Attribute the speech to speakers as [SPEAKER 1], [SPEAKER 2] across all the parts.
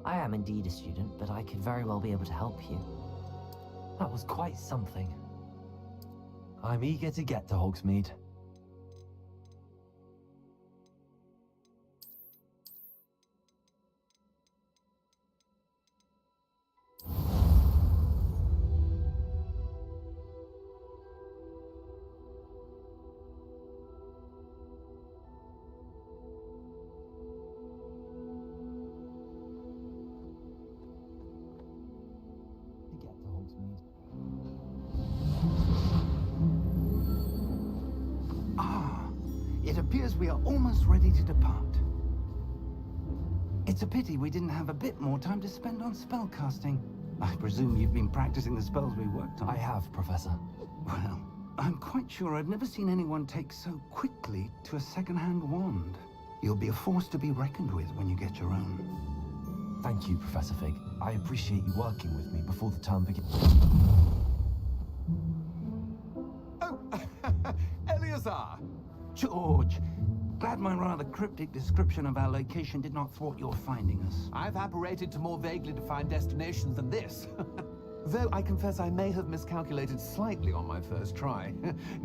[SPEAKER 1] I am indeed a student, but I could very well be able to help you.
[SPEAKER 2] That was quite something. I'm eager to get to Hogsmeade.
[SPEAKER 3] It appears we are almost ready to depart. It's a pity we didn't have a bit more time to spend on spellcasting. I presume you've been practicing the spells we worked on.
[SPEAKER 2] I have, Professor.
[SPEAKER 3] Well, I'm quite sure I've never seen anyone take so quickly to a second-hand wand. You'll be a force to be reckoned with when you get your own.
[SPEAKER 2] Thank you, Professor Fig. I appreciate you working with me before the term begins.
[SPEAKER 4] Oh, Eleazar!
[SPEAKER 3] George, glad my rather cryptic description of our location did not thwart your finding us.
[SPEAKER 4] I've apparated to more vaguely defined destinations than this. Though I confess I may have miscalculated slightly on my first try.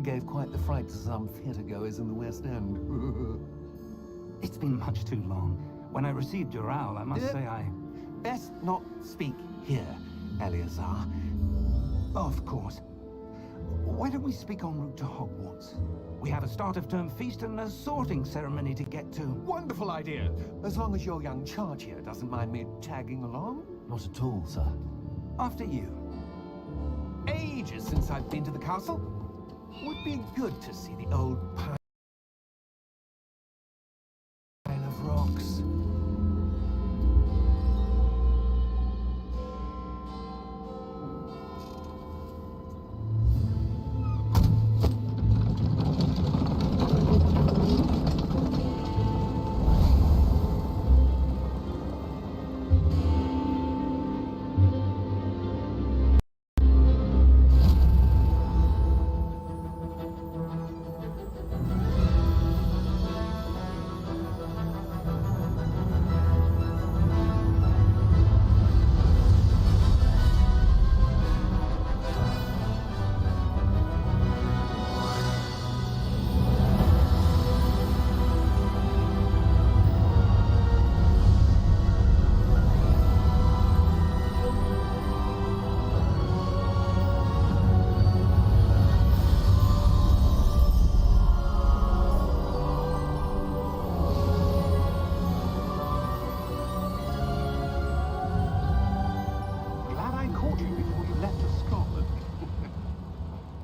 [SPEAKER 4] Gave quite the fright to some theatre-goers in the West End.
[SPEAKER 3] It's been much too long. When I received your owl, I must say I...
[SPEAKER 4] Best not speak here, Eleazar.
[SPEAKER 3] Of course. Why don't we speak en route to Hogwarts? We have a start-of-term feast and a sorting ceremony to get to.
[SPEAKER 4] Wonderful idea! As long as your young charge here doesn't mind me tagging along.
[SPEAKER 2] Not at all, sir.
[SPEAKER 3] After you.
[SPEAKER 4] Ages since I've been to the castle. Would be good to see the old pile of rocks.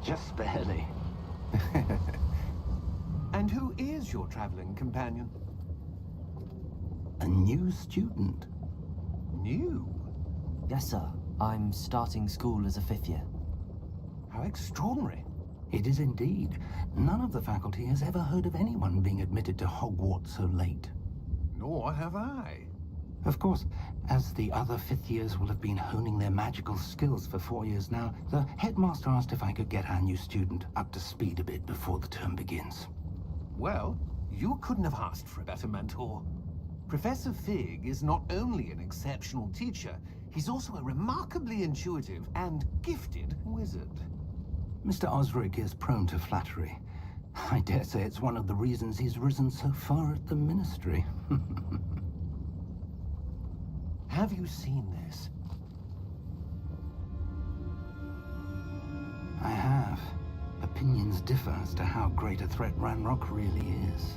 [SPEAKER 3] Just barely.
[SPEAKER 4] And who is your traveling companion?
[SPEAKER 3] A new student.
[SPEAKER 4] New?
[SPEAKER 1] Yes, sir. I'm starting school as a 5th year.
[SPEAKER 4] How extraordinary.
[SPEAKER 3] It is indeed. None of the faculty has ever heard of anyone being admitted to Hogwarts so late.
[SPEAKER 4] Nor have I.
[SPEAKER 3] Of course, as the other 5th years will have been honing their magical skills for 4 years now, the headmaster asked if I could get our new student up to speed a bit before the term begins.
[SPEAKER 4] Well, you couldn't have asked for a better mentor. Professor Fig is not only an exceptional teacher, he's also a remarkably intuitive and gifted wizard.
[SPEAKER 3] Mr. Osric is prone to flattery. I dare say it's one of the reasons he's risen so far at the Ministry.
[SPEAKER 4] Have you seen this?
[SPEAKER 3] I have. Opinions differ as to how great a threat Ranrock really is.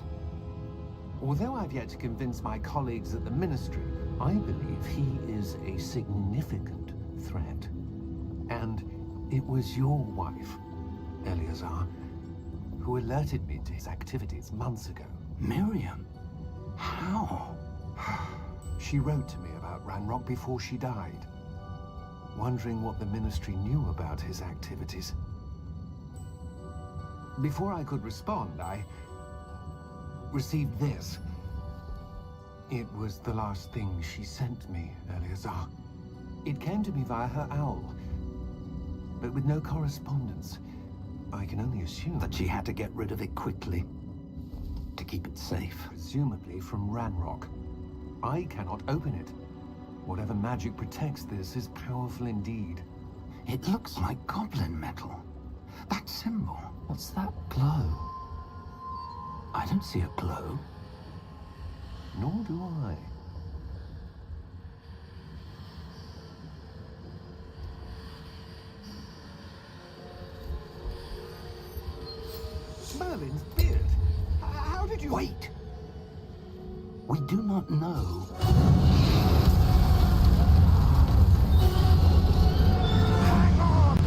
[SPEAKER 4] Although I've yet to convince my colleagues at the Ministry, I believe he is a significant threat. And it was your wife, Eleazar, who alerted me to his activities months ago.
[SPEAKER 3] Miriam? How?
[SPEAKER 4] She wrote to me about Ranrock before she died, wondering what the Ministry knew about his activities. Before I could respond, I received this. It was the last thing she sent me, Eleazar. It came to me via her owl, but with no correspondence. I can only assume
[SPEAKER 3] That she had to get rid of it quickly, to keep it safe.
[SPEAKER 4] presumably from Ranrock. I cannot open it. Whatever magic protects this is powerful indeed.
[SPEAKER 3] It looks like goblin metal. That symbol.
[SPEAKER 2] What's that glow?
[SPEAKER 3] I don't see a glow.
[SPEAKER 4] Nor do I. Merlin's beard! How did you...
[SPEAKER 3] Wait! We do not know.
[SPEAKER 4] Hang on!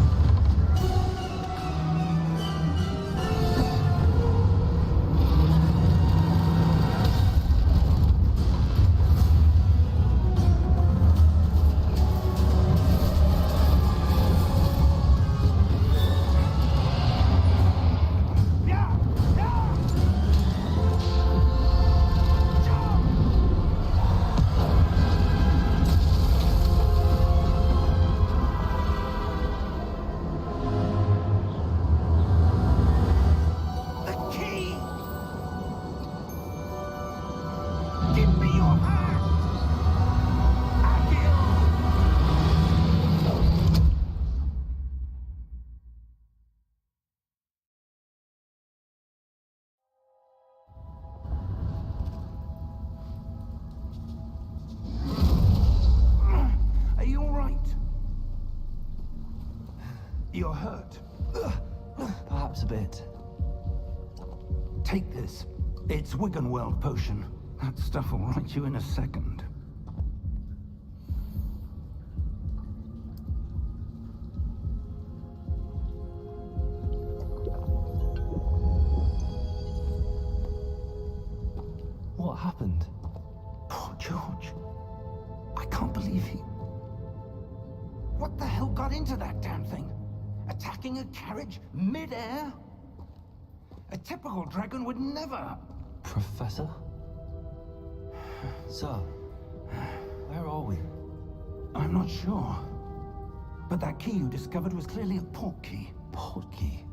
[SPEAKER 4] You're hurt.
[SPEAKER 2] Perhaps a bit.
[SPEAKER 3] Take this. It's Wiggenweld potion. That stuff will right you in a second.
[SPEAKER 2] What happened?
[SPEAKER 3] Poor George. I can't believe he... What the hell got into that damn thing? Attacking a carriage mid-air? A typical dragon would never...
[SPEAKER 2] Professor? Sir, where are we?
[SPEAKER 3] I'm not sure. But that key you discovered was clearly a port key.
[SPEAKER 2] Port key?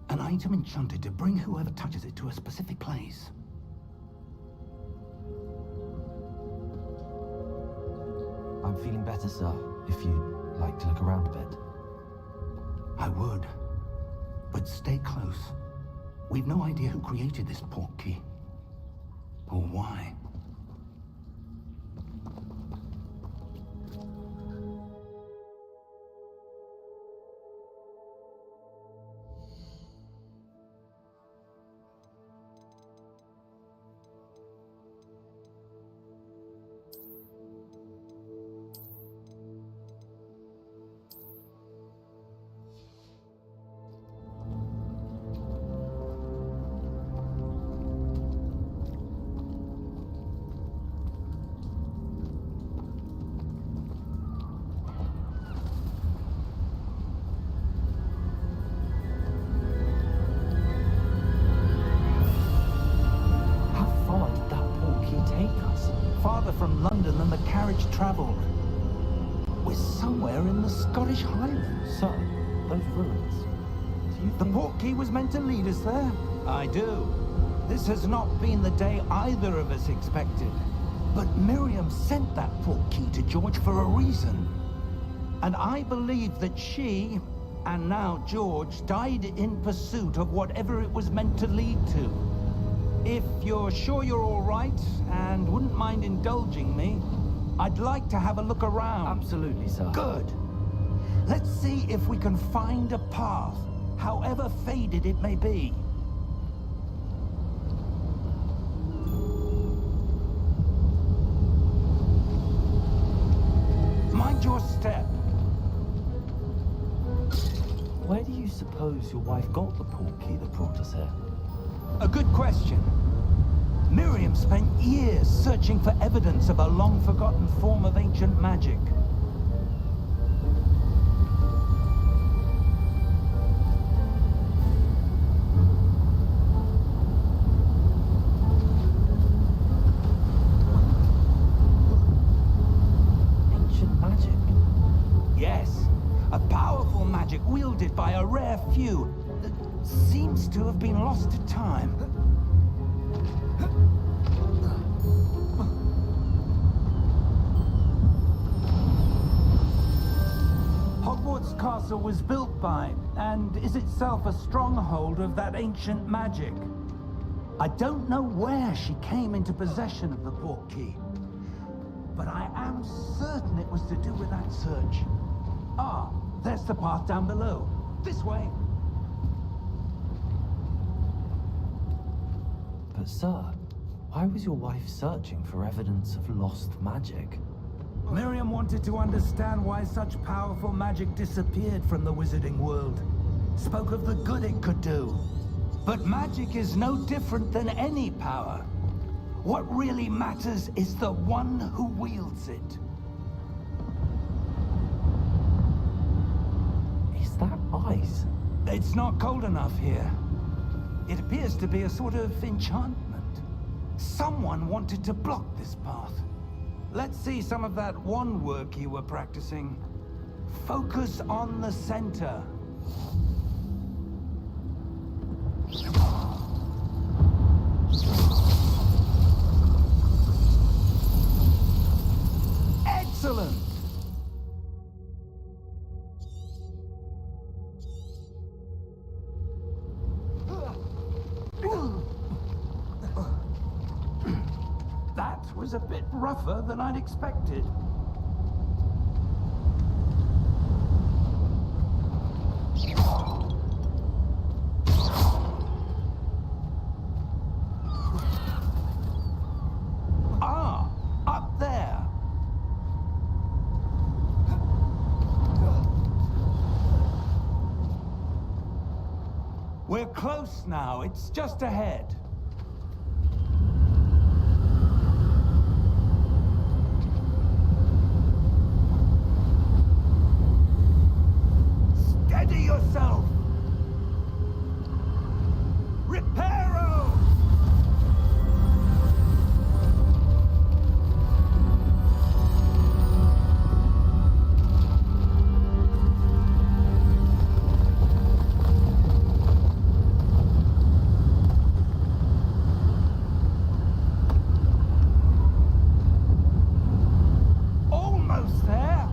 [SPEAKER 3] An item enchanted to bring whoever touches it to a specific place.
[SPEAKER 2] I'm feeling better, sir, if you'd like to look around a bit.
[SPEAKER 3] I would. But stay close. We've no idea who created this port key. Or why. Farther from London than the carriage travelled. We're somewhere in the Scottish Highlands.
[SPEAKER 2] Sir, those ruins. Do you
[SPEAKER 3] The
[SPEAKER 2] think...
[SPEAKER 3] port key was meant to lead us there? I do. This has not been the day either of us expected. But Miriam sent that port key to George for a reason. And I believe that she, and now George, died in pursuit of whatever it was meant to lead to. If you're sure you're all right, and wouldn't mind indulging me, I'd like to have a look around.
[SPEAKER 2] Absolutely, sir.
[SPEAKER 3] Good. Let's see if we can find a path, however faded it may be. Mind your step.
[SPEAKER 2] Where do you suppose your wife got the port key that brought us here?
[SPEAKER 3] A good question. Miriam spent years searching for evidence of a long-forgotten form of ancient magic.
[SPEAKER 2] Ancient magic?
[SPEAKER 3] Yes, a powerful magic wielded by a rare few that seems to have been lost to time. castle was built by, and is itself a stronghold of that ancient magic. I don't know where she came into possession of the portkey, but I am certain it was to do with that search. Ah, there's the path down below. This way.
[SPEAKER 2] But sir, why was your wife searching for evidence of lost magic?
[SPEAKER 3] Miriam wanted to understand why such powerful magic disappeared from the wizarding world. Spoke of the good it could do. But magic is no different than any power. What really matters is the one who wields it.
[SPEAKER 2] Is that ice?
[SPEAKER 3] It's not cold enough here. It appears to be a sort of enchantment. Someone wanted to block this path. Let's see some of that wand work you were practicing. Focus on the center. Excellent! That was a bit rougher than I'd expected. Ah, up there. We're close now. It's just ahead. Steady yourself. Reparo! Almost there.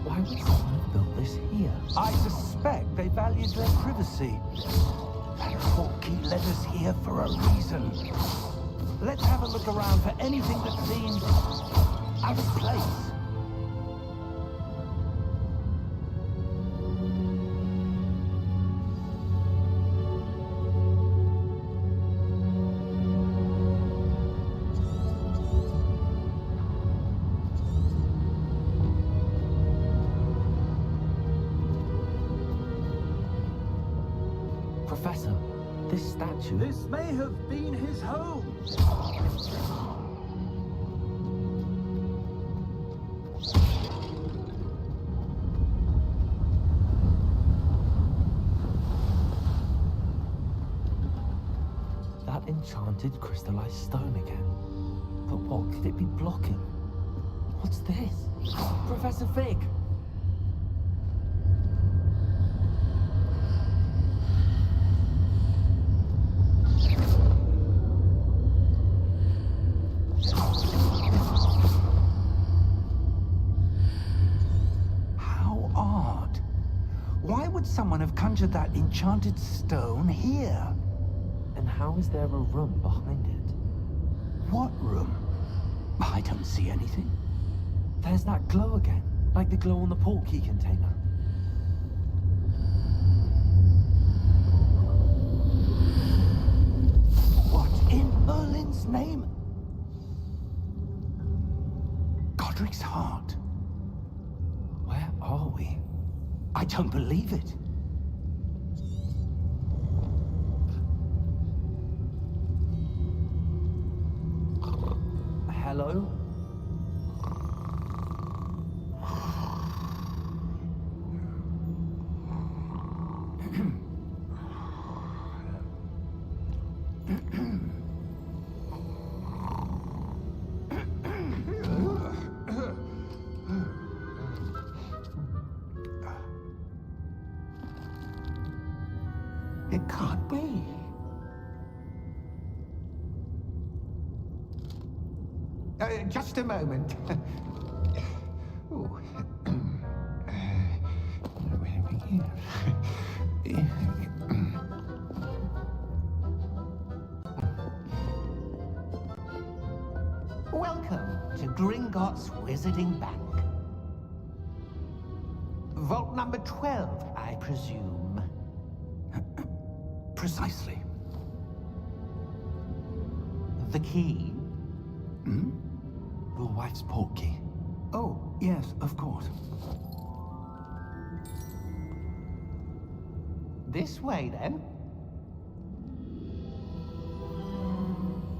[SPEAKER 2] Why would someone have built this here?
[SPEAKER 3] I suspect they valued their privacy. That portkey led us here for a reason. Let's have a look around for anything that seems out of place.
[SPEAKER 2] Professor, this statue...
[SPEAKER 3] This may have been his home.
[SPEAKER 2] That enchanted crystallized stone again. But what could it be blocking? What's this? Professor Fig!
[SPEAKER 3] How odd. Why would someone have conjured that enchanted stone here?
[SPEAKER 2] And how is there a room behind it?
[SPEAKER 3] What room? I don't see anything.
[SPEAKER 2] There's that glow again, like the glow on the portkey container.
[SPEAKER 3] What in Merlin's name? Godric's heart.
[SPEAKER 2] Where are we?
[SPEAKER 3] I don't believe it.
[SPEAKER 2] Hello?
[SPEAKER 3] It can't be. Just a moment. Ooh. Where do we begin? Welcome to Gringotts Wizarding Bank. Vault number 12, I presume. Precisely. The key?
[SPEAKER 2] Hmm? Your wife's portkey.
[SPEAKER 3] Oh, yes, of course. This way, then.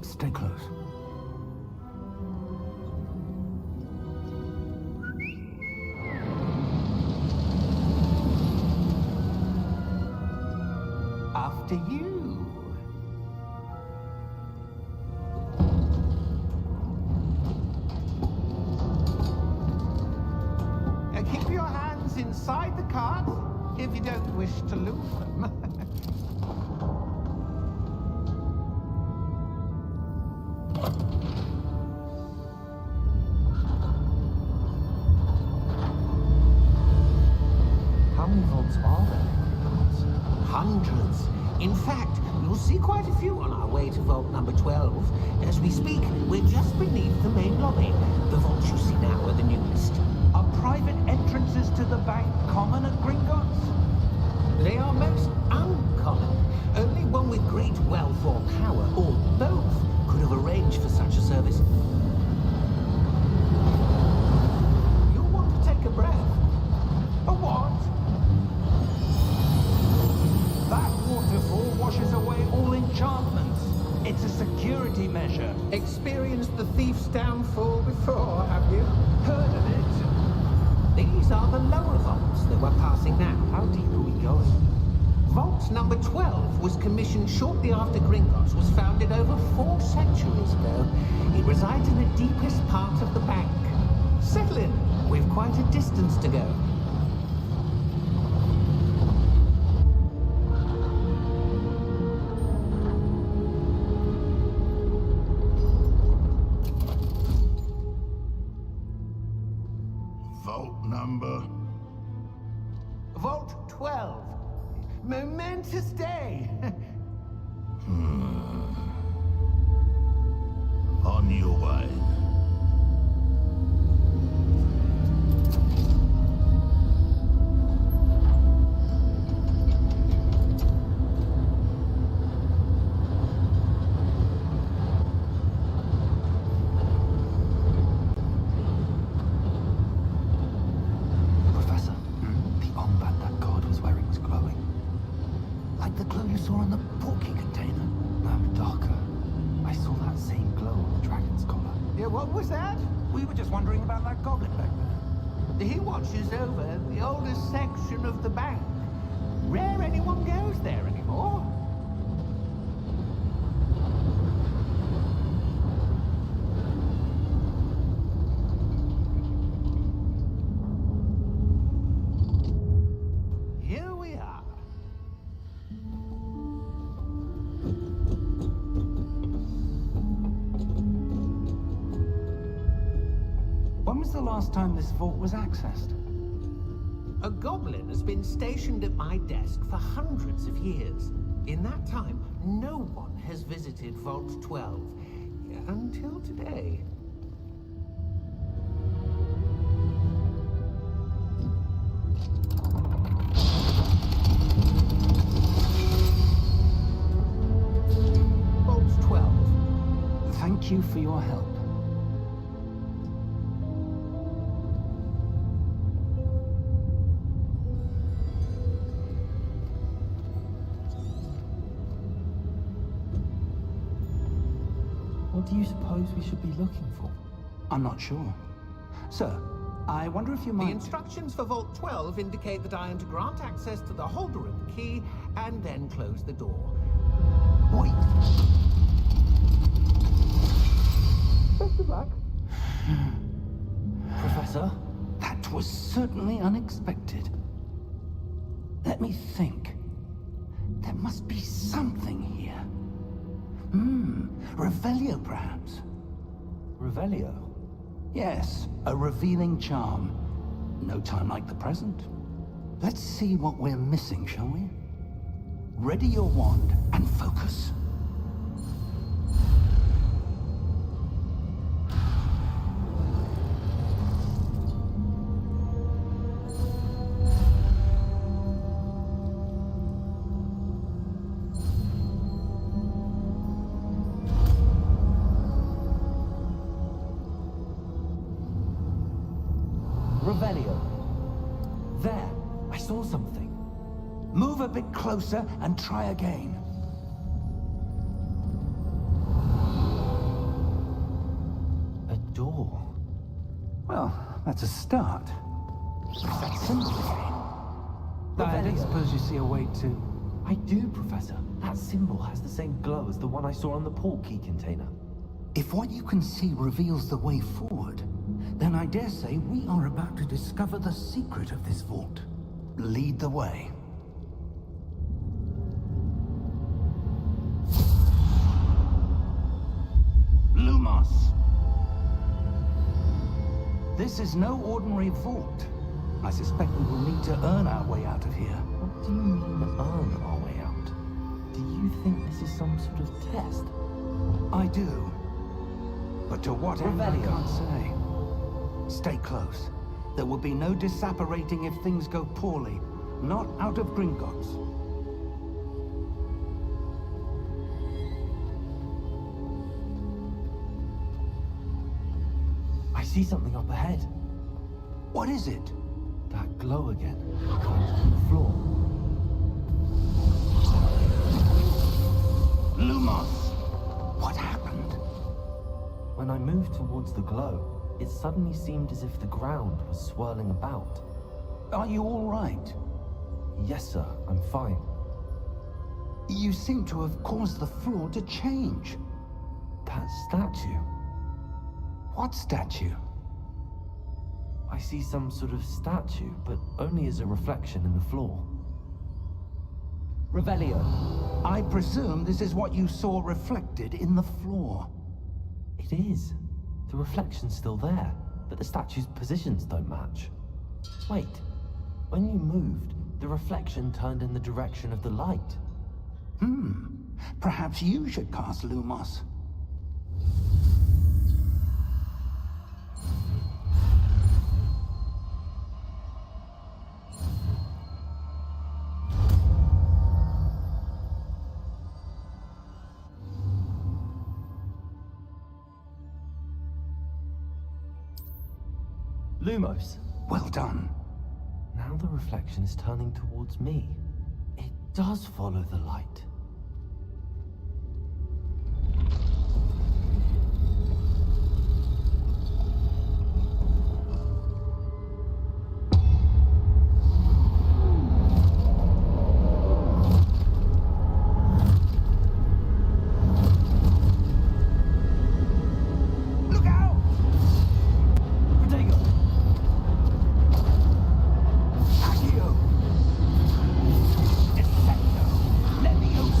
[SPEAKER 3] Stay close. After you. Keep your hands inside the cart if you don't wish to lose them.
[SPEAKER 2] How many vaults are there in Gringotts?
[SPEAKER 3] Hundreds. In fact, you'll see quite a few on our way to vault number 12. As we speak, we're just beneath the main lobby. The vaults you see now are the newest. Are private entrances to the bank common at Gringotts? They are most uncommon. Only one with great wealth or power, or both, could have arranged for such a service. You'll want to take a breath. A what? That waterfall washes away all enchantments. It's a security measure. Experienced the thief's downfall before, have you? Heard of it? These are the lower vaults that we're passing now.
[SPEAKER 2] How deep are we going?
[SPEAKER 3] Vault number 12 was commissioned shortly after Gringotts was founded over 4 centuries ago. It resides in the deepest part of the bank. Settle in. We've quite a distance to go.
[SPEAKER 5] Vault number.
[SPEAKER 3] Vault 12. Momentous day.
[SPEAKER 5] On your way.
[SPEAKER 2] Professor, the armband that guard was wearing is glowing.
[SPEAKER 3] Like the glow you saw on the portkey container.
[SPEAKER 2] No, darker. I saw that same glow on the dragon's collar.
[SPEAKER 3] Yeah, what was that? We were just wondering about that goblin back there. He watches over the oldest section of the bank. Rare anyone goes there anymore. Here we are. When was the last time this vault was accessed? A goblin has been stationed at my desk for hundreds of years. In that time, no one has visited Vault 12. Until today. Vault 12. Thank you for your help.
[SPEAKER 2] What do you suppose we should be looking for?
[SPEAKER 3] I'm not sure. Sir, I wonder if you might...
[SPEAKER 6] The instructions for Vault 12 indicate that I am to grant access to the holder of the key and then close the door.
[SPEAKER 3] Wait.
[SPEAKER 6] Best of luck.
[SPEAKER 2] Professor?
[SPEAKER 3] That was certainly unexpected. Let me think. There must be something here. Revelio, perhaps?
[SPEAKER 2] Revelio?
[SPEAKER 3] Yes, a revealing charm. No time like the present. Let's see what we're missing, shall we? Ready your wand and focus.
[SPEAKER 2] Revelio. There, I saw something.
[SPEAKER 3] Move a bit closer and try again.
[SPEAKER 2] A door.
[SPEAKER 3] Well, that's a start. That symbol again. I don't suppose you see a way to...
[SPEAKER 2] I do, Professor. That symbol has the same glow as the one I saw on the portkey container.
[SPEAKER 3] If what you can see reveals the way forward, then I dare say we are about to discover the secret of this vault. Lead the way. Lumos! This is no ordinary vault. I suspect we will need to earn our way out of here.
[SPEAKER 2] What do you mean, earn our way out? Do you think this is some sort of test?
[SPEAKER 3] I do. But to what end, I
[SPEAKER 2] Revelio.
[SPEAKER 3] can't say. Stay close. There will be no disapparating if things go poorly. Not out of Gringotts.
[SPEAKER 2] I see something up ahead.
[SPEAKER 3] What is it?
[SPEAKER 2] That glow again. On the floor.
[SPEAKER 3] Lumos! What happened?
[SPEAKER 2] When I moved towards the glow, it suddenly seemed as if the ground was swirling about.
[SPEAKER 3] Are you all right?
[SPEAKER 2] Yes, sir. I'm fine.
[SPEAKER 3] You seem to have caused the floor to change.
[SPEAKER 2] That statue.
[SPEAKER 3] What statue?
[SPEAKER 2] I see some sort of statue, but only as a reflection in the floor. Revelio.
[SPEAKER 3] I presume this is what you saw reflected in the floor.
[SPEAKER 2] It is. The reflection's still there, but the statue's positions don't match. Wait. When you moved, the reflection turned in the direction of the light.
[SPEAKER 3] Perhaps you should cast Lumos.
[SPEAKER 2] Lumos.
[SPEAKER 3] Well done.
[SPEAKER 2] Now the reflection is turning towards me. It does follow the light.
[SPEAKER 3] Look out!
[SPEAKER 2] Protego!
[SPEAKER 3] Accio! Effecto! Leviosa!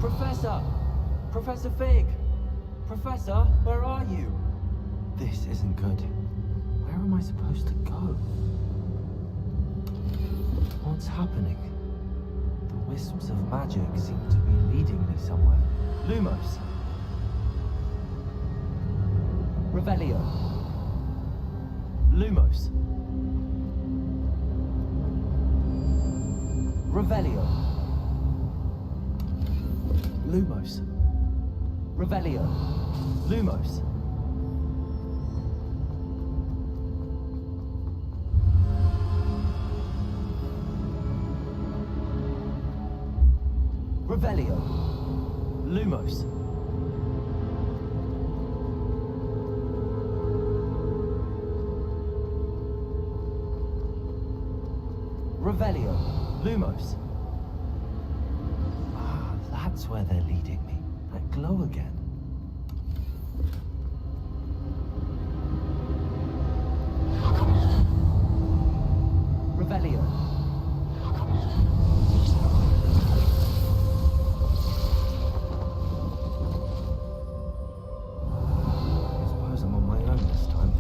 [SPEAKER 2] Professor! Professor Fig! Professor, where are you? This isn't good. Where am I supposed to go? What's happening? The wisps of magic seem to be leading me somewhere. Lumos! Revelio! Lumos! Revelio! Lumos! Revelio! Lumos! Revelio! Lumos! Revelio! Lumos! Ah, that's where they're leading me. That glow again. Revelio! I suppose I'm on my own this time.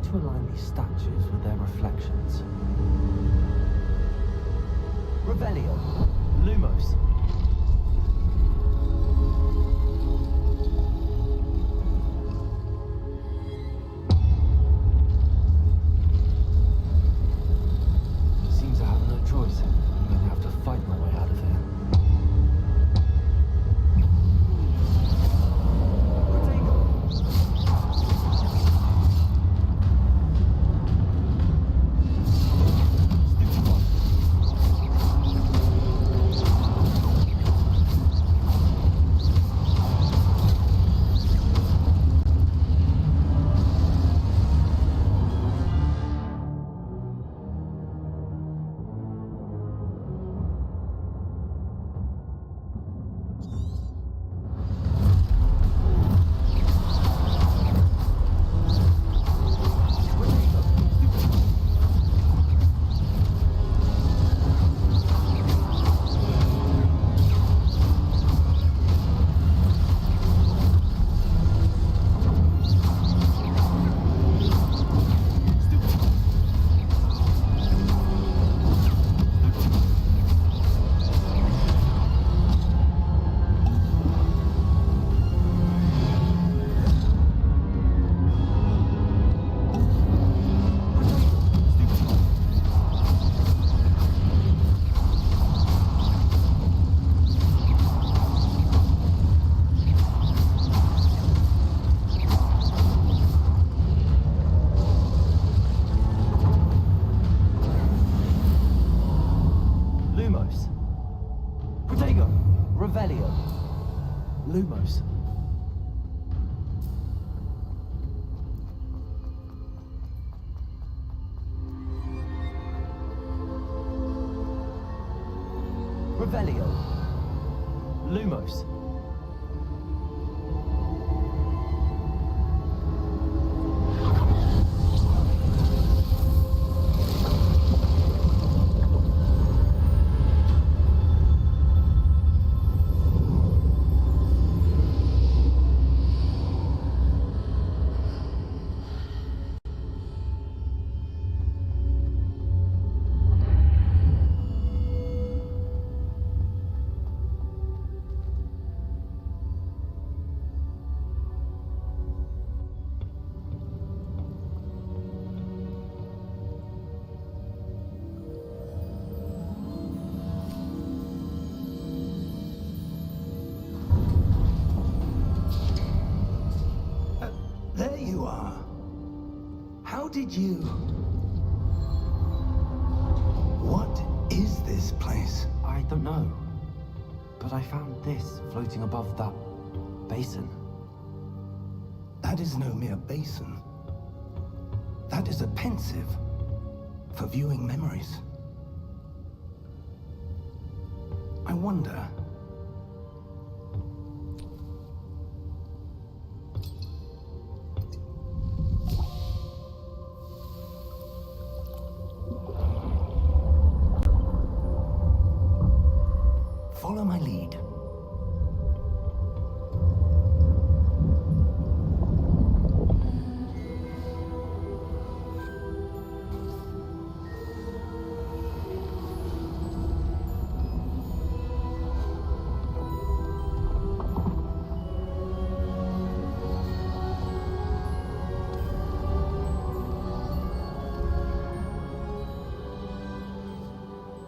[SPEAKER 2] To align these statues with their reflections. Revelio! Lumos! Seems I have no choice. I'm going to have to fight my way out of here. Revelio! Lumos! Revelio! Lumos!
[SPEAKER 3] There you are. How did you... What is this place?
[SPEAKER 2] I don't know. But I found this floating above that basin.
[SPEAKER 3] That is no mere basin. That is a pensive for viewing memories. I wonder... Follow my lead.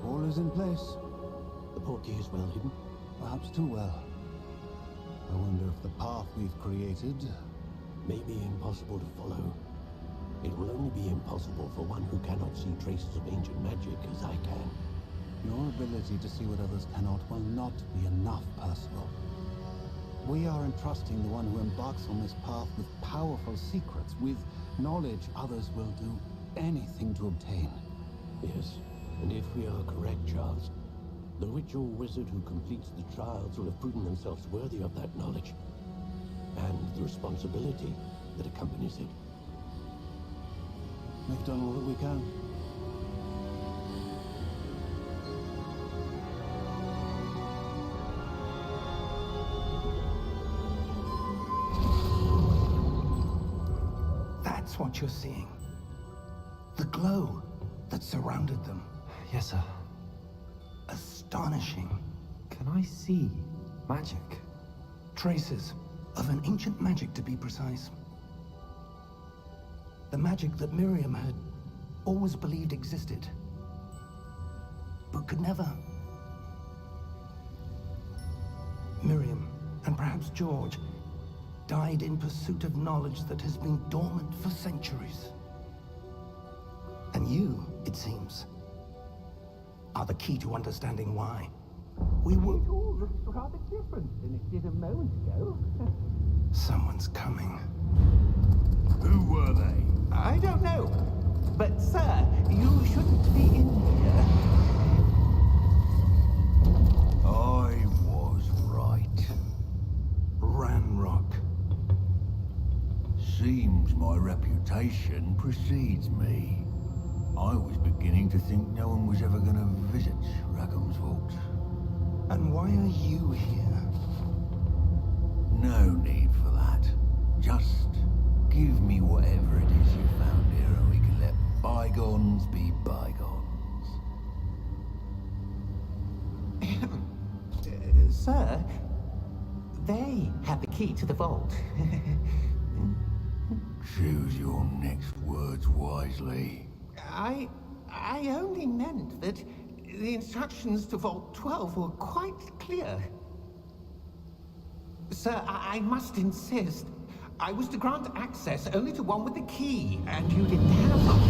[SPEAKER 7] All is in place. The portkey is well hidden. Perhaps too well. I wonder if the path we've created
[SPEAKER 8] may be impossible to follow. It will only be impossible for one who cannot see traces of ancient magic as I can.
[SPEAKER 7] Your ability to see what others cannot will not be enough, Percival. We are entrusting the one who embarks on this path with powerful secrets, with knowledge others will do anything to obtain.
[SPEAKER 8] Yes, and if we are correct, Charles, the witch or wizard who completes the trials will have proven themselves worthy of that knowledge, and the responsibility that accompanies it.
[SPEAKER 7] We've done all that we can.
[SPEAKER 3] That's what you're seeing. The glow that surrounded them.
[SPEAKER 2] Yes, sir.
[SPEAKER 3] Astonishing.
[SPEAKER 2] Can I see magic?
[SPEAKER 3] Traces of an ancient magic, to be precise. The magic that Miriam had always believed existed, but could never. Miriam, and perhaps George, died in pursuit of knowledge that has been dormant for centuries. And you, it seems, are the key to understanding why. We will...
[SPEAKER 6] It all looks rather different than it did a moment ago.
[SPEAKER 3] Someone's coming.
[SPEAKER 5] Who were they?
[SPEAKER 6] I don't know. But, sir, you shouldn't be in here.
[SPEAKER 5] I was right.
[SPEAKER 3] Ranrock.
[SPEAKER 5] Seems my reputation precedes me. I was beginning to think no one was ever going to visit Rackham's Vault.
[SPEAKER 3] And why are you here?
[SPEAKER 5] No need for that. Just give me whatever it is you found here and we can let bygones be bygones.
[SPEAKER 6] Sir, they have the key to the vault.
[SPEAKER 5] Choose your next words wisely.
[SPEAKER 6] I only meant that the instructions to Vault 12 were quite clear. Sir, I must insist. I was to grant access only to one with the key, and you didn't have one.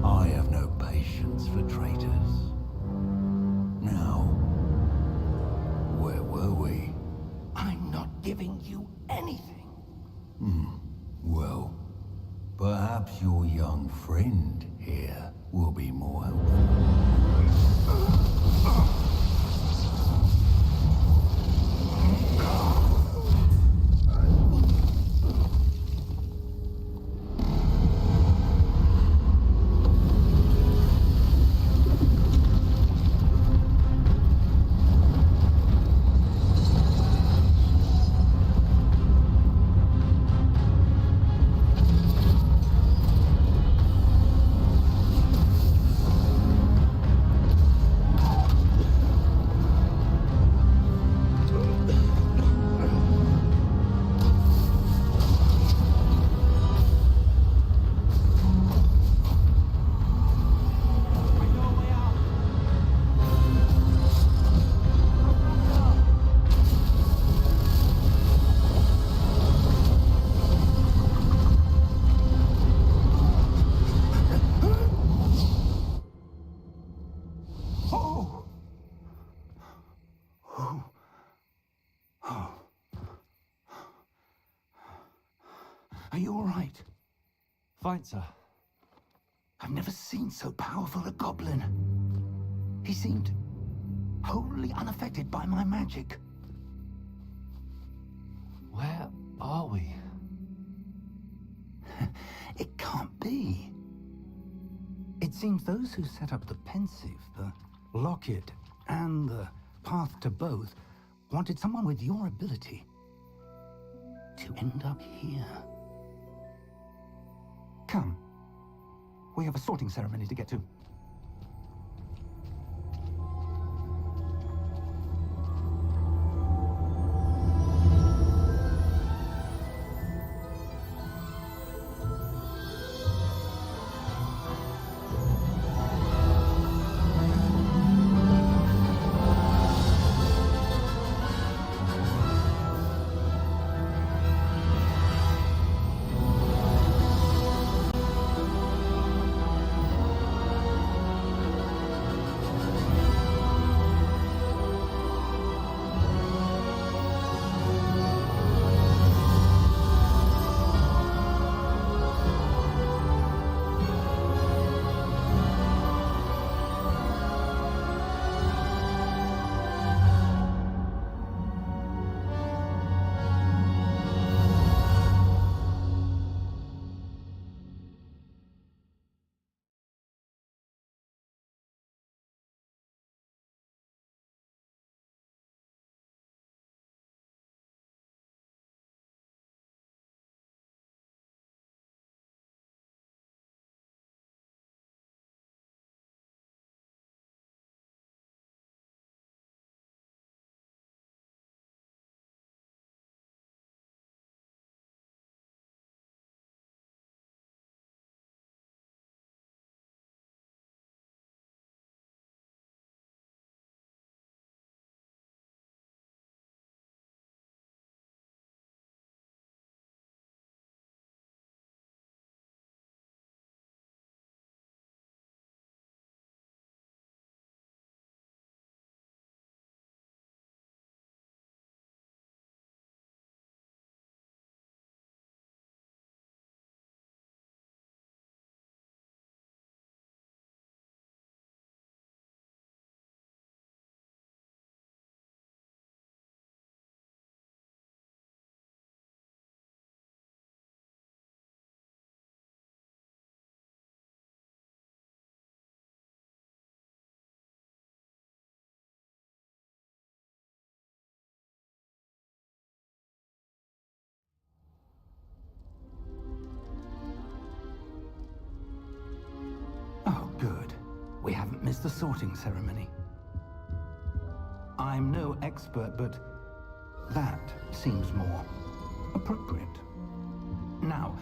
[SPEAKER 5] I have no patience for traitors. Now, where were we?
[SPEAKER 3] I'm not giving you anything.
[SPEAKER 5] Well, perhaps your young friend here will be more helpful.
[SPEAKER 3] Are you all right?
[SPEAKER 2] Fine, sir.
[SPEAKER 3] I've never seen so powerful a goblin. He seemed wholly unaffected by my magic.
[SPEAKER 2] Where are we?
[SPEAKER 3] It can't be. It seems those who set up the pensive, the locket, and the path to both wanted someone with your ability to end up here. Come. We have a sorting ceremony to get to. Oh, good. We haven't missed the sorting ceremony. I'm no expert, but that seems more appropriate. Now,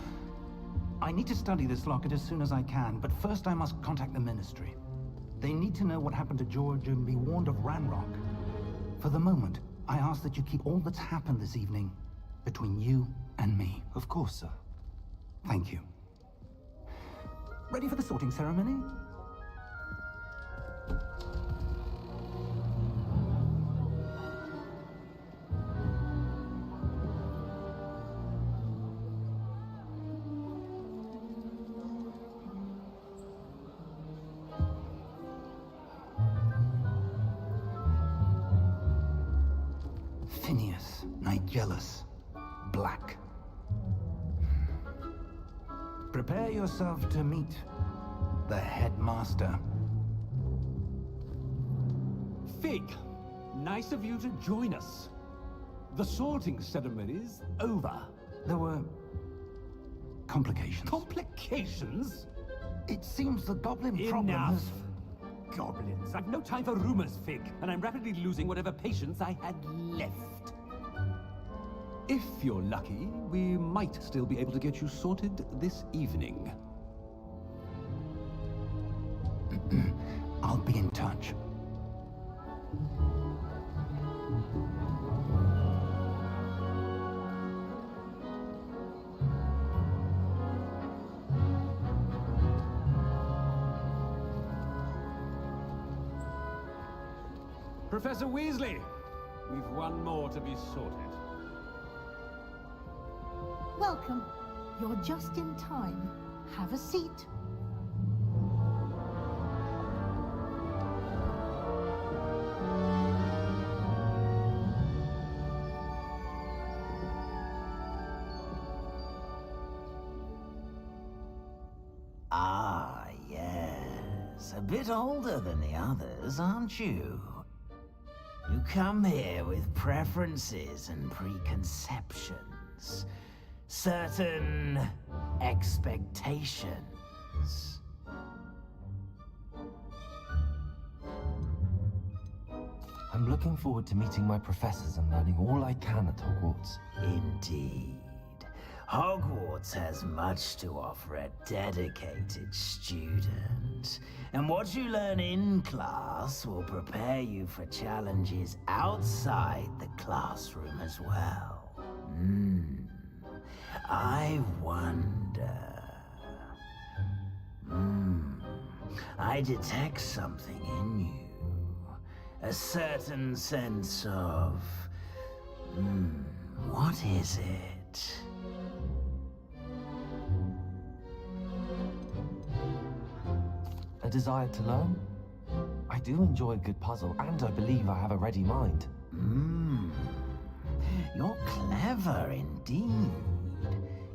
[SPEAKER 3] I need to study this locket as soon as I can, but first I must contact the Ministry. They need to know what happened to George and be warned of Ranrock. For the moment, I ask that you keep all that's happened this evening between you and me.
[SPEAKER 2] Of course, sir.
[SPEAKER 3] Thank you. Ready for the sorting ceremony? Phineas, Nigellus, Black. Prepare yourself to meet the headmaster.
[SPEAKER 9] Fig, nice of you to join us. The sorting ceremony's over.
[SPEAKER 3] There were complications.
[SPEAKER 9] Complications?
[SPEAKER 3] It seems the goblin problem
[SPEAKER 9] Enough.
[SPEAKER 3] has...
[SPEAKER 9] Goblins. I've no time for rumors, Fig, and I'm rapidly losing whatever patience I had left. If you're lucky, we might still be able to get you sorted this evening.
[SPEAKER 3] I'll be in touch.
[SPEAKER 9] Professor Weasley, we've one more to be sorted.
[SPEAKER 10] Welcome. You're just in time. Have a seat.
[SPEAKER 11] Ah, yes. A bit older than the others, aren't you? You come here with preferences and preconceptions. Certain expectations.
[SPEAKER 2] I'm looking forward to meeting my professors and learning all I can at Hogwarts.
[SPEAKER 11] Indeed. Hogwarts has much to offer a dedicated student. And what you learn in class will prepare you for challenges outside the classroom as well. I wonder... I detect something in you. A certain sense of... what is it?
[SPEAKER 2] A desire to learn? I do enjoy a good puzzle, and I believe I have a ready mind.
[SPEAKER 11] You're clever indeed.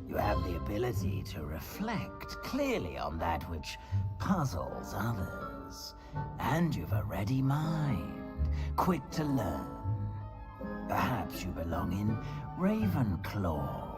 [SPEAKER 11] You have the ability to reflect clearly on that which puzzles others. And you've a ready mind, quick to learn. Perhaps you belong in Ravenclaw.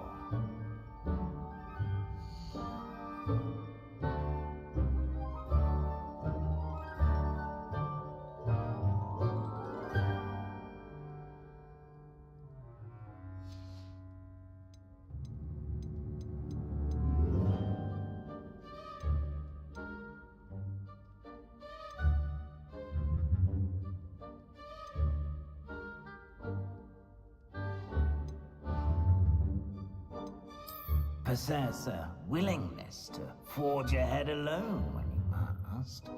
[SPEAKER 11] Possess a willingness to forge ahead alone when you must.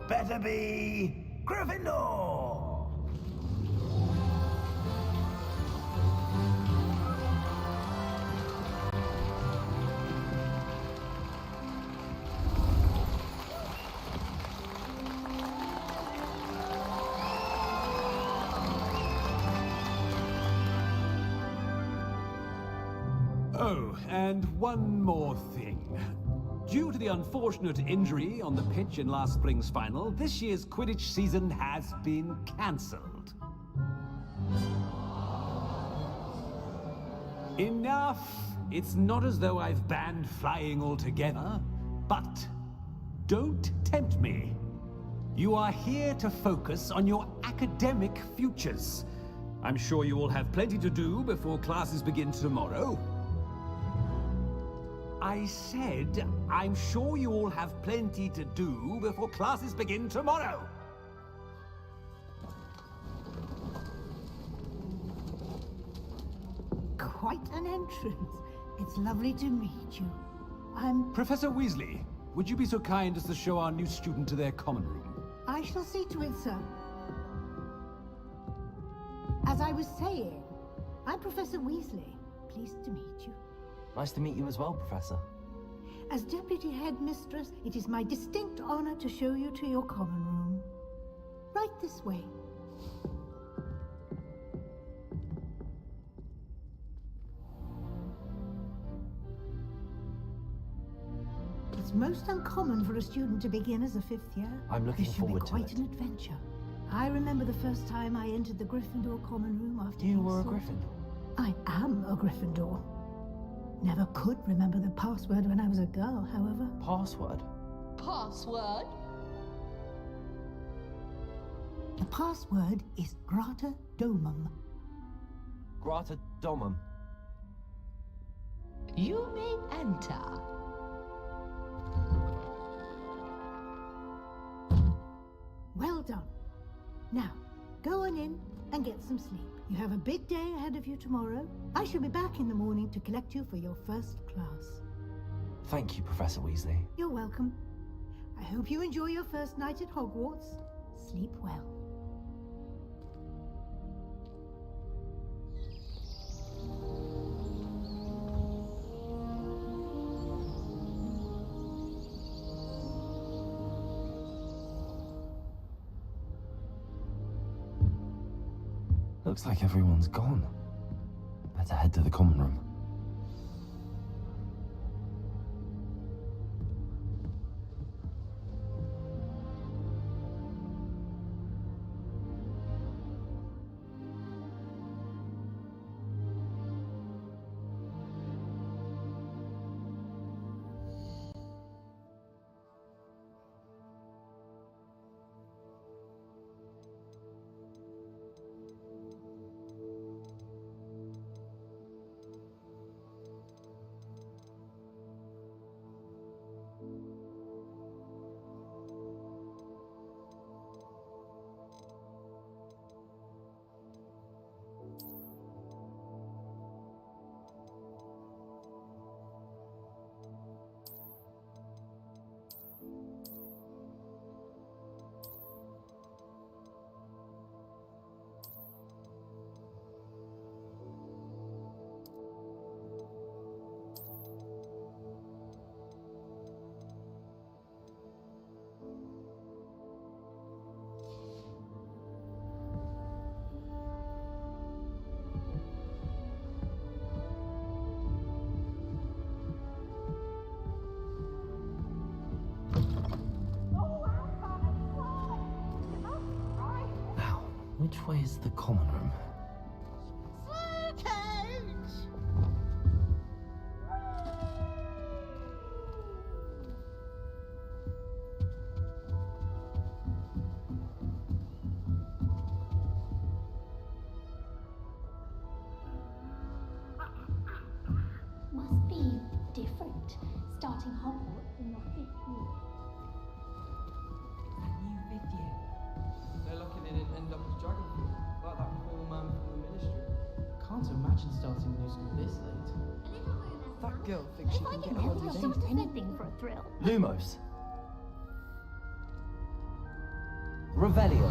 [SPEAKER 11] Better be Gryffindor!
[SPEAKER 9] Oh, and one more thing. Due to the unfortunate injury on the pitch in last spring's final, this year's Quidditch season has been cancelled. Enough! It's not as though I've banned flying altogether, but don't tempt me. You are here to focus on your academic futures. I'm sure you all have plenty to do before classes begin tomorrow. I said, I'm sure you all have plenty to do before classes begin tomorrow.
[SPEAKER 10] Quite an entrance. It's lovely to meet you. I'm...
[SPEAKER 9] Professor Weasley, would you be so kind as to show our new student to their common room?
[SPEAKER 10] I shall see to it, sir. As I was saying, I'm Professor Weasley. Pleased to meet you.
[SPEAKER 2] Nice to meet you as well, Professor.
[SPEAKER 10] As Deputy Headmistress, it is my distinct honor to show you to your common room. Right this way. It's most uncommon for a student to begin as a fifth year.
[SPEAKER 2] I'm looking forward to it.
[SPEAKER 10] This should be quite an adventure. I remember the first time I entered the Gryffindor common room after
[SPEAKER 2] You were a Gryffindor?
[SPEAKER 10] I am a Gryffindor. Never could remember the password when I was a girl, however.
[SPEAKER 2] Password?
[SPEAKER 12] Password?
[SPEAKER 10] The password is Grata Domum.
[SPEAKER 2] Grata Domum.
[SPEAKER 12] You may enter.
[SPEAKER 10] Well done. Now, go on in and get some sleep. You have a big day ahead of you tomorrow. I shall be back in the morning to collect you for your first class.
[SPEAKER 2] Thank you, Professor Weasley.
[SPEAKER 10] You're welcome. I hope you enjoy your first night at Hogwarts. Sleep well.
[SPEAKER 2] Looks like everyone's gone. Better head to the common room. Which way is the common room?
[SPEAKER 13] Must be different, starting Hogwarts in your 5th year.
[SPEAKER 14] That new 5th year. They're lucky they didn't end up as Dragonfield, like that poor man from the Ministry. Can't imagine starting new school this late. That girl thinks she can get away with
[SPEAKER 13] anything for a thrill.
[SPEAKER 2] Lumos. Revelio.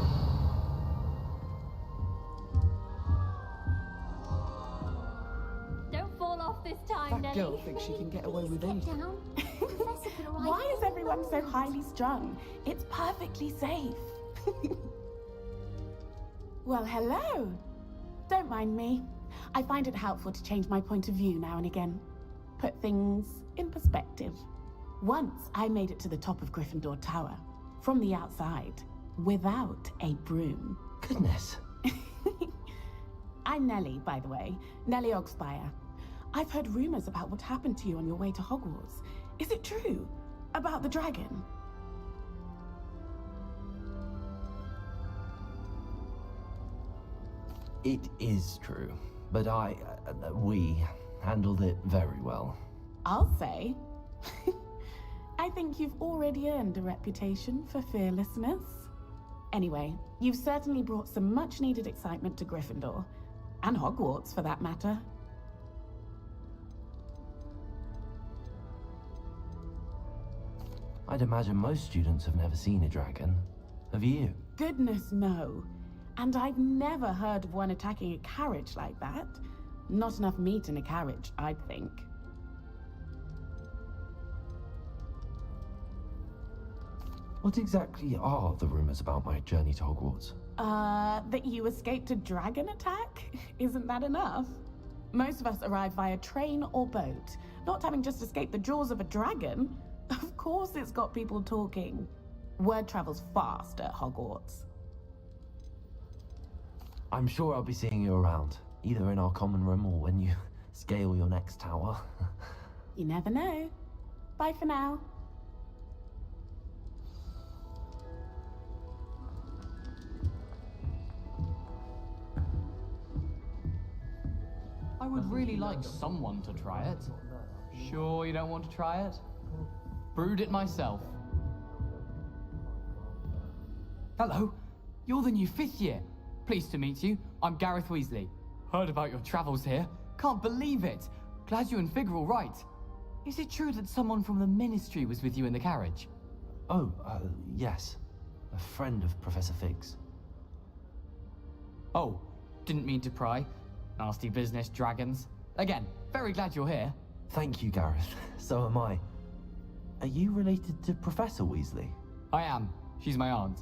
[SPEAKER 13] Don't fall off this time,
[SPEAKER 14] That
[SPEAKER 13] Nelly.
[SPEAKER 14] girl thinks she can get away with anything.
[SPEAKER 13] Down. Professor could arrive.
[SPEAKER 15] Why is everyone so highly strung? It's perfectly safe. Well, hello. Don't mind me. I find it helpful to change my point of view now and again. Put things in perspective. Once I made it to the top of Gryffindor Tower, from the outside, without a broom.
[SPEAKER 2] Goodness.
[SPEAKER 15] I'm Nellie, by the way. Nellie Ogspire. I've heard rumors about what happened to you on your way to Hogwarts. Is it true? About the dragon?
[SPEAKER 2] It is true, but we handled it very well.
[SPEAKER 15] I'll say. I think you've already earned a reputation for fearlessness. Anyway, you've certainly brought some much-needed excitement to Gryffindor. And Hogwarts, for that matter.
[SPEAKER 2] I'd imagine most students have never seen a dragon. Have you?
[SPEAKER 15] Goodness, no. And I've never heard of one attacking a carriage like that. Not enough meat in a carriage, I'd think.
[SPEAKER 2] What exactly are the rumors about my journey to Hogwarts?
[SPEAKER 15] That you escaped a dragon attack? Isn't that enough? Most of us arrive via train or boat, not having just escaped the jaws of a dragon. Of course it's got people talking. Word travels fast at Hogwarts.
[SPEAKER 2] I'm sure I'll be seeing you around, either in our common room or when you scale your next tower.
[SPEAKER 15] You never know. Bye for now.
[SPEAKER 16] I would really like someone to try it. Sure you don't want to try it? Brewed it myself. Hello, you're the new 5th year. Pleased to meet you. I'm Gareth Weasley. Heard about your travels here. Can't believe it. Glad you and Fig are all right. Is it true that someone from the Ministry was with you in the carriage?
[SPEAKER 2] Oh, yes. A friend of Professor Fig's.
[SPEAKER 16] Oh, didn't mean to pry. Nasty business, dragons. Again, very glad you're here.
[SPEAKER 2] Thank you, Gareth. So am I. Are you related to Professor Weasley?
[SPEAKER 16] I am. She's my aunt.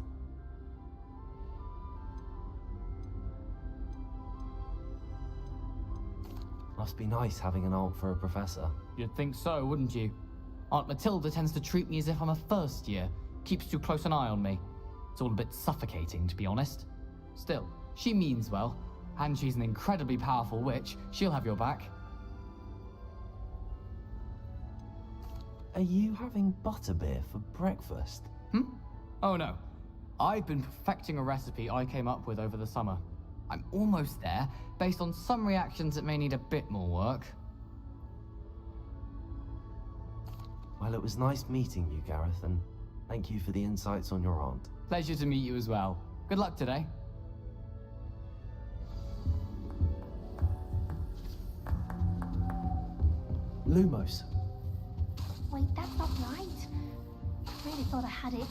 [SPEAKER 2] Must be nice having an aunt for a professor.
[SPEAKER 16] You'd think so, wouldn't you? Aunt Matilda tends to treat me as if I'm a first year. Keeps too close an eye on me. It's all a bit suffocating, to be honest. Still, she means well. And she's an incredibly powerful witch. She'll have your back.
[SPEAKER 2] Are you having butterbeer for breakfast?
[SPEAKER 16] Oh no. I've been perfecting a recipe I came up with over the summer. I'm almost there, based on some reactions that may need a bit more work.
[SPEAKER 2] Well, it was nice meeting you, Gareth, and thank you for the insights on your aunt.
[SPEAKER 16] Pleasure to meet you as well. Good luck today.
[SPEAKER 2] Lumos.
[SPEAKER 13] Wait, that's not right. I really thought I had it.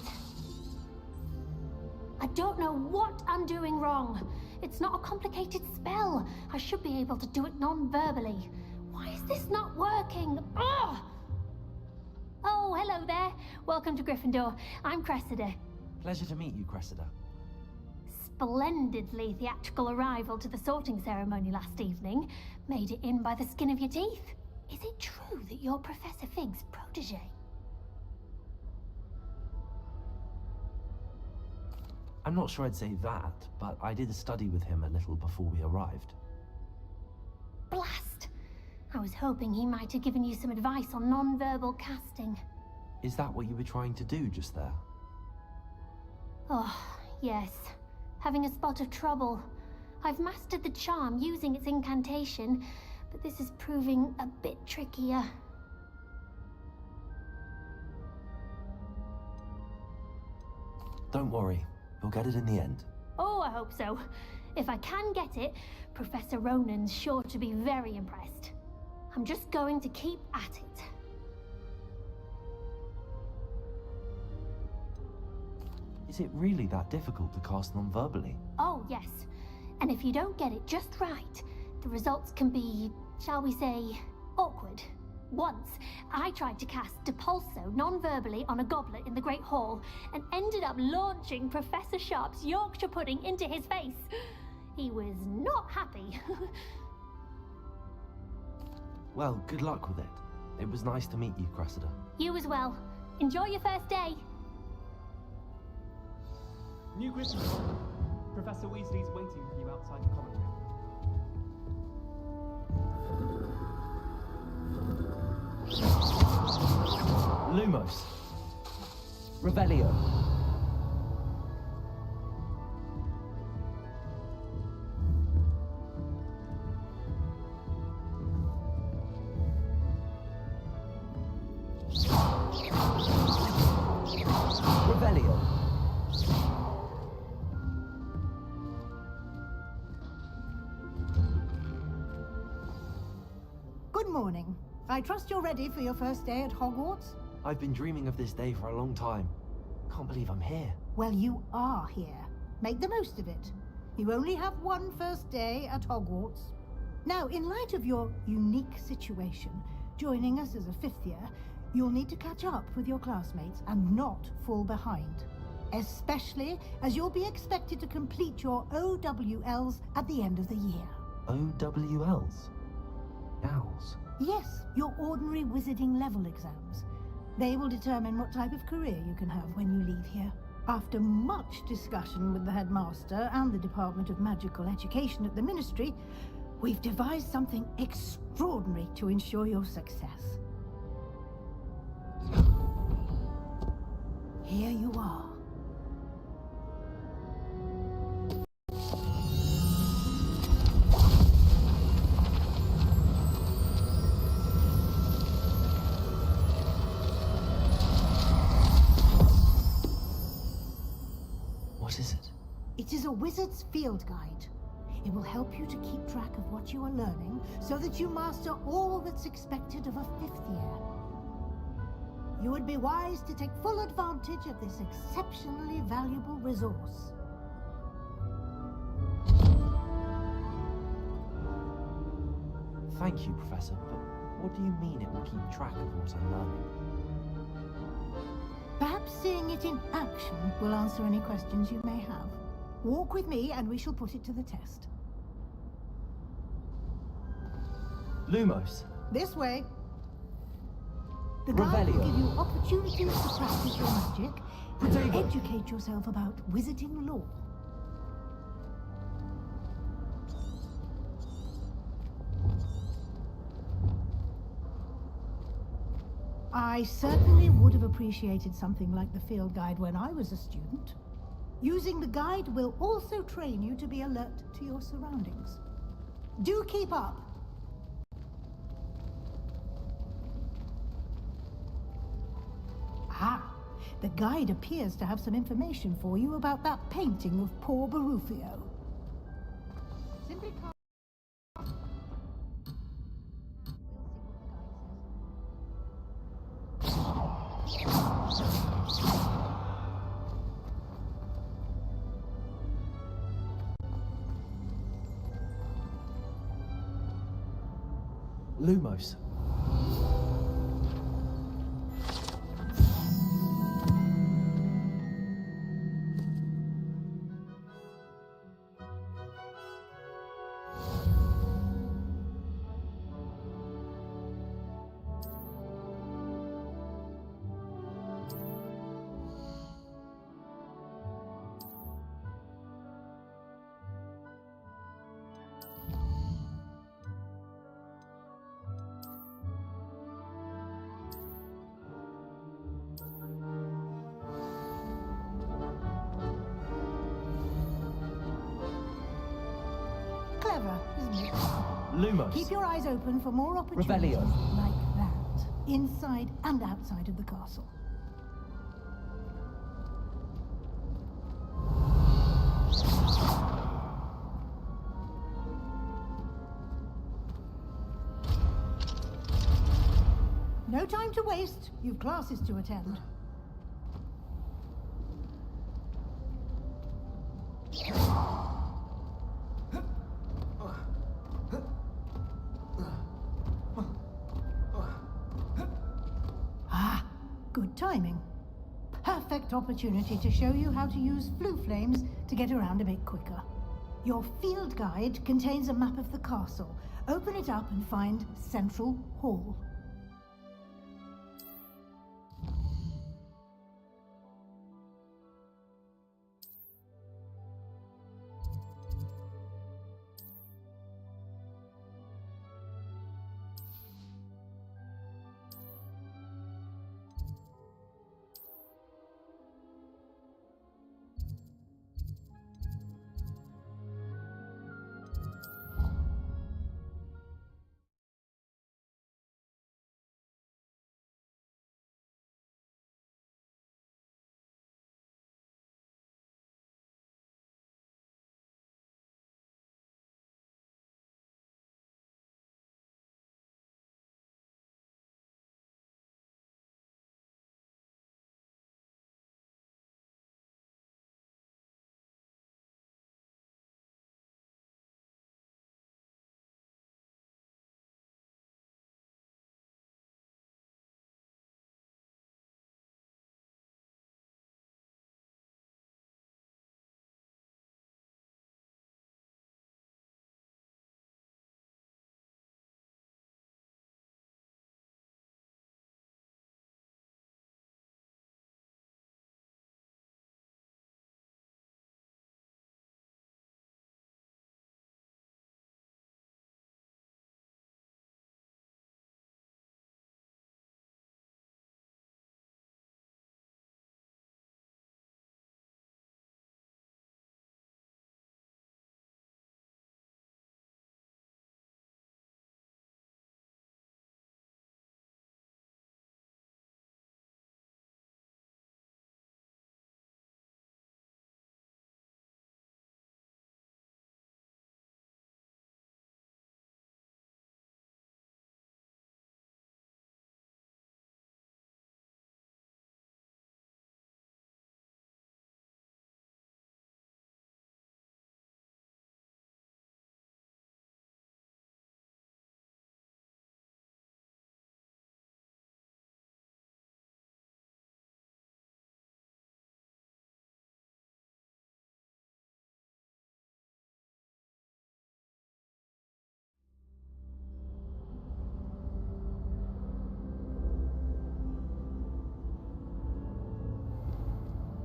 [SPEAKER 13] I don't know what I'm doing wrong. It's not a complicated spell. I should be able to do it non-verbally. Why is this not working? Ugh! Oh, hello there. Welcome to Gryffindor. I'm Cressida.
[SPEAKER 2] Pleasure to meet you, Cressida.
[SPEAKER 13] Splendidly theatrical arrival to the sorting ceremony last evening. Made it in by the skin of your teeth. Is it true that you're Professor Fig's protege?
[SPEAKER 2] I'm not sure I'd say that, but I did study with him a little before we arrived.
[SPEAKER 13] Blast! I was hoping he might have given you some advice on non-verbal casting.
[SPEAKER 2] Is that what you were trying to do just there?
[SPEAKER 13] Oh, yes. Having a spot of trouble. I've mastered the charm using its incantation, but this is proving a bit trickier.
[SPEAKER 2] Don't worry. You'll get it in the end.
[SPEAKER 13] Oh, I hope so. If I can get it, Professor Ronan's sure to be very impressed. I'm just going to keep at it.
[SPEAKER 2] Is it really that difficult to cast non-verbally?
[SPEAKER 13] Oh, yes. And if you don't get it just right, the results can be, shall we say, awkward. Once, I tried to cast Depulso non-verbally on a goblet in the Great Hall and ended up launching Professor Sharp's Yorkshire pudding into his face. He was not happy.
[SPEAKER 2] Well, good luck with it. It was nice to meet you, Cressida.
[SPEAKER 13] You as well. Enjoy your first day.
[SPEAKER 17] New Gryffindor. Professor Weasley's waiting for you outside the common room.
[SPEAKER 2] Lumos. Revelio. Revelio.
[SPEAKER 10] Good morning. I trust you're ready for your first day at Hogwarts?
[SPEAKER 2] I've been dreaming of this day for a long time. Can't believe I'm here.
[SPEAKER 10] Well, you are here. Make the most of it. You only have one first day at Hogwarts. Now, in light of your unique situation, joining us as a fifth year, you'll need to catch up with your classmates and not fall behind. Especially as you'll be expected to complete your OWLs at the end of the year.
[SPEAKER 2] OWLs? Owls?
[SPEAKER 10] Yes, your ordinary wizarding level exams. They will determine what type of career you can have when you leave here. After much discussion with the headmaster and the Department of Magical Education at the Ministry, we've devised something extraordinary to ensure your success. Here you are.
[SPEAKER 2] What is it?
[SPEAKER 10] It is a wizard's field guide. It will help you to keep track of what you are learning so that you master all that's expected of a fifth year. you would be wise to take full advantage of this exceptionally valuable resource.
[SPEAKER 2] Thank you, Professor, but what do you mean it will keep track of what I'm learning?
[SPEAKER 10] Perhaps seeing it in action will answer any questions you may have. Walk with me and we shall put it to the test.
[SPEAKER 2] Lumos.
[SPEAKER 10] This way. The guide will
[SPEAKER 2] Revelio.
[SPEAKER 10] give you opportunities to practice your magic and educate yourself about wizarding lore. I certainly would have appreciated something like the field guide when I was a student. Using the guide will also train you to be alert to your surroundings. Do keep up! Ah, the guide appears to have some information for you about that painting of poor Barufio. Simply
[SPEAKER 2] Lumos.
[SPEAKER 10] clever, isn't it?
[SPEAKER 2] Lumos.
[SPEAKER 10] Keep your eyes open for more opportunities
[SPEAKER 2] Revelio.
[SPEAKER 10] like that, inside and outside of the castle. No time to waste. You've classes to attend. Ah, good timing. Perfect opportunity to show you how to use flue flames to get around a bit quicker. Your field guide contains a map of the castle. Open it up and find Central Hall.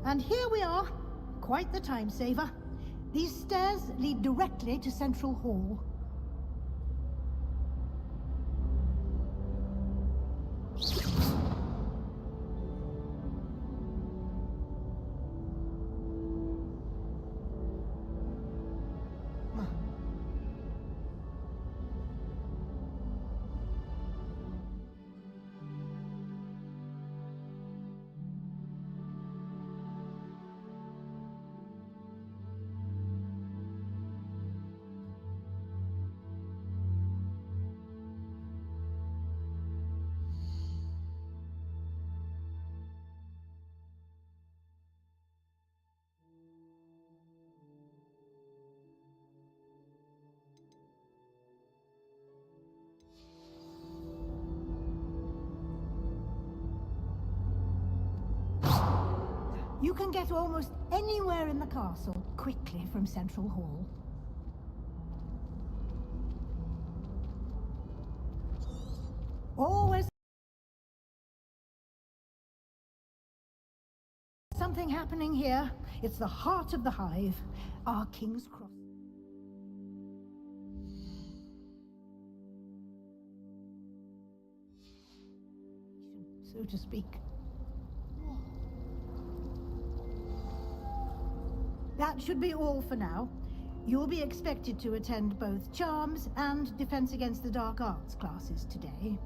[SPEAKER 10] And here we are. Quite the time saver. These stairs lead directly to Central Hall. You can get almost anywhere in the castle quickly from Central Hall. Always something happening here. It's the heart of the hive, our King's Cross. So to speak. That should be all for now. You'll be expected to attend both Charms and Defense Against the Dark Arts classes today.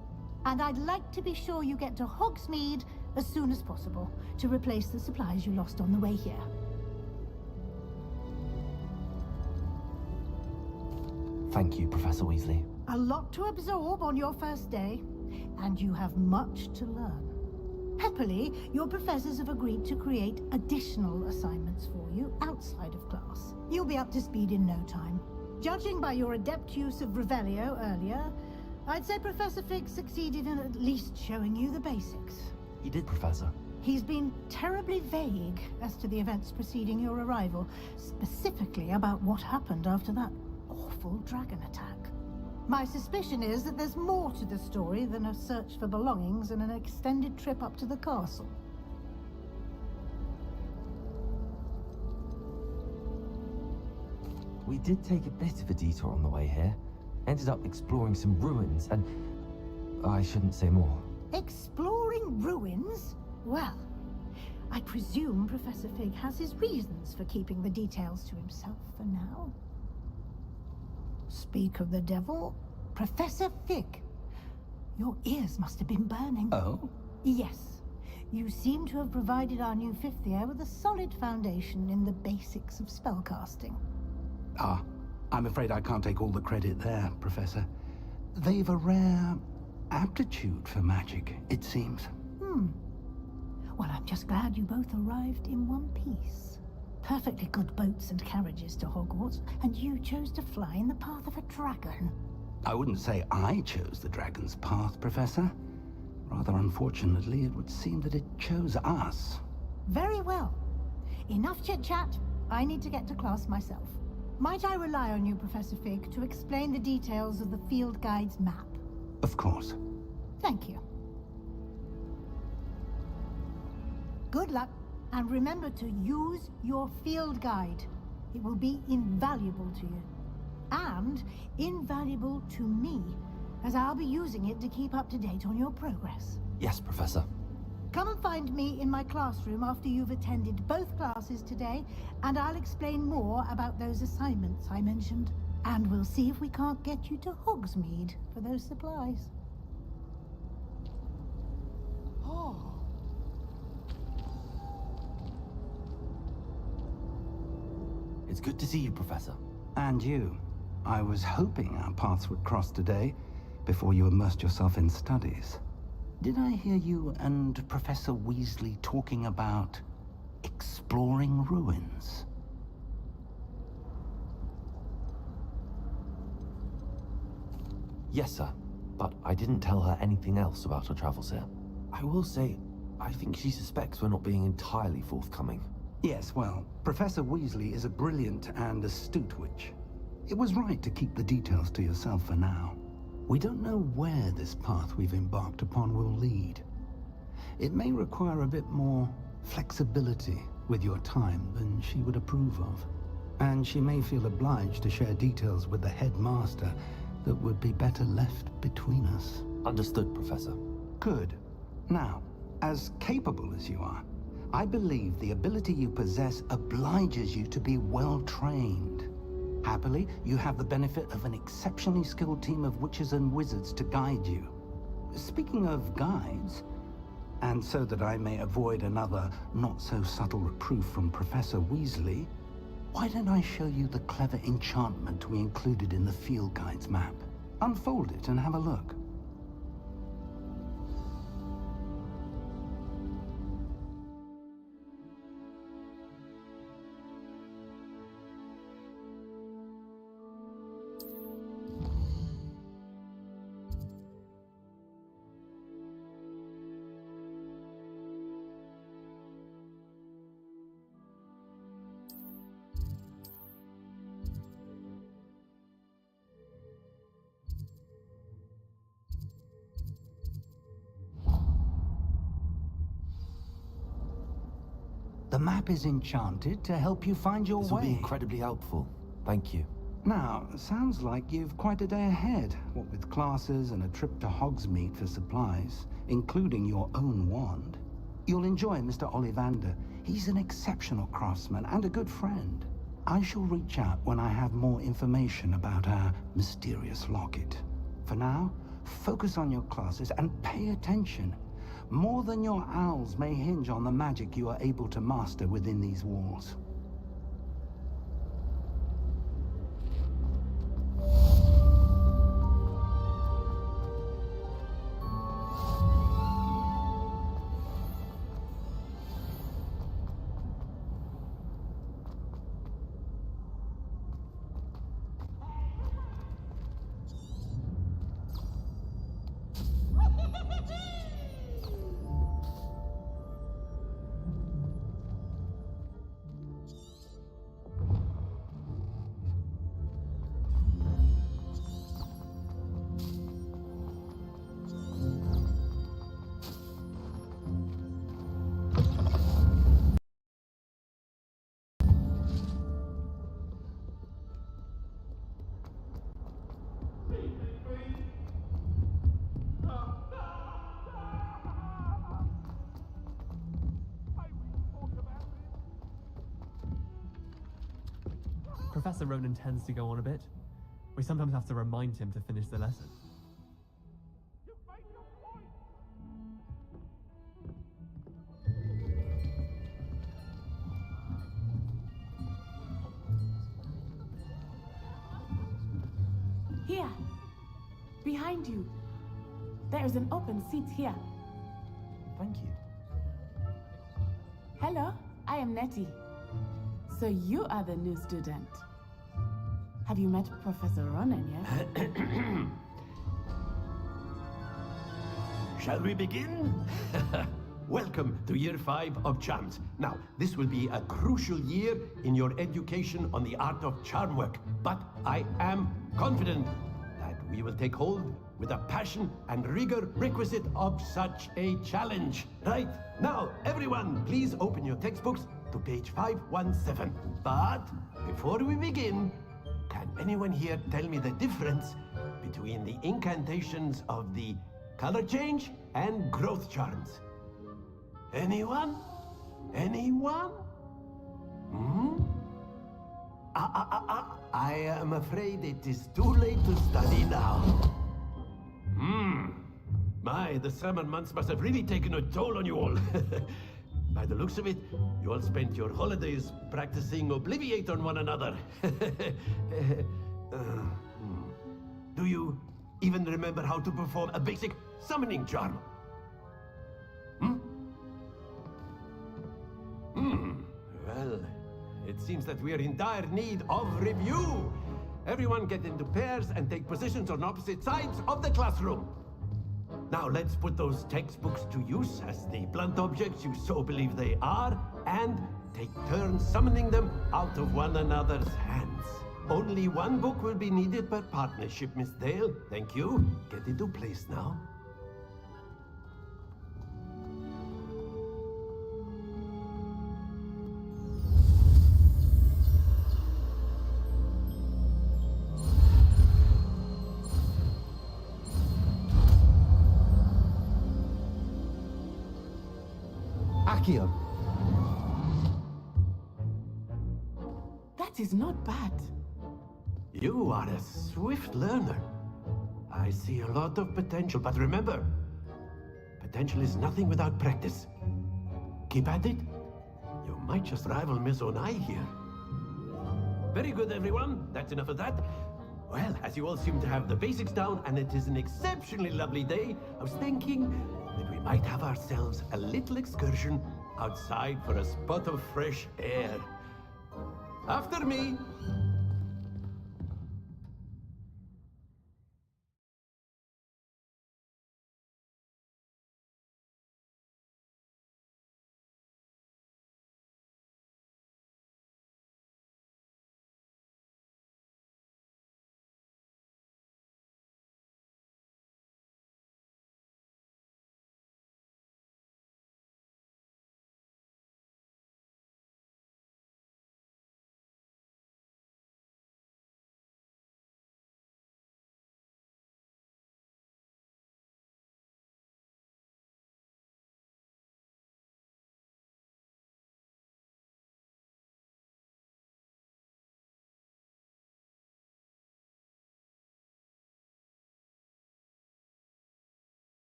[SPEAKER 10] And I'd like to be sure you get to Hogsmeade as soon as possible to replace the supplies you lost on the way here.
[SPEAKER 2] Thank you, Professor Weasley.
[SPEAKER 10] A lot to absorb on your first day, and you have much to learn. Happily, your professors have agreed to create additional assignments for you outside of class. You'll be up to speed in no time. Judging by your adept use of Revelio earlier, I'd say Professor Fig succeeded in at least showing you the basics.
[SPEAKER 2] He did, Professor.
[SPEAKER 10] He's been terribly vague as to the events preceding your arrival, specifically about what happened after that awful dragon attack. My suspicion is that there's more to the story than a search for belongings and an extended trip up to the castle.
[SPEAKER 2] We did take a bit of a detour on the way here. Ended up exploring some ruins and... I shouldn't say more.
[SPEAKER 10] Exploring ruins? Well, I presume Professor Fig has his reasons for keeping the details to himself for now. Speak of the devil, Professor Fig. Your ears must have been burning.
[SPEAKER 3] Oh?
[SPEAKER 10] Yes. You seem to have provided our new fifth year with a solid foundation in the basics of spellcasting.
[SPEAKER 3] Ah, I'm afraid I can't take all the credit there, Professor. They've a rare aptitude for magic, it seems.
[SPEAKER 10] Well, I'm just glad you both arrived in one piece. Perfectly good boats and carriages to Hogwarts, and you chose to fly in the path of a dragon.
[SPEAKER 3] I wouldn't say I chose the dragon's path, Professor. Rather unfortunately, it would seem that it chose us.
[SPEAKER 10] Very well. Enough chit-chat. I need to get to class myself. Might I rely on you, Professor Fig, to explain the details of the field guide's map?
[SPEAKER 3] Of course.
[SPEAKER 10] Thank you. Good luck, and remember to use your field guide. It will be invaluable to you. And invaluable to me, as I'll be using it to keep up to date on your progress.
[SPEAKER 2] Yes, Professor.
[SPEAKER 10] Come and find me in my classroom after you've attended both classes today, and I'll explain more about those assignments I mentioned. And we'll see if we can't get you to Hogsmeade for those supplies.
[SPEAKER 14] Oh.
[SPEAKER 2] It's good to see you, Professor.
[SPEAKER 3] And you. I was hoping our paths would cross today, before you immersed yourself in studies. Did I hear you and Professor Weasley talking about exploring ruins?
[SPEAKER 2] Yes, sir. But I didn't tell her anything else about her travels here. I will say, I think she suspects we're not being entirely forthcoming.
[SPEAKER 3] Yes, well, Professor Weasley is a brilliant and astute witch. It was right to keep the details to yourself for now. We don't know where this path we've embarked upon will lead. It may require a bit more flexibility with your time than she would approve of. And she may feel obliged to share details with the headmaster that would be better left between us.
[SPEAKER 2] Understood, Professor.
[SPEAKER 3] Good. Now, as capable as you are, I believe the ability you possess obliges you to be well trained. Happily, you have the benefit of an exceptionally skilled team of witches and wizards to guide you. Speaking of guides, and so that I may avoid another not-so-subtle reproof from Professor Weasley, why don't I show you the clever enchantment we included in the field guide's map? Unfold it and have a look. The map is enchanted to help you find your way.
[SPEAKER 2] This will be incredibly helpful. Thank you.
[SPEAKER 3] Now, sounds like you've quite a day ahead, what with classes and a trip to Hogsmeade for supplies, including your own wand. You'll enjoy Mr. Ollivander. He's an exceptional craftsman and a good friend. I shall reach out when I have more information about our mysterious locket. For now, focus on your classes and pay attention. More than your owls may hinge on the magic you are able to master within these walls.
[SPEAKER 17] Professor Ronan tends to go on a bit. We sometimes have to remind him to finish the lesson.
[SPEAKER 15] Here. Behind you. There is an open seat here.
[SPEAKER 2] Thank you.
[SPEAKER 15] Hello, I am Nettie. So you are the new student. Have you met Professor Ronan yet?
[SPEAKER 8] Shall we begin? Welcome to Year 5 of Charms. Now, this will be a crucial year in your education on the art of charm work, but I am confident that we will take hold with the passion and rigor requisite of such a challenge. Right, now, everyone, please open your textbooks to page 517. But before we begin, can anyone here tell me the difference between the incantations of the color change and growth charms? Anyone? Anyone? I am afraid it is too late to study now. My, the summer months must have really taken a toll on you all. By the looks of it, you all spent your holidays practicing Obliviate on one another. Do you even remember how to perform a basic summoning charm? Well, it seems that we are in dire need of review. Everyone get into pairs and take positions on opposite sides of the classroom. Now let's put those textbooks to use as the blunt objects you so believe they are, and take turns summoning them out of one another's hands. Only one book will be needed per partnership, Miss Dale. Thank you. Get into place now.
[SPEAKER 2] Accio.
[SPEAKER 15] That is not bad.
[SPEAKER 8] You are a swift learner. I see a lot of potential, but remember, potential is nothing without practice. Keep at it. You might just rival Miss Onai here. Very good, everyone. That's enough of that. Well, as you all seem to have the basics down, and it is an exceptionally lovely day, I was thinking that we might have ourselves a little excursion outside for a spot of fresh air. After me.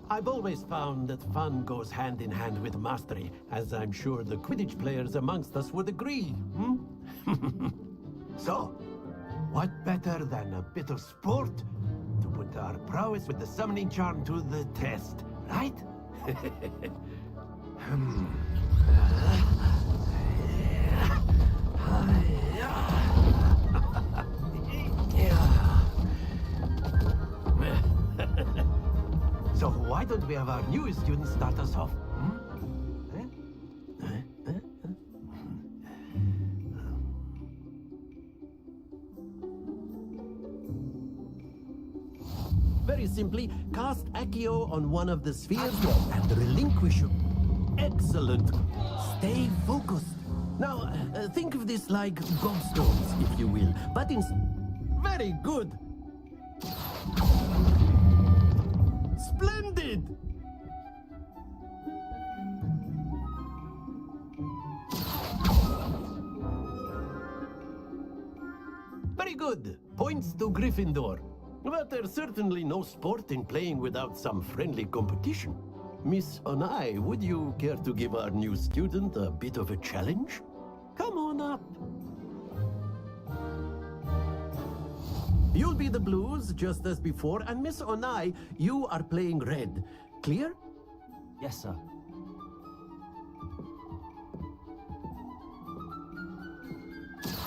[SPEAKER 8] I've always found that fun goes hand in hand with mastery, as I'm sure the Quidditch players amongst us would agree. So, what better than a bit of sport to put our prowess with the summoning charm to the test, right? So why don't we have our newest student start us off? Very simply, cast Accio on one of the spheres and relinquish you. Excellent. Stay focused. Now, think of this like gobstones, if you will, but in... Very good. Splendid! Very good. Points to Gryffindor. But there's certainly no sport in playing without some friendly competition. Miss Onai, would you care to give our new student a bit of a challenge? Come on up. You'll be the blues, just as before, and Miss Onai, you are playing red. Clear?
[SPEAKER 1] Yes, sir.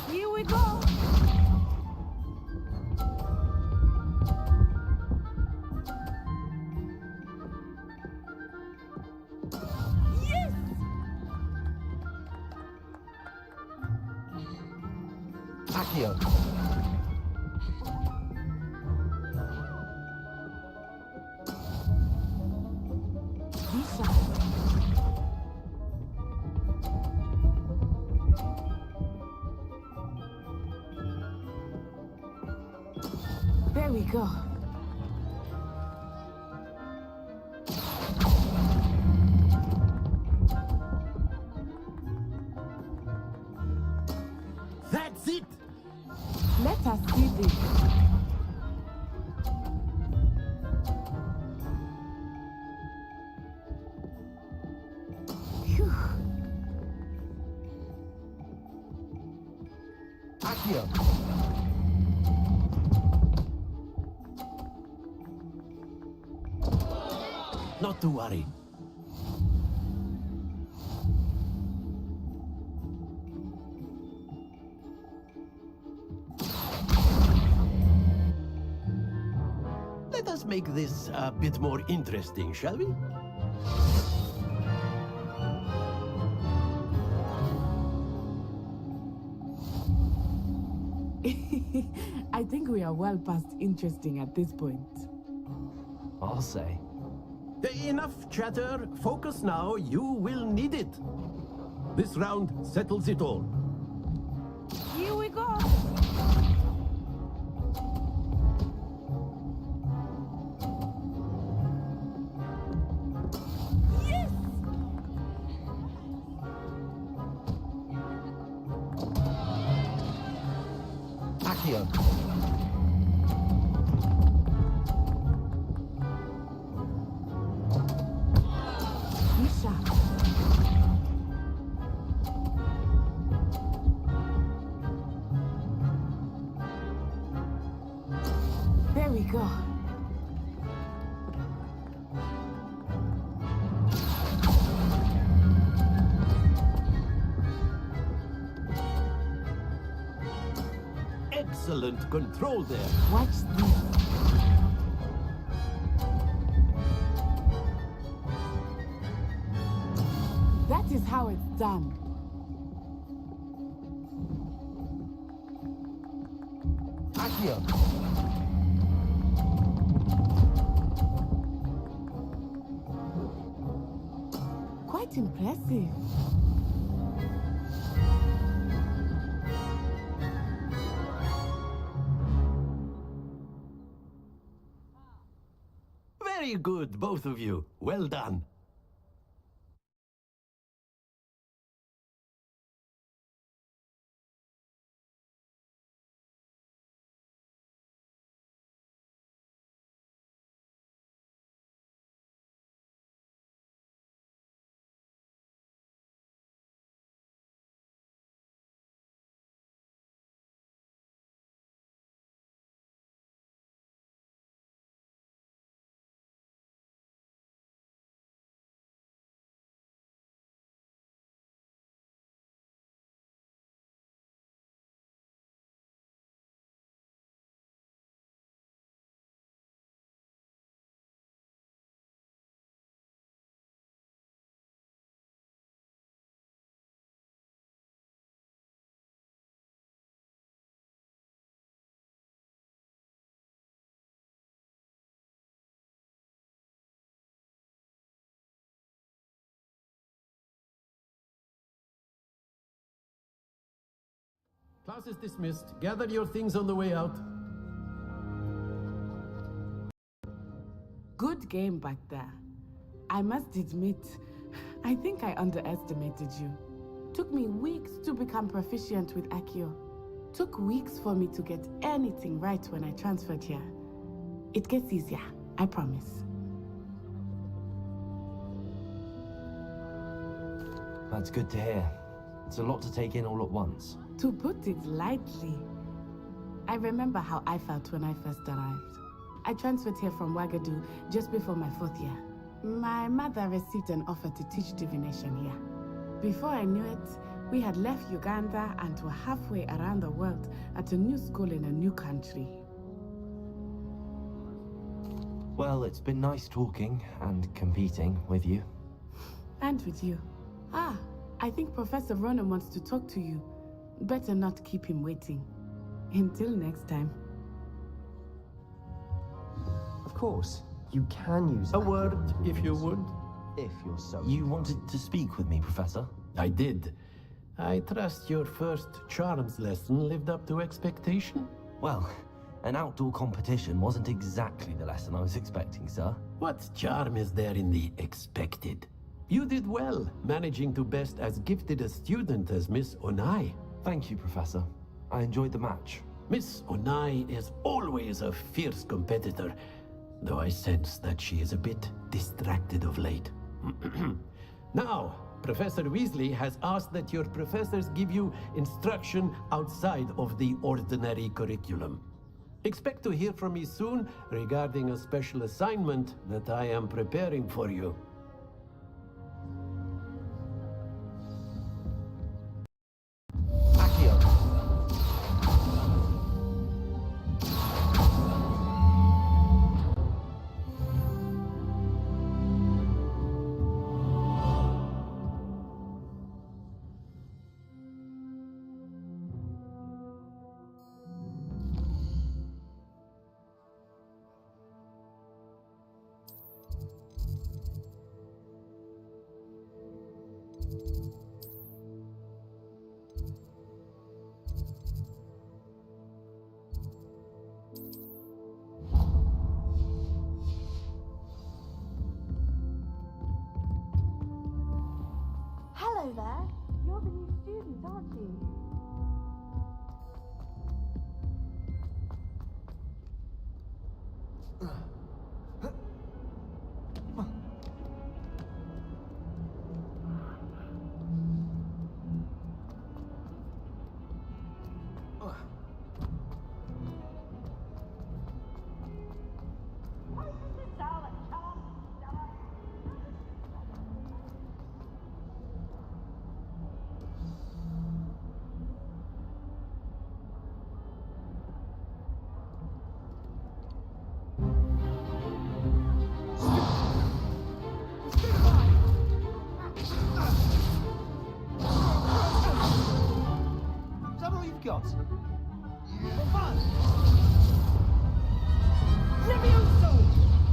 [SPEAKER 10] Here we go! Yes!
[SPEAKER 2] Accio.
[SPEAKER 15] There we go.
[SPEAKER 8] That's it!
[SPEAKER 15] Let us see this. Phew.
[SPEAKER 2] Accio.
[SPEAKER 8] Not to worry. make this a bit more interesting, shall we?
[SPEAKER 15] I think we are well past interesting at this point.
[SPEAKER 2] I'll say.
[SPEAKER 8] Enough chatter. Focus now. You will need it. This round settles it all.
[SPEAKER 15] Here we go. Yes!
[SPEAKER 2] Accio.
[SPEAKER 15] Misha. There we go.
[SPEAKER 8] Excellent control there.
[SPEAKER 15] Watch this. That is how it's done.
[SPEAKER 2] Accio.
[SPEAKER 15] Quite impressive.
[SPEAKER 8] Very good, both of you. Well done. Class is dismissed. Gather your things on the way out.
[SPEAKER 15] Good game back there. I must admit, I think I underestimated you. Took me weeks to become proficient with Accio. Took weeks for me to get anything right when I transferred here. It gets easier, I promise.
[SPEAKER 2] That's good to hear. It's a lot to take in all at once.
[SPEAKER 15] To put it lightly, I remember how I felt when I first arrived. I transferred here from Wagadu just before my 4th year. My mother received an offer to teach divination here. Before I knew it, we had left Uganda and were halfway around the world at a new school in a new country.
[SPEAKER 2] Well, it's been nice talking and competing with you.
[SPEAKER 15] And with you. Ah, I think Professor Ronan wants to talk to you. Better not keep him waiting. Until next time.
[SPEAKER 18] Of course, you can use
[SPEAKER 8] a word, if you would.
[SPEAKER 18] If you're so...
[SPEAKER 2] You wanted to speak with me, Professor?
[SPEAKER 8] I did. I trust your first charms lesson lived up to expectation?
[SPEAKER 2] Well, an outdoor competition wasn't exactly the lesson I was expecting, sir.
[SPEAKER 8] What charm is there in the expected? You did well, managing to best as gifted a student as Miss Onai.
[SPEAKER 2] Thank you, Professor. I enjoyed the match.
[SPEAKER 8] Miss Onai is always a fierce competitor, though I sense that she is a bit distracted of late. Now, Professor Weasley has asked that your professors give you instruction outside of the ordinary curriculum. Expect to hear from me soon regarding a special assignment that I am preparing for you.
[SPEAKER 15] Hello there. You're the new student, aren't you?
[SPEAKER 14] Is that all you've got?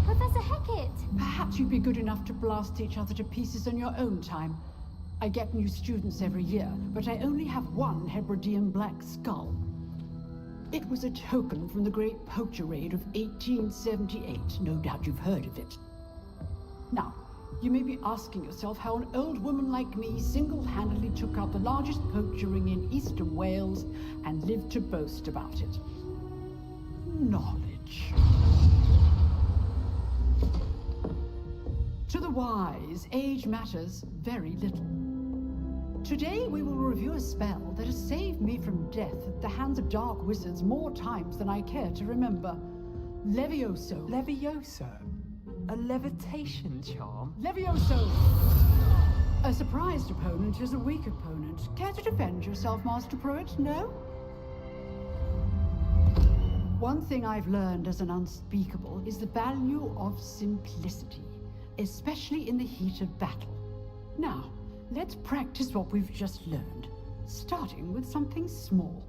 [SPEAKER 13] Professor Hecat!
[SPEAKER 19] Perhaps you'd be good enough to blast each other to pieces on your own time. I get new students every year, but I only have one Hebridean black skull. It was a token from the Great Poacher Raid of 1878. No doubt you've heard of it. Now, you may be asking yourself how an old woman like me single-handedly took out the largest poacher ring in eastern Wales and lived to boast about it. Knowledge. To the wise, age matters very little. Today we will review a spell that has saved me from death at the hands of dark wizards more times than I care to remember. Levioso.
[SPEAKER 20] Levioso? A levitation charm?
[SPEAKER 19] Levioso! A surprised opponent is a weak opponent. Care to defend yourself, Master Pruitt? No? One thing I've learned as an unspeakable is the value of simplicity, especially in the heat of battle. Now, let's practice what we've just learned, starting with something small.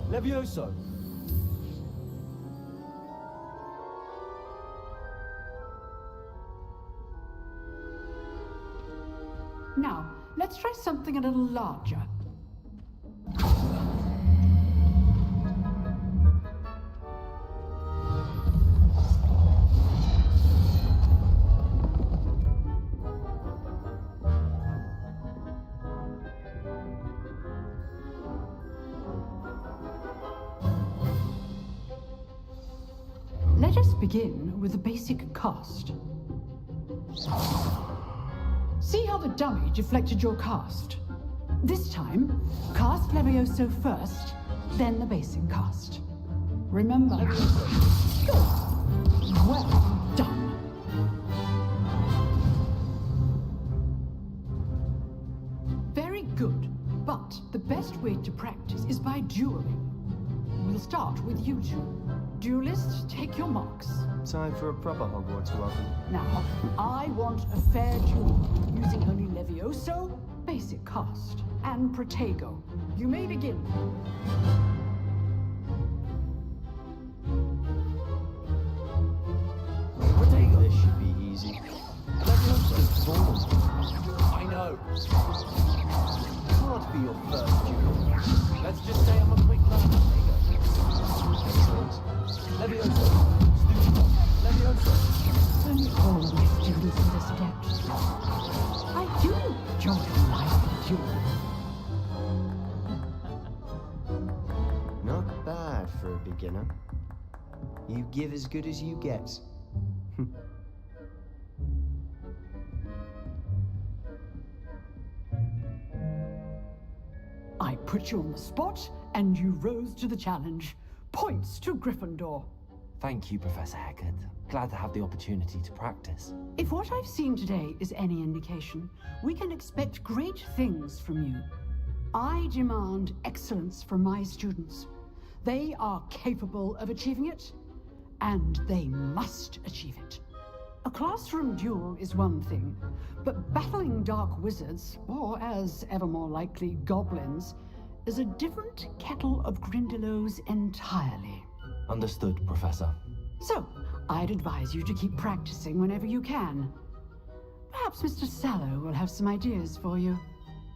[SPEAKER 20] Levioso!
[SPEAKER 19] Now, let's try something a little larger. Let us begin with the basic cast. See how the dummy deflected your cast? This time, cast Levioso first, then the basic cast. Remember? Good. Well done. Very good, but the best way to practice is by dueling. We'll start with you two. Duelists, take your marks.
[SPEAKER 18] Time for a proper Hogwarts welcome.
[SPEAKER 19] Now, I want a fair duel, using only Levioso, basic cast, and Protego. You may begin.
[SPEAKER 18] Protego. This should be easy. Levioso's form.
[SPEAKER 9] I know. Can't be your first duel. Let's just say I'm a quick learner. Levioso. Student. Levioso.
[SPEAKER 19] Only all of my students are this adept. I do enjoy my duel.
[SPEAKER 18] Not bad for a beginner. You give as good as you get.
[SPEAKER 19] I put you on the spot, and you rose to the challenge. Points to Gryffindor.
[SPEAKER 2] Thank you, Professor Hecat. Glad to have the opportunity to practice.
[SPEAKER 19] If what I've seen today is any indication, we can expect great things from you. I demand excellence from my students. They are capable of achieving it, and they must achieve it. A classroom duel is one thing, but battling dark wizards, or as ever more likely, goblins, is a different kettle of grindylows entirely.
[SPEAKER 2] Understood, Professor.
[SPEAKER 19] So, I'd advise you to keep practicing whenever you can. Perhaps Mr. Sallow will have some ideas for you.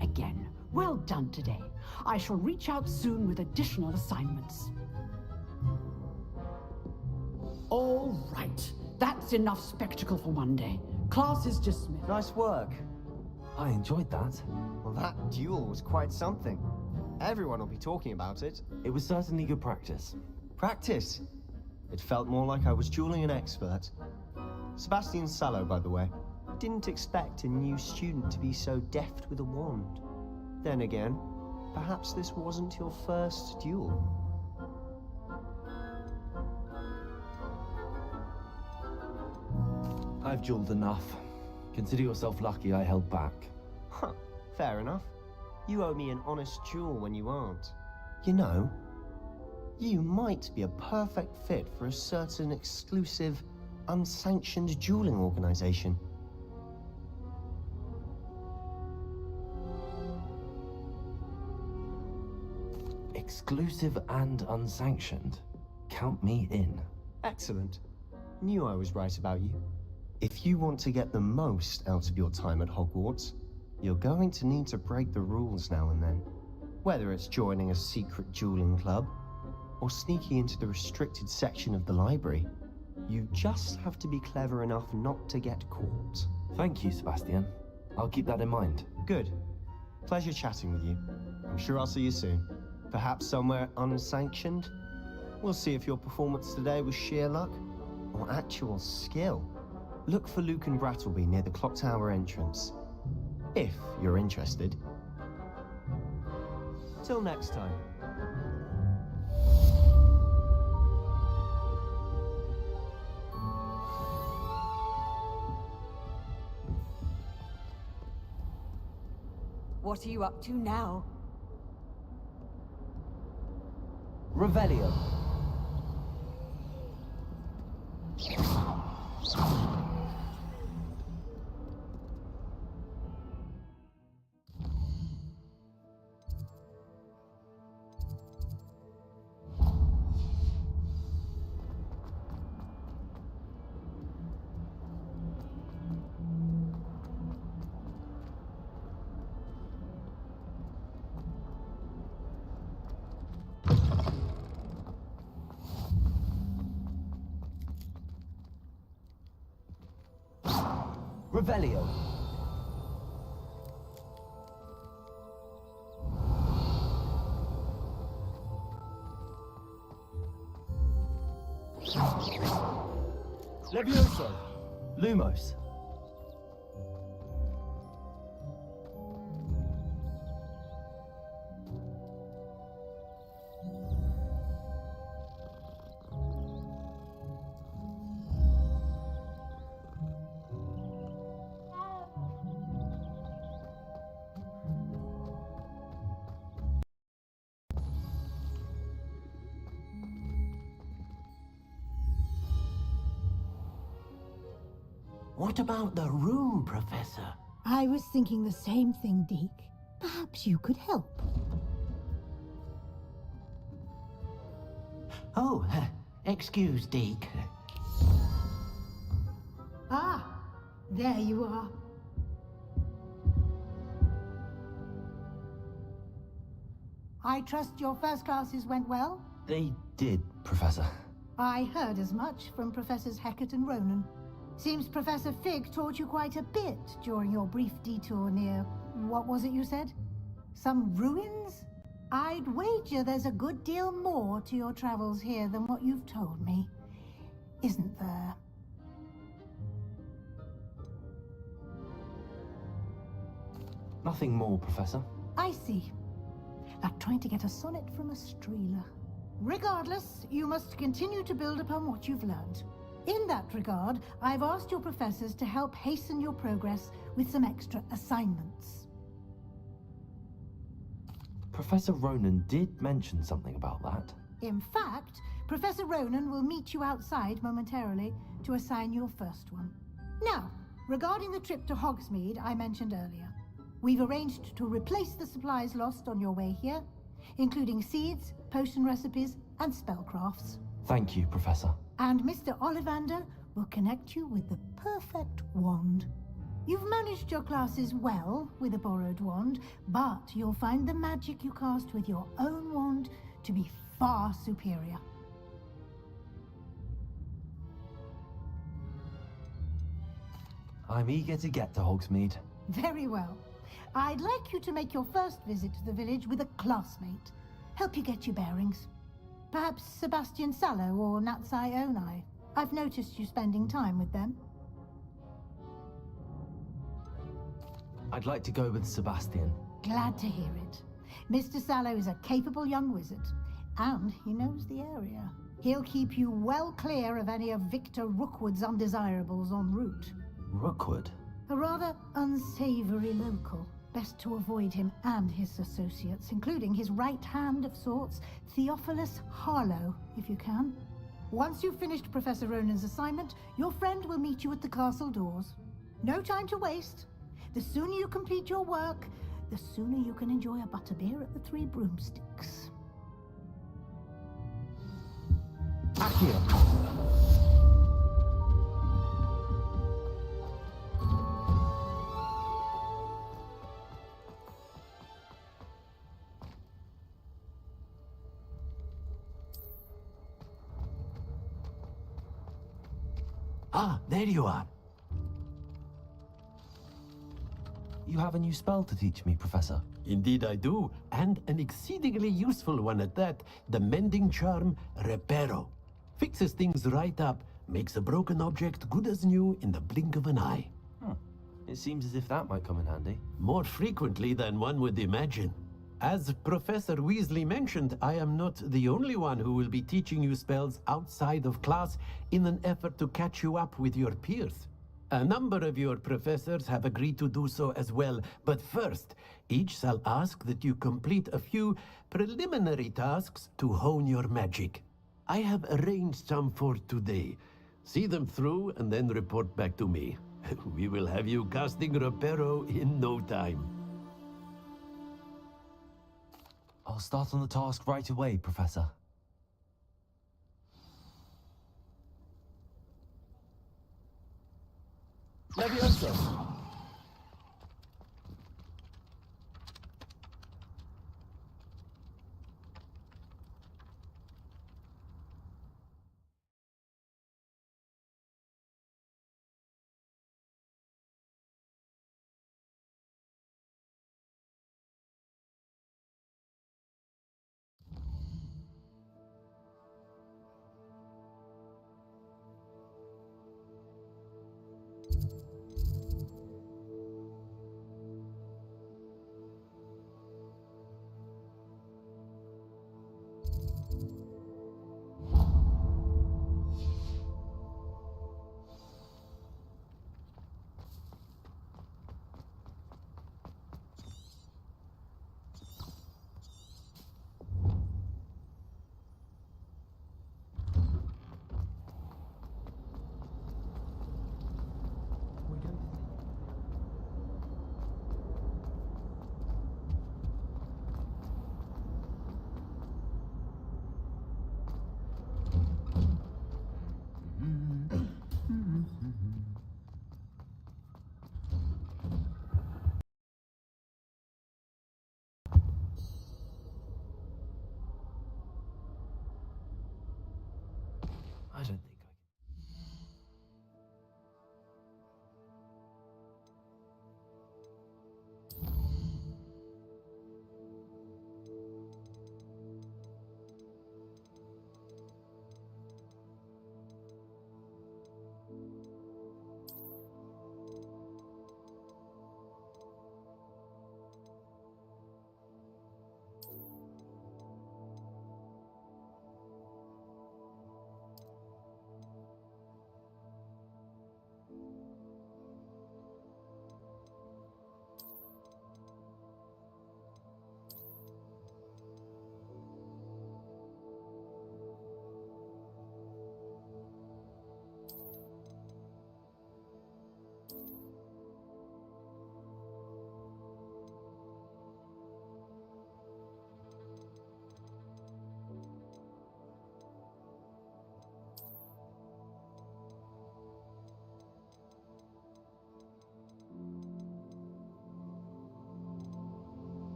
[SPEAKER 19] Again, well done today. I shall reach out soon with additional assignments. All right. That's enough spectacle for one day. Class is dismissed.
[SPEAKER 18] Nice work.
[SPEAKER 2] I enjoyed that.
[SPEAKER 18] Well, that duel was quite something. Everyone will be talking about it.
[SPEAKER 2] It was certainly good practice.
[SPEAKER 18] Practice? It felt more like I was dueling an expert. Sebastian Sallow, by the way. Didn't expect a new student to be so deft with a wand. Then again, perhaps this wasn't your first duel.
[SPEAKER 2] I've dueled enough. Consider yourself lucky I held back.
[SPEAKER 18] Huh, fair enough. You owe me an honest duel when you aren't. You know, you might be a perfect fit for a certain exclusive, unsanctioned dueling organization.
[SPEAKER 2] Exclusive and unsanctioned? Count me in.
[SPEAKER 18] Excellent. Knew I was right about you. If you want to get the most out of your time at Hogwarts, you're going to need to break the rules now and then. Whether it's joining a secret dueling club, or sneaking into the restricted section of the library, you just have to be clever enough not to get caught.
[SPEAKER 2] Thank you, Sebastian. I'll keep that in mind.
[SPEAKER 18] Good. Pleasure chatting with you. I'm sure I'll see you soon. Perhaps somewhere unsanctioned? We'll see if your performance today was sheer luck, or actual skill. Look for Luke and Brattleby near the clock tower entrance. If you're interested. Till next time.
[SPEAKER 21] What are you up to now?
[SPEAKER 2] Revelio. Revelio.
[SPEAKER 18] Levioso.
[SPEAKER 2] Lumos.
[SPEAKER 11] What about the room, Professor?
[SPEAKER 10] I was thinking the same thing, Deke. Perhaps you could help.
[SPEAKER 11] Oh, excuse, Deke.
[SPEAKER 10] Ah, there you are. I trust your first classes went well?
[SPEAKER 2] They did, Professor.
[SPEAKER 10] I heard as much from Professors Hecat and Ronan. Seems Professor Fig taught you quite a bit during your brief detour near... what was it you said? Some ruins? I'd wager there's a good deal more to your travels here than what you've told me. Isn't there?
[SPEAKER 2] Nothing more, Professor.
[SPEAKER 10] I see. Like trying to get a sonnet from a streeler. Regardless, you must continue to build upon what you've learned. In that regard, I've asked your professors to help hasten your progress with some extra assignments.
[SPEAKER 2] Professor Ronan did mention something about that.
[SPEAKER 10] In fact, Professor Ronan will meet you outside momentarily to assign your first one. Now, regarding the trip to Hogsmeade I mentioned earlier, we've arranged to replace the supplies lost on your way here, including seeds, potion recipes, and spellcrafts.
[SPEAKER 2] Thank you, Professor.
[SPEAKER 10] And Mr. Ollivander will connect you with the perfect wand. You've managed your classes well with a borrowed wand, but you'll find the magic you cast with your own wand to be far superior.
[SPEAKER 2] I'm eager to get to Hogsmeade.
[SPEAKER 10] Very well. I'd like you to make your first visit to the village with a classmate. Help you get your bearings. Perhaps Sebastian Sallow or Natsai Onai. I've noticed you spending time with them.
[SPEAKER 2] I'd like to go with Sebastian.
[SPEAKER 10] Glad to hear it. Mr. Sallow is a capable young wizard, and he knows the area. He'll keep you well clear of any of Victor Rookwood's undesirables en route.
[SPEAKER 2] Rookwood?
[SPEAKER 10] A rather unsavory local. Best to avoid him and his associates, including his right hand of sorts, Theophilus Harlow, if you can. Once you've finished Professor Ronan's assignment, your friend will meet you at the castle doors. No time to waste. The sooner you complete your work, the sooner you can enjoy a butterbeer at the Three Broomsticks.
[SPEAKER 2] Accio!
[SPEAKER 5] Ah, there you are.
[SPEAKER 2] You have a new spell to teach me, Professor.
[SPEAKER 8] Indeed I do, and an exceedingly useful one at that. The mending charm, Reparo. Fixes things right up, makes a broken object good as new in the blink of an eye.
[SPEAKER 2] It seems as if that might come in handy.
[SPEAKER 8] More frequently than one would imagine. As Professor Weasley mentioned, I am not the only one who will be teaching you spells outside of class in an effort to catch you up with your peers. A number of your professors have agreed to do so as well, but first, each shall ask that you complete a few preliminary tasks to hone your magic. I have arranged some for today. See them through and then report back to me. We will have you casting Reparo in no time.
[SPEAKER 2] I'll start on the task right away, Professor.
[SPEAKER 8] Levioso!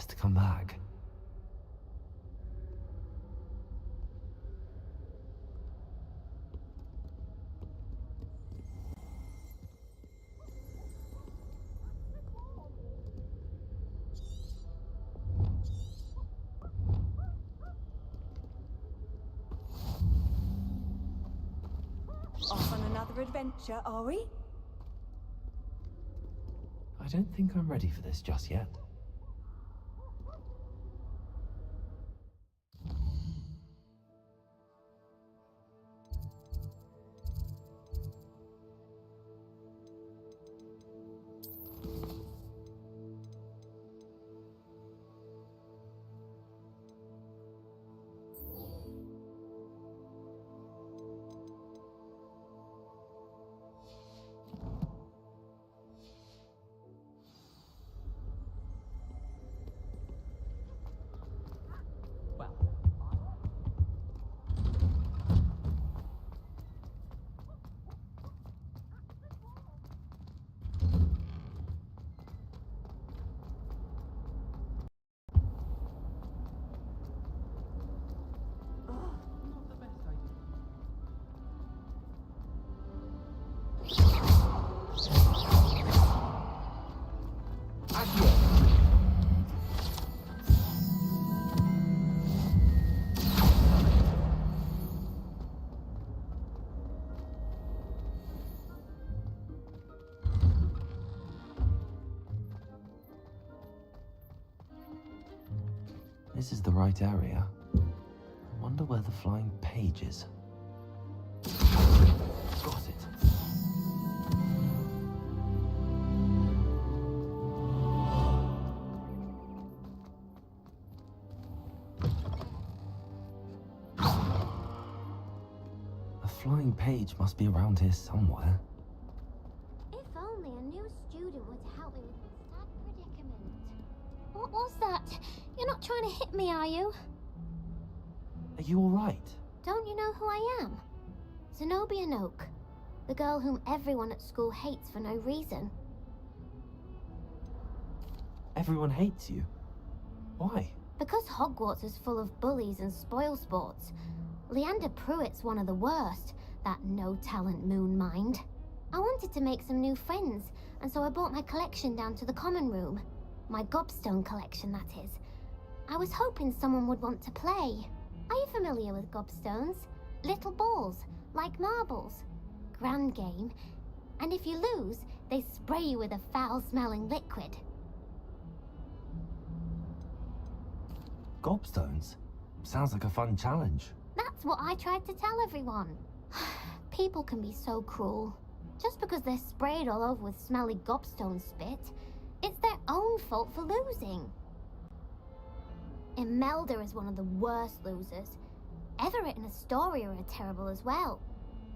[SPEAKER 2] best to come back.
[SPEAKER 21] Off on another adventure, are we?
[SPEAKER 2] I don't think I'm ready for this just yet. This is the right area. I wonder where the flying page is. Got it. A flying page must be around here somewhere.
[SPEAKER 13] If only a new student would help me with this sad predicament. What was that? You're not trying to hit me, are you?
[SPEAKER 2] Are you alright?
[SPEAKER 13] Don't you know who I am? Zenobia Noak, the girl whom everyone at school hates for no reason.
[SPEAKER 2] Everyone hates you. Why?
[SPEAKER 13] Because Hogwarts is full of bullies and spoilsports. Leander Pruitt's one of the worst, that no-talent moon mind. I wanted to make some new friends, and so I brought my collection down to the common room. My gobstone collection, that is. I was hoping someone would want to play. Are you familiar with gobstones? Little balls, like marbles. Grand game. And if you lose, they spray you with a foul-smelling liquid.
[SPEAKER 2] Gobstones? Sounds like a fun challenge.
[SPEAKER 13] That's what I tried to tell everyone. People can be so cruel. Just because they're sprayed all over with smelly gobstone spit, it's their own fault for losing. Imelda is one of the worst losers. Everett and Astoria are terrible as well.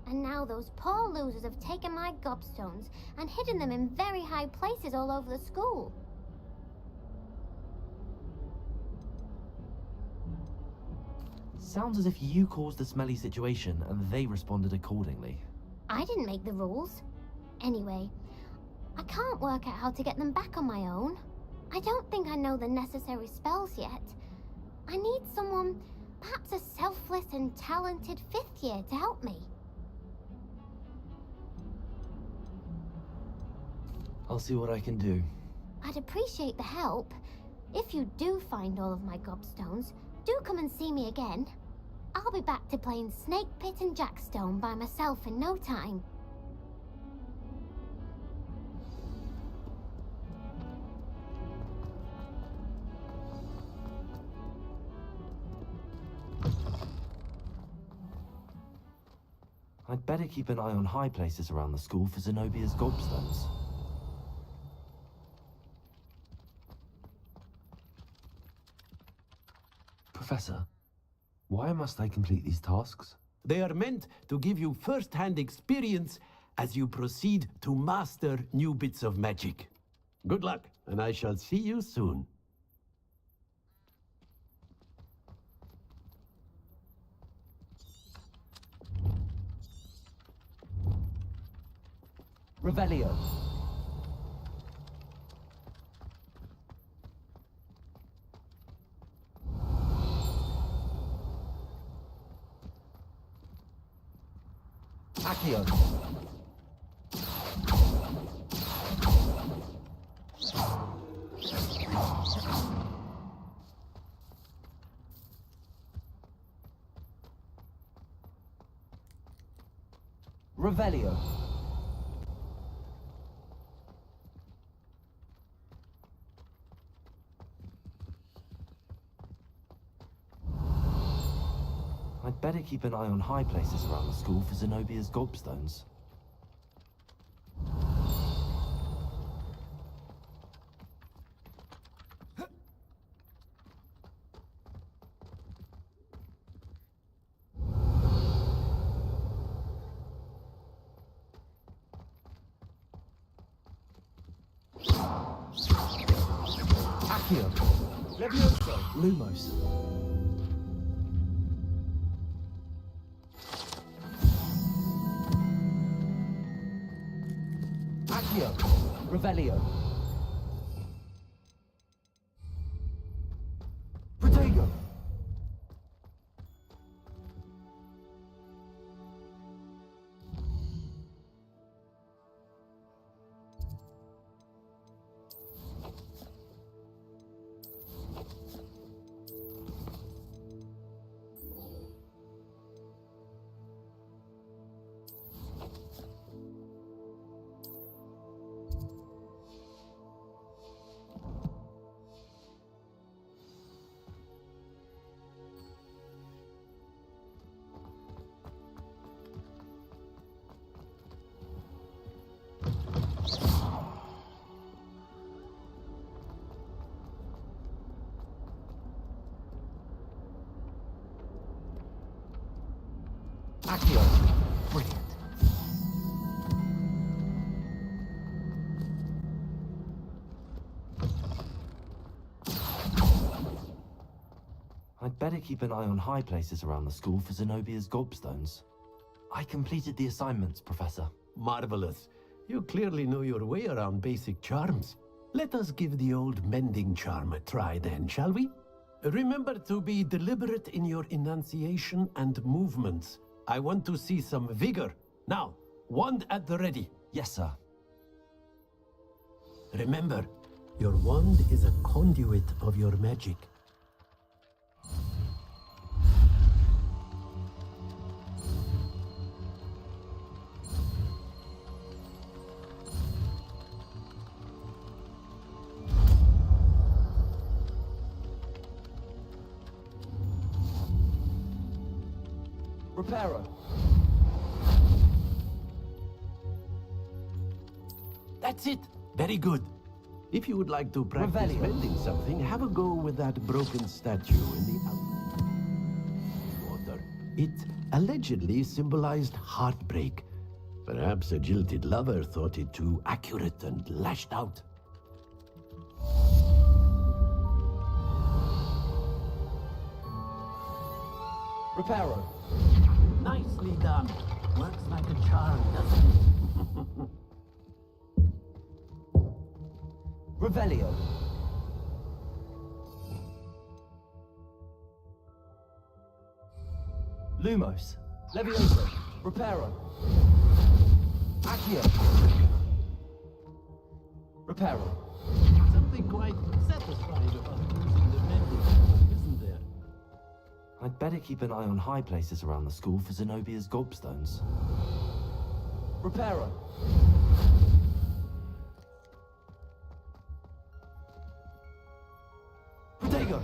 [SPEAKER 13] And now those poor losers have taken my gobstones and hidden them in very high places all over the school.
[SPEAKER 2] Sounds as if you caused the smelly situation and they responded accordingly.
[SPEAKER 13] I didn't make the rules. Anyway, I can't work out how to get them back on my own. I don't think I know the necessary spells yet. I need someone, perhaps a selfless and talented 5th year to help me.
[SPEAKER 2] I'll see what I can do.
[SPEAKER 13] I'd appreciate the help. If you do find all of my gobstones, do come and see me again. I'll be back to playing Snake Pit and Jackstone by myself in no time.
[SPEAKER 2] I'd better keep an eye on high places around the school for Zenobia's gobstones. Professor, why must I complete these tasks?
[SPEAKER 8] They are meant to give you first-hand experience as you proceed to master new bits of magic. Good luck, and I shall see you soon.
[SPEAKER 20] Revelio.
[SPEAKER 2] Accio. Revelio. I'd better keep an eye on high places around the school for Zenobia's gobstones. Accio. Levioso. Lumos. Accio. Revelio. Protego. Accio. Brilliant. I'd better keep an eye on high places around the school for Zenobia's gobstones. I completed the assignments, Professor.
[SPEAKER 8] Marvelous. You clearly know your way around basic charms. Let us give the old mending charm a try then, shall we? Remember to be deliberate in your enunciation and movements. I want to see some vigor. Now, wand at the ready.
[SPEAKER 2] Yes, sir.
[SPEAKER 8] Remember, your wand is a conduit of your magic.
[SPEAKER 2] Reparo.
[SPEAKER 8] That's it. Very good. If you would like to practice
[SPEAKER 2] Revelio.
[SPEAKER 8] mending something, have a go with that broken statue in the water. It allegedly symbolized heartbreak. Perhaps a jilted lover thought it too accurate and lashed out.
[SPEAKER 2] Reparo.
[SPEAKER 8] Nicely done. Works like a charm, doesn't it?
[SPEAKER 2] Revelio. Lumos. Levioso. Reparo. Accio. Reparo.
[SPEAKER 8] Something quite satisfying about using the mending, isn't there?
[SPEAKER 2] I'd better keep an eye on high places around the school for Zenobia's gobstones. Reparo. Protego.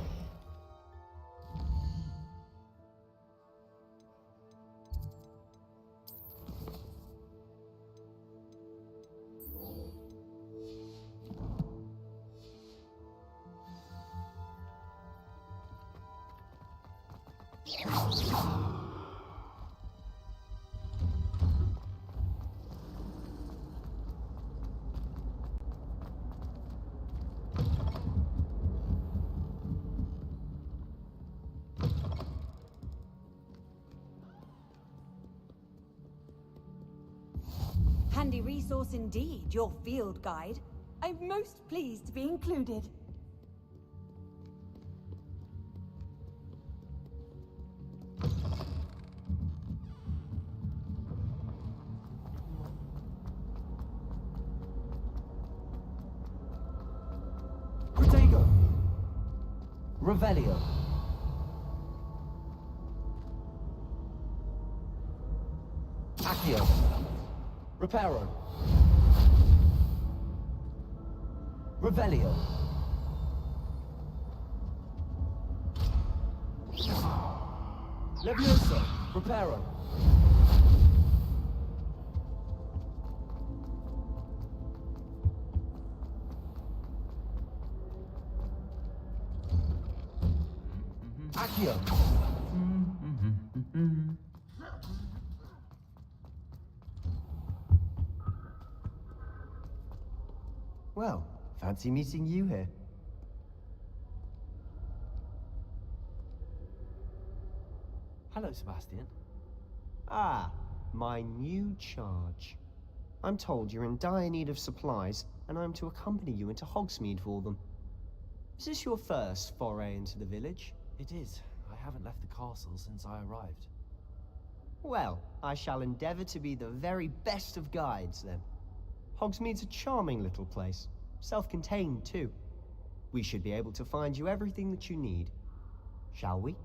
[SPEAKER 21] Handy resource indeed, your field guide. I'm most pleased to be included.
[SPEAKER 2] Revelio. Accio. Reparo. Revelio. Levioso. Reparo. Accio.
[SPEAKER 18] Well, fancy meeting you here.
[SPEAKER 2] Hello, Sebastian.
[SPEAKER 18] Ah, my new charge. I'm told you're in dire need of supplies, and I'm to accompany you into Hogsmeade for them. Is this your first foray into the village?
[SPEAKER 2] It is. I haven't left the castle since I arrived.
[SPEAKER 18] Well, I shall endeavor to be the very best of guides, then. Hogsmeade's a charming little place. Self-contained, too. We should be able to find you everything that you need. Shall we?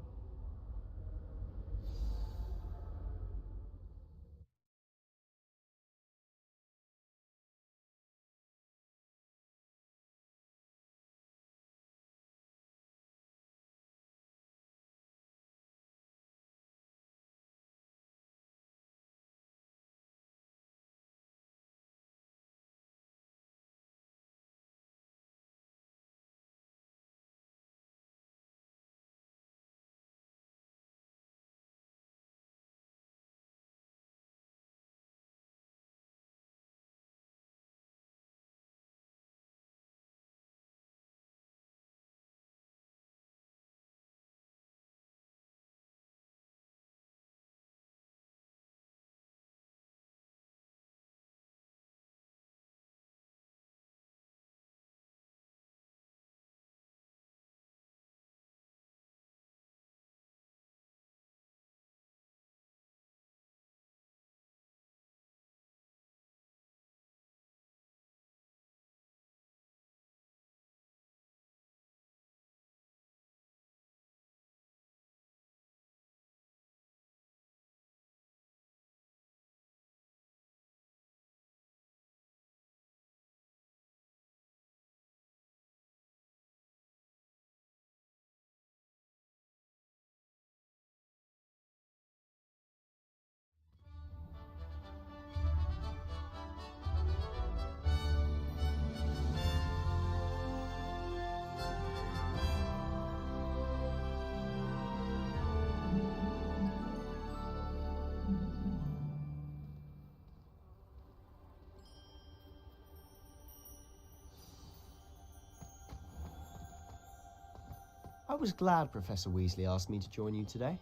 [SPEAKER 18] I was glad Professor Weasley asked me to join you today.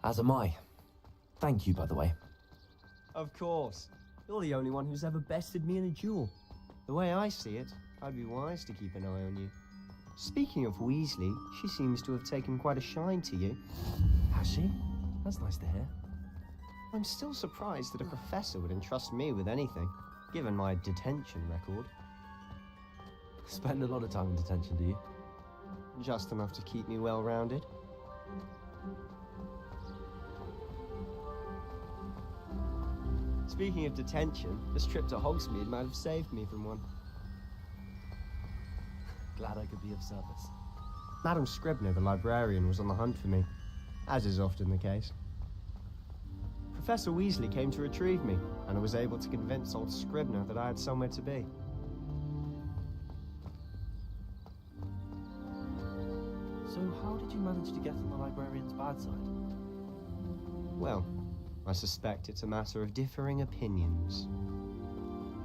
[SPEAKER 2] As am I. Thank you, by the way.
[SPEAKER 18] Of course. You're the only one who's ever bested me in a duel. The way I see it, I'd be wise to keep an eye on you. Speaking of Weasley, she seems to have taken quite a shine to you.
[SPEAKER 2] Has she? That's nice to hear.
[SPEAKER 18] I'm still surprised that a professor would entrust me with anything, given my detention record.
[SPEAKER 2] Spend a lot of time in detention, do you?
[SPEAKER 18] Just enough to keep me well-rounded. Speaking of detention, this trip to Hogsmeade might have saved me from one.
[SPEAKER 2] Glad I could be of service.
[SPEAKER 18] Madam Scribner, the librarian, was on the hunt for me, as is often the case. Professor Weasley came to retrieve me, and I was able to convince old Scribner that I had somewhere to be.
[SPEAKER 2] So how did you manage to get on the librarian's bad side?
[SPEAKER 18] Well, I suspect it's a matter of differing opinions.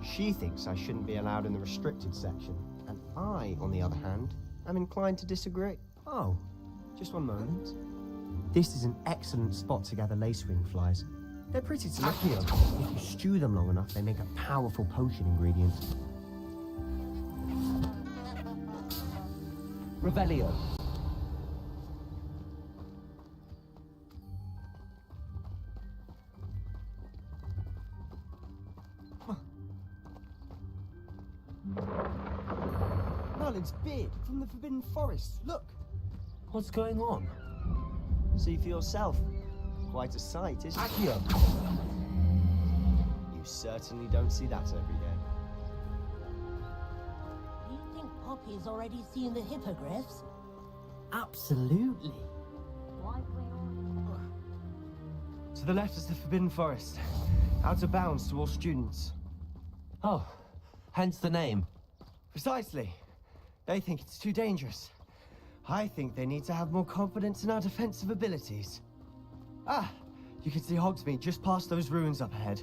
[SPEAKER 18] She thinks I shouldn't be allowed in the restricted section, and I, on the other hand, am inclined to disagree. Oh, just one moment. This is an excellent spot to gather lacewing flies. They're pretty to look at. If you stew them long enough, they make a powerful potion ingredient.
[SPEAKER 2] Revelio.
[SPEAKER 18] Merlin's beard from the Forbidden Forest. Look!
[SPEAKER 2] What's going on?
[SPEAKER 18] See for yourself. Quite a sight, isn't it?
[SPEAKER 2] Accio!
[SPEAKER 18] You certainly don't see that every day.
[SPEAKER 4] Do you think Poppy's already seen the hippogriffs?
[SPEAKER 2] Absolutely.
[SPEAKER 4] Why
[SPEAKER 18] To the left is the Forbidden Forest. Out of bounds to all students.
[SPEAKER 2] Oh, hence the name.
[SPEAKER 18] Precisely. They think it's too dangerous. I think they need to have more confidence in our defensive abilities. Ah, you can see Hogsmeade just past those ruins up ahead.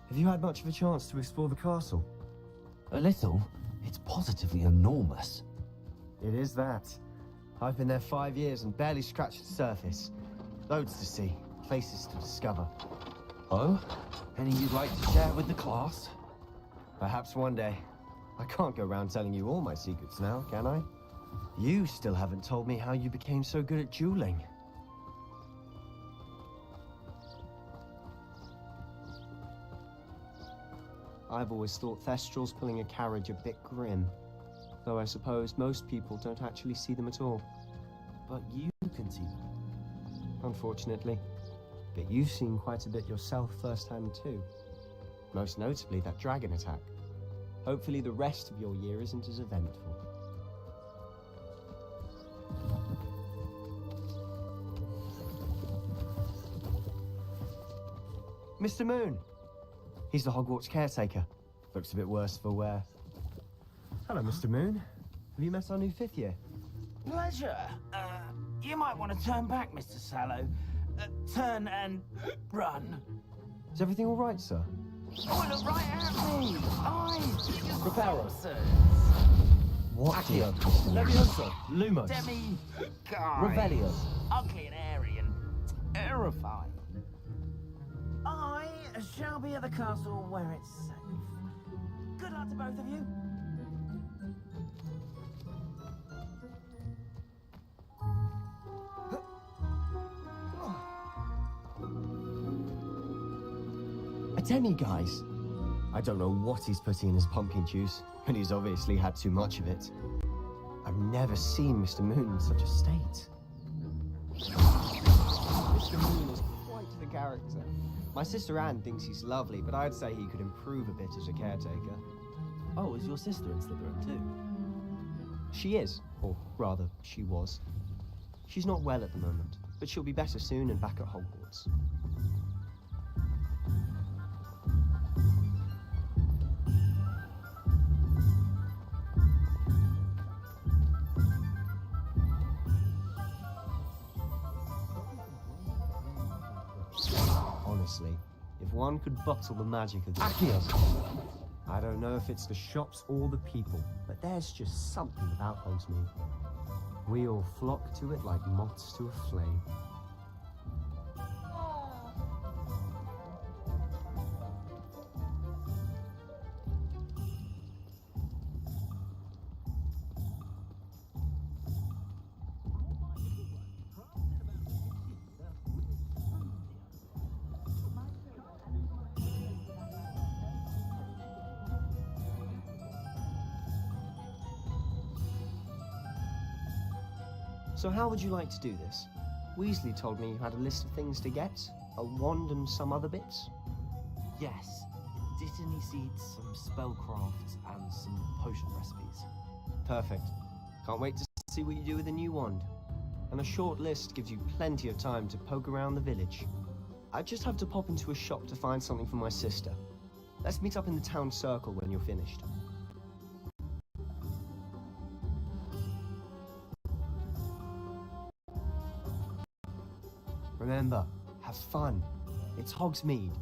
[SPEAKER 18] Have you had much of a chance to explore the castle?
[SPEAKER 2] A little. It's positively enormous.
[SPEAKER 18] It is that. I've been there 5 years and barely scratched the surface. Loads to see, places to discover.
[SPEAKER 2] Oh? Any you'd like to share with the class?
[SPEAKER 18] Perhaps one day. I can't go around telling you all my secrets now, can I? You still haven't told me how you became so good at dueling. I've always thought Thestrals pulling a carriage a bit grim. Though I suppose most people don't actually see them at all.
[SPEAKER 2] But you can see them.
[SPEAKER 18] Unfortunately. But you've seen quite a bit yourself firsthand too. Most notably that dragon attack. Hopefully the rest of your year isn't as eventful. Mr. Moon! He's the Hogwarts caretaker. Looks a bit worse for wear. Hello, Mr. Moon. Have you met our new 5th year?
[SPEAKER 11] Pleasure. You might want to turn back, Mr. Sallow. Turn and run.
[SPEAKER 18] Is everything all right, sir?
[SPEAKER 11] Oh, look right at me! Eyes!
[SPEAKER 2] Reparo.
[SPEAKER 18] What?
[SPEAKER 2] Accio. Levioso. Lumos.
[SPEAKER 11] Demi... guy.
[SPEAKER 2] Revelio.
[SPEAKER 11] Ugly and airy and terrifying. I shall be at the castle where it's safe. Good luck to both of you.
[SPEAKER 18] A demi-guise? I don't know what he's putting in his pumpkin juice, and he's obviously had too much of it. I've never seen Mr. Moon in such a state. Mr. Moon is quite the character. My sister Anne thinks he's lovely, but I'd say he could improve a bit as a caretaker.
[SPEAKER 2] Oh, is your sister in Slytherin too?
[SPEAKER 18] She is, or rather, she was. She's not well at the moment, but she'll be better soon and back at Hogwarts. Honestly, if one could bottle the magic of the
[SPEAKER 2] Accio.
[SPEAKER 18] I don't know if it's the shops or the people, but there's just something about Hogsmeade. We all flock to it like moths to a flame. So how would you like to do this? Weasley told me you had a list of things to get, a wand and some other bits.
[SPEAKER 2] Yes. Dittany seeds, some spellcrafts, and some potion recipes.
[SPEAKER 18] Perfect. Can't wait to see what you do with the new wand. And a short list gives you plenty of time to poke around the village. I just have to pop into a shop to find something for my sister. Let's meet up in the town circle when you're finished. Remember, have fun. It's Hogsmeade.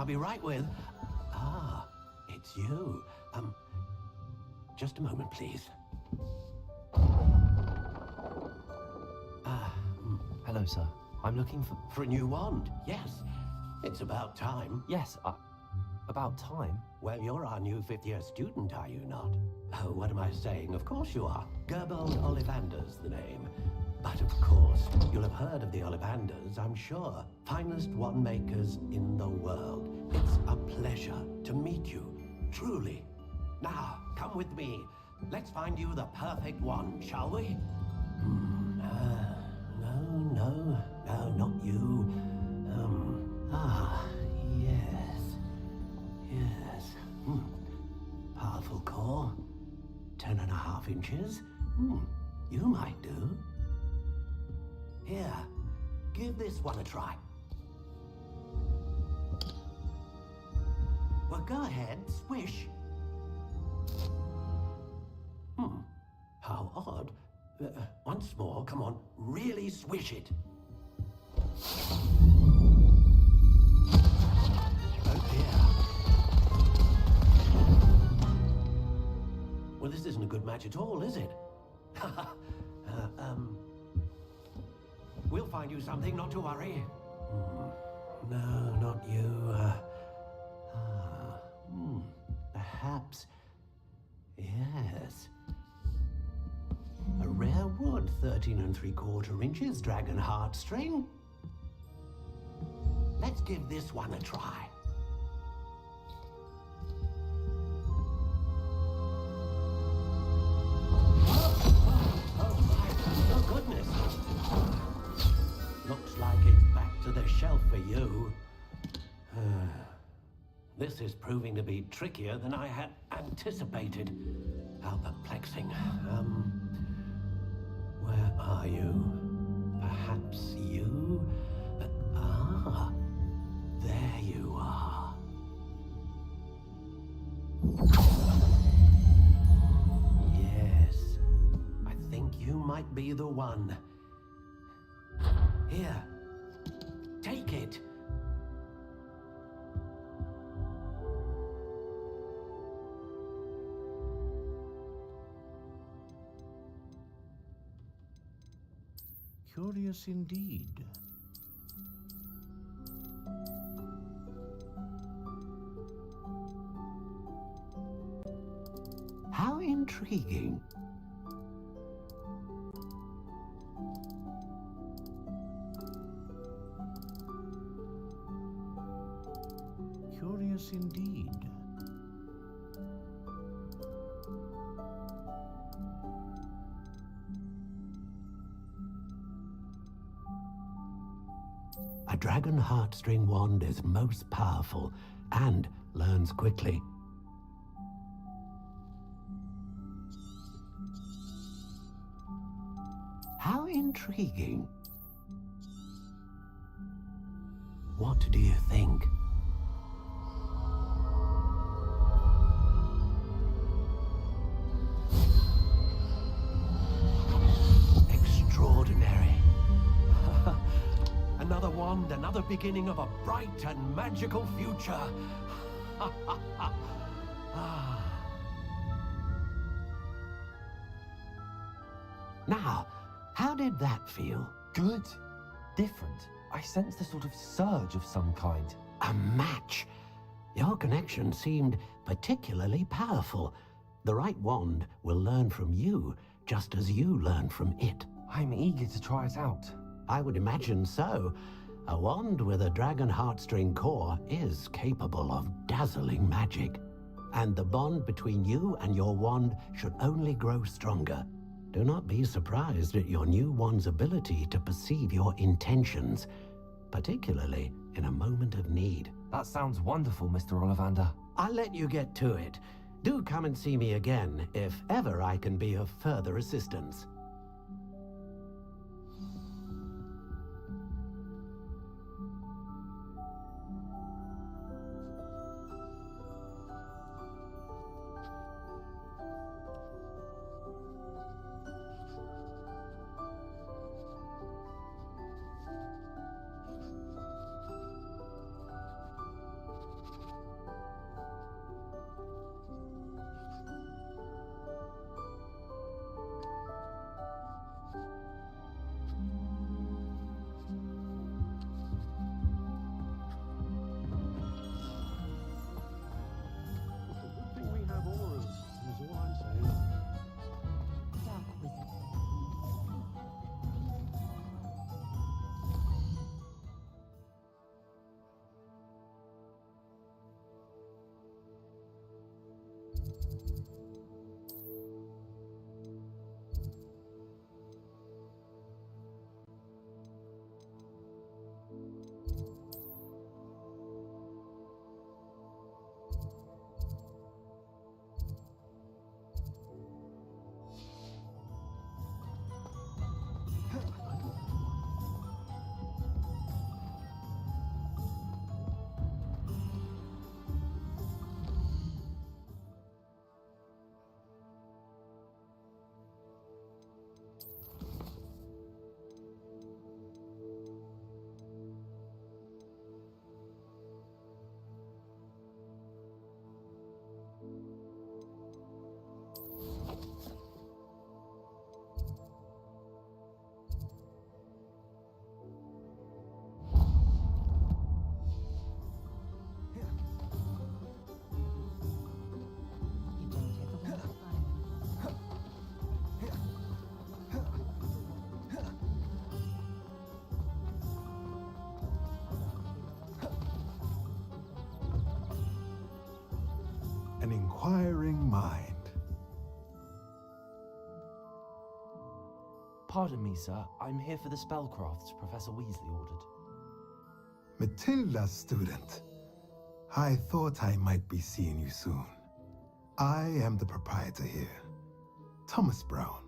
[SPEAKER 8] I'll be right with... Ah, it's you. Just a moment, please.
[SPEAKER 2] Hello, sir. I'm looking for...
[SPEAKER 8] For a new wand, yes. It's about time.
[SPEAKER 2] Yes, about time?
[SPEAKER 8] Well, you're our new fifth-year student, are you not? Oh, what am I saying? Of course you are. Gerbold Ollivander's the name. But of course, you'll have heard of the Ollivanders, I'm sure. Finest wand makers in the world. It's a pleasure to meet you, truly. Now, come with me. Let's find you the perfect wand, shall we? No, not you. Yes. Powerful core. 10.5 inches. You might do. Here, give this one a try. Well, go ahead, swish. How odd. Once more, come on, really swish it. Oh dear. Well, this isn't a good match at all, is it? We'll find you something, not to worry. No, not you. Perhaps. Yes. A rare wood, 13 3/4 inches, dragon heartstring. Let's give this one a try. Oh goodness. Looks like it's back to the shelf for you. This is proving to be trickier than I had anticipated. How perplexing. Where are you? Perhaps you? There you are. Yes, I think you might be the one. Here, take it.
[SPEAKER 5] Curious indeed.
[SPEAKER 8] How intriguing.
[SPEAKER 5] Curious indeed.
[SPEAKER 8] A dragon heartstring wand is most powerful and learns quickly. How intriguing. What do you think? Extraordinary. Another wand, another beginning of a bright and magical future. Now, how did that feel?
[SPEAKER 2] Good. Different. I sensed a sort of surge of some kind.
[SPEAKER 8] A match. Your connection seemed particularly powerful. The right wand will learn from you, just as you learn from it.
[SPEAKER 2] I'm eager to try it out.
[SPEAKER 8] I would imagine so. A wand with a dragon heartstring core is capable of dazzling magic. And the bond between you and your wand should only grow stronger. Do not be surprised at your new wand's ability to perceive your intentions, particularly in a moment of need.
[SPEAKER 2] That sounds wonderful, Mr. Ollivander.
[SPEAKER 8] I'll let you get to it. Do come and see me again if ever I can be of further assistance.
[SPEAKER 7] inquiring mind.
[SPEAKER 2] Pardon me, sir. I'm here for the spellcrafts Professor Weasley ordered.
[SPEAKER 7] Matilda, student. I thought I might be seeing you soon. I am the proprietor here, Thomas Brown.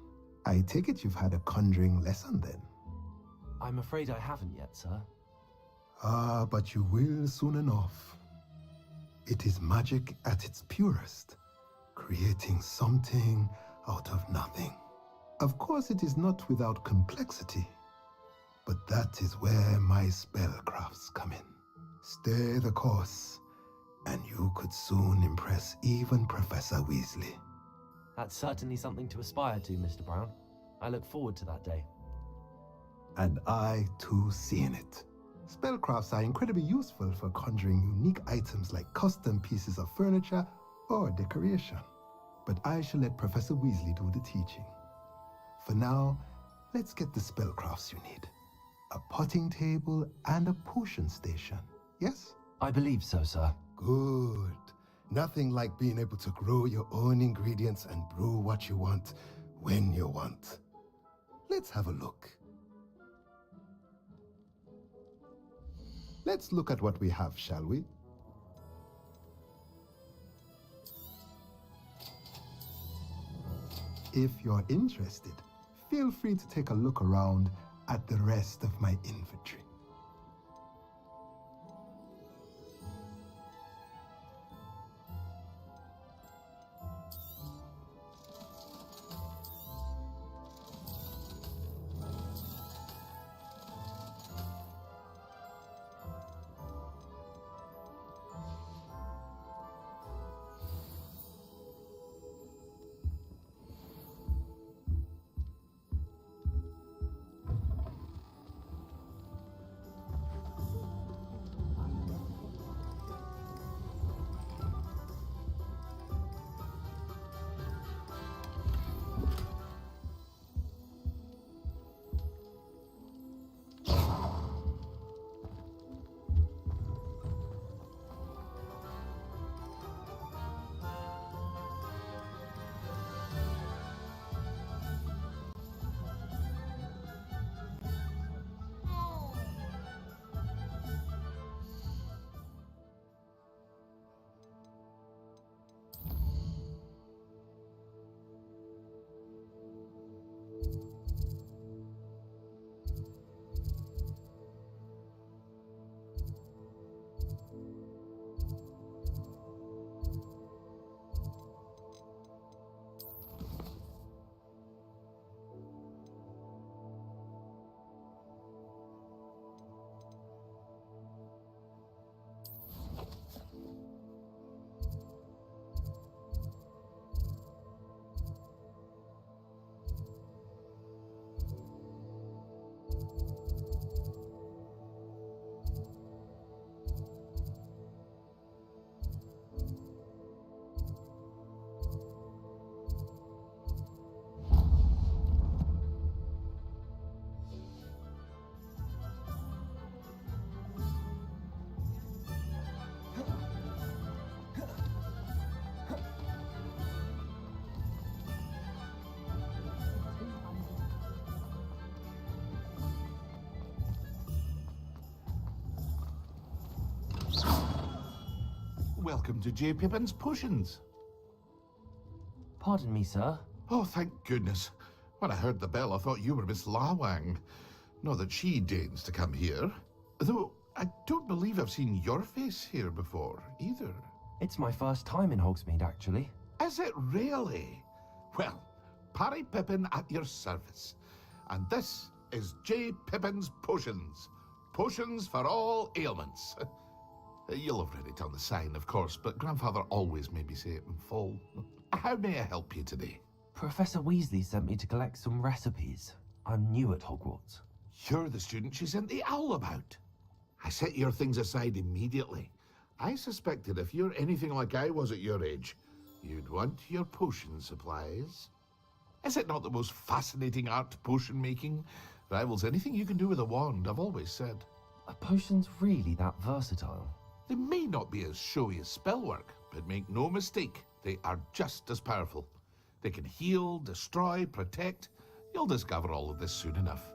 [SPEAKER 7] I take it you've had a conjuring lesson then?
[SPEAKER 2] I'm afraid I haven't yet, sir.
[SPEAKER 7] Ah, but you will soon enough. It is magic at its purest, creating something out of nothing. Of course, it is not without complexity, but that is where my spellcrafts come in. Stay the course, and you could soon impress even Professor Weasley.
[SPEAKER 2] That's certainly something to aspire to, Mr. Brown. I look forward to that day.
[SPEAKER 7] And I, too, seeing it. Spellcrafts are incredibly useful for conjuring unique items like custom pieces of furniture or decoration. But I shall let Professor Weasley do the teaching. For now, let's get the spellcrafts you need. A potting table and a potion station, yes?
[SPEAKER 2] I believe so, sir.
[SPEAKER 7] Good. Nothing like being able to grow your own ingredients and brew what you want when you want. Let's have a look. Let's look at what we have, shall we? If you're interested, feel free to take a look around at the rest of my inventory.
[SPEAKER 22] Welcome to J. Pippin's Potions.
[SPEAKER 2] Pardon me, sir.
[SPEAKER 22] Oh, thank goodness. When I heard the bell, I thought you were Miss Lawang. Not that she deigns to come here. Though, I don't believe I've seen your face here before, either.
[SPEAKER 2] It's my first time in Hogsmeade, actually.
[SPEAKER 22] Is it really? Well, Parry Pippin at your service. And this is J. Pippin's Potions. Potions for all ailments. You'll have read it on the sign, of course, but Grandfather always made me say it in full. How may I help you today?
[SPEAKER 2] Professor Weasley sent me to collect some recipes. I'm new at Hogwarts.
[SPEAKER 22] You're the student she sent the owl about. I set your things aside immediately. I suspected if you're anything like I was at your age, you'd want your potion supplies. Is it not the most fascinating art, potion making? Rivals anything you can do with a wand, I've always said.
[SPEAKER 2] Are potions really that versatile?
[SPEAKER 22] They may not be as showy as spellwork, but make no mistake, They are just as powerful. They can heal, destroy, protect. You'll discover all of this soon enough.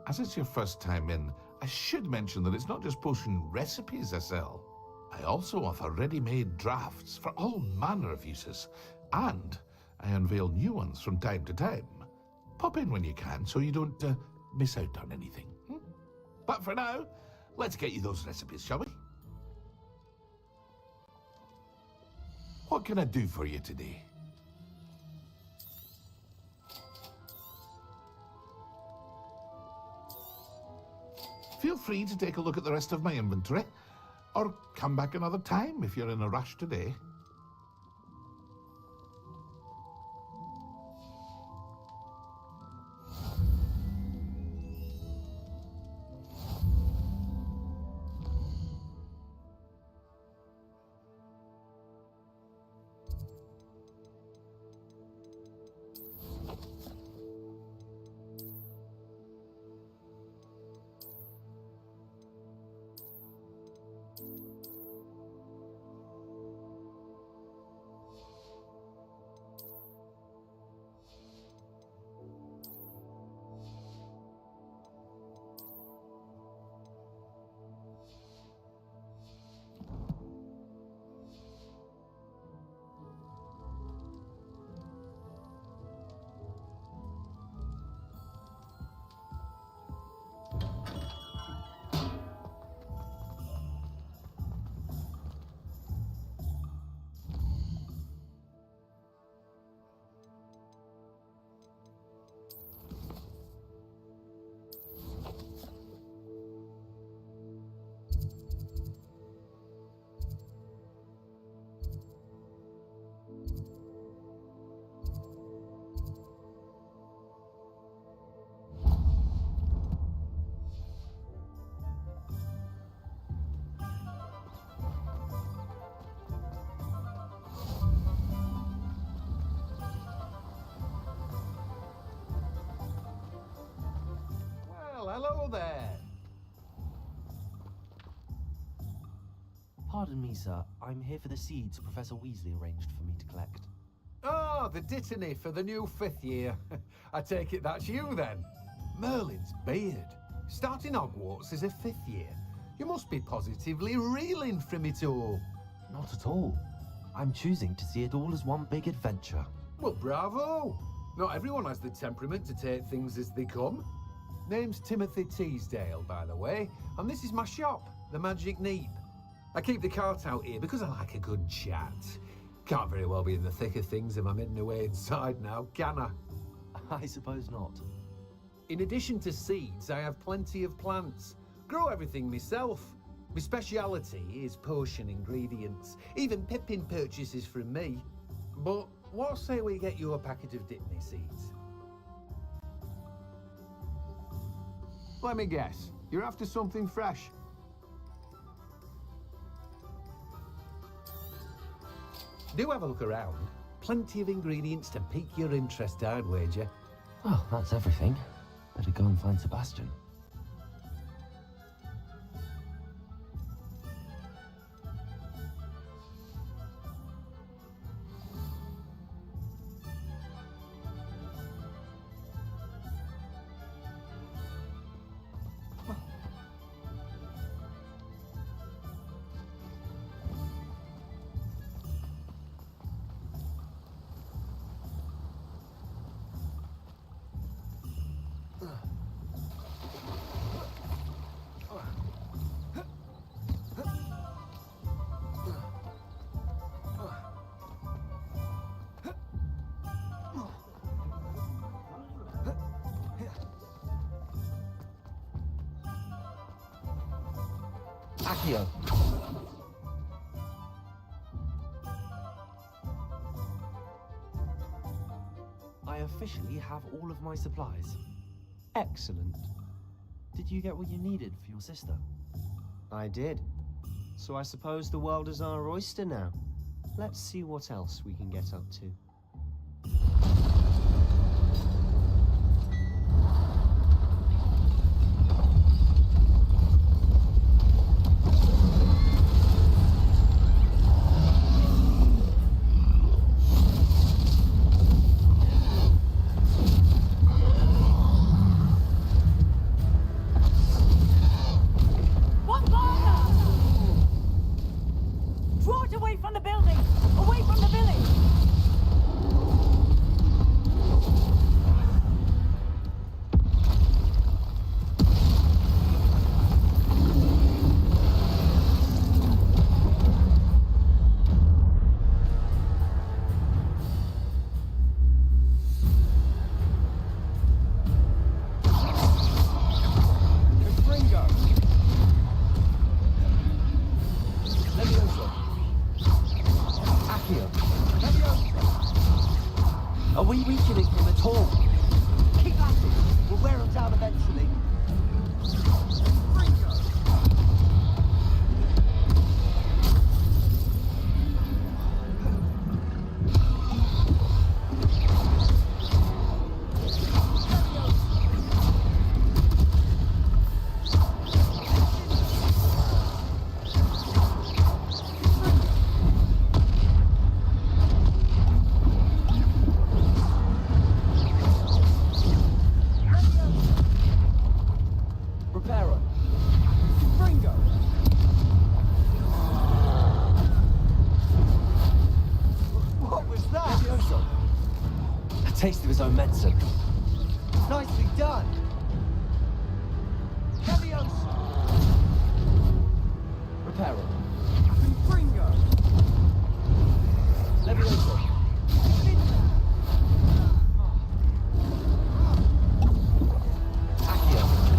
[SPEAKER 22] As it's your first time in, I should mention that it's not just potion recipes I sell. I also offer ready-made drafts for all manner of uses, and I unveil new ones from time to time. Pop in when you can so you don't miss out on anything. But for now, let's get you those recipes, shall we? What can I do for you today? Feel free to take a look at the rest of my inventory, or come back another time if you're in a rush today.
[SPEAKER 2] Hello there.
[SPEAKER 1] Pardon me, sir. I'm here for the seeds Professor Weasley arranged for me to collect.
[SPEAKER 6] Oh, the dittany for the new 5th year. I take it that's you then. Merlin's beard. Starting Hogwarts as a 5th year. You must be positively reeling from it all.
[SPEAKER 1] Not at all. I'm choosing to see it all as one big adventure.
[SPEAKER 6] Well, bravo. Not everyone has the temperament to take things as they come. Name's Timothy Teasdale, by the way, and this is my shop, the Magic Neep. I keep the cart out here because I like a good chat. Can't very well be in the thick of things if I'm hidden away inside now, can I?
[SPEAKER 1] I suppose not.
[SPEAKER 6] In addition to seeds, I have plenty of plants. Grow everything myself. My speciality is potion ingredients. Even Pippin purchases from me. But what say we get you a packet of Dittany seeds? Let me guess. You're after something fresh. Do have a look around. Plenty of ingredients to pique your interest, I'd wager.
[SPEAKER 1] Well, that's everything. Better go and find Sebastian. Accio. I officially have all of my supplies.
[SPEAKER 18] Excellent.
[SPEAKER 1] Did you get what you needed for your sister?
[SPEAKER 18] I did. So I suppose the world is our oyster now. Let's see what else we can get up to.
[SPEAKER 2] his own medicine.
[SPEAKER 20] Nicely done! Leviosa!
[SPEAKER 2] Reparo.
[SPEAKER 20] Confringo!
[SPEAKER 2] Leviosa. Accio.
[SPEAKER 20] Look out!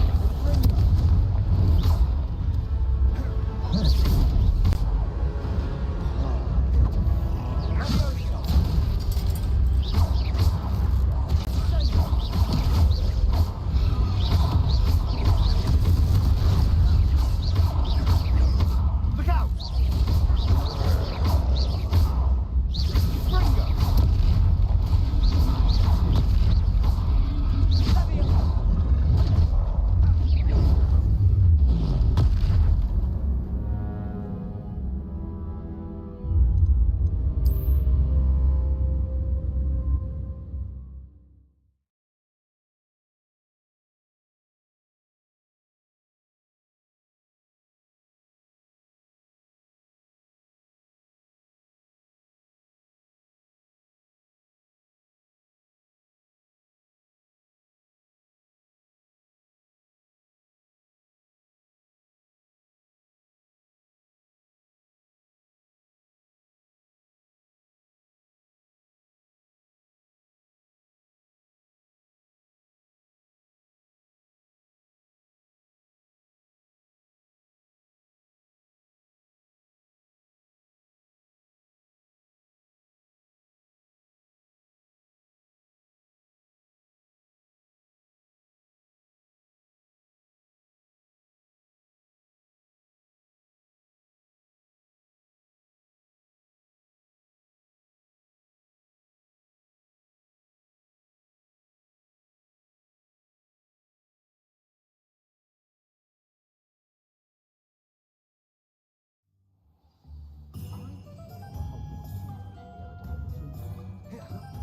[SPEAKER 20] Confringo!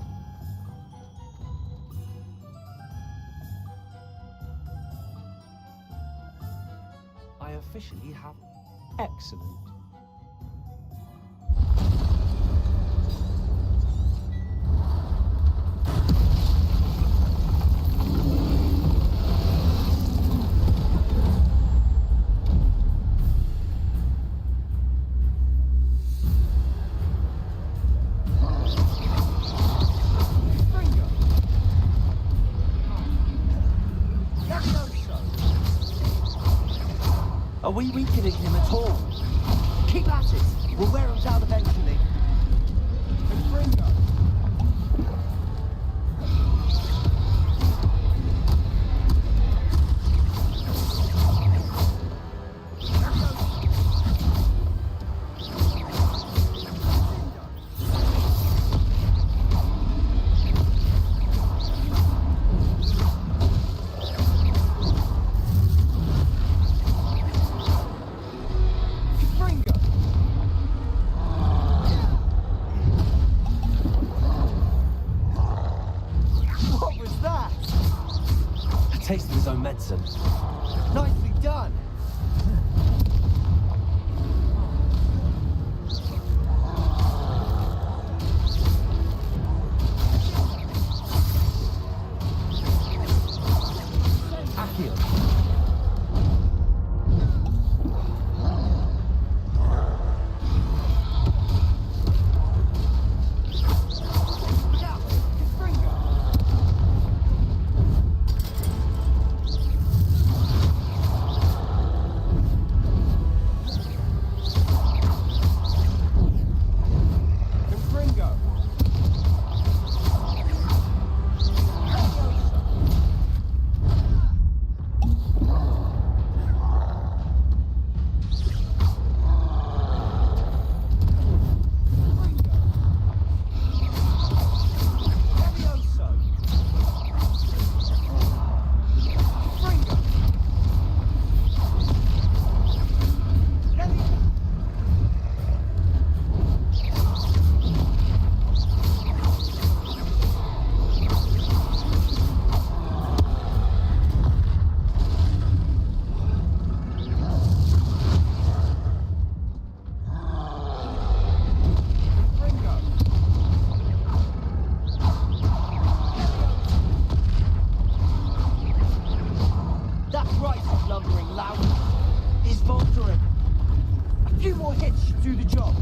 [SPEAKER 2] I officially have...
[SPEAKER 18] Excellent.
[SPEAKER 2] Are we weakening him at all?
[SPEAKER 20] Keep at it! We'll wear him down eventually. Confringo! What was that?
[SPEAKER 2] A taste of his own medicine.
[SPEAKER 20] Nicely done!
[SPEAKER 2] Accio.
[SPEAKER 20] That's right, you lumbering lout. He's faltering. A few more hits should do the job.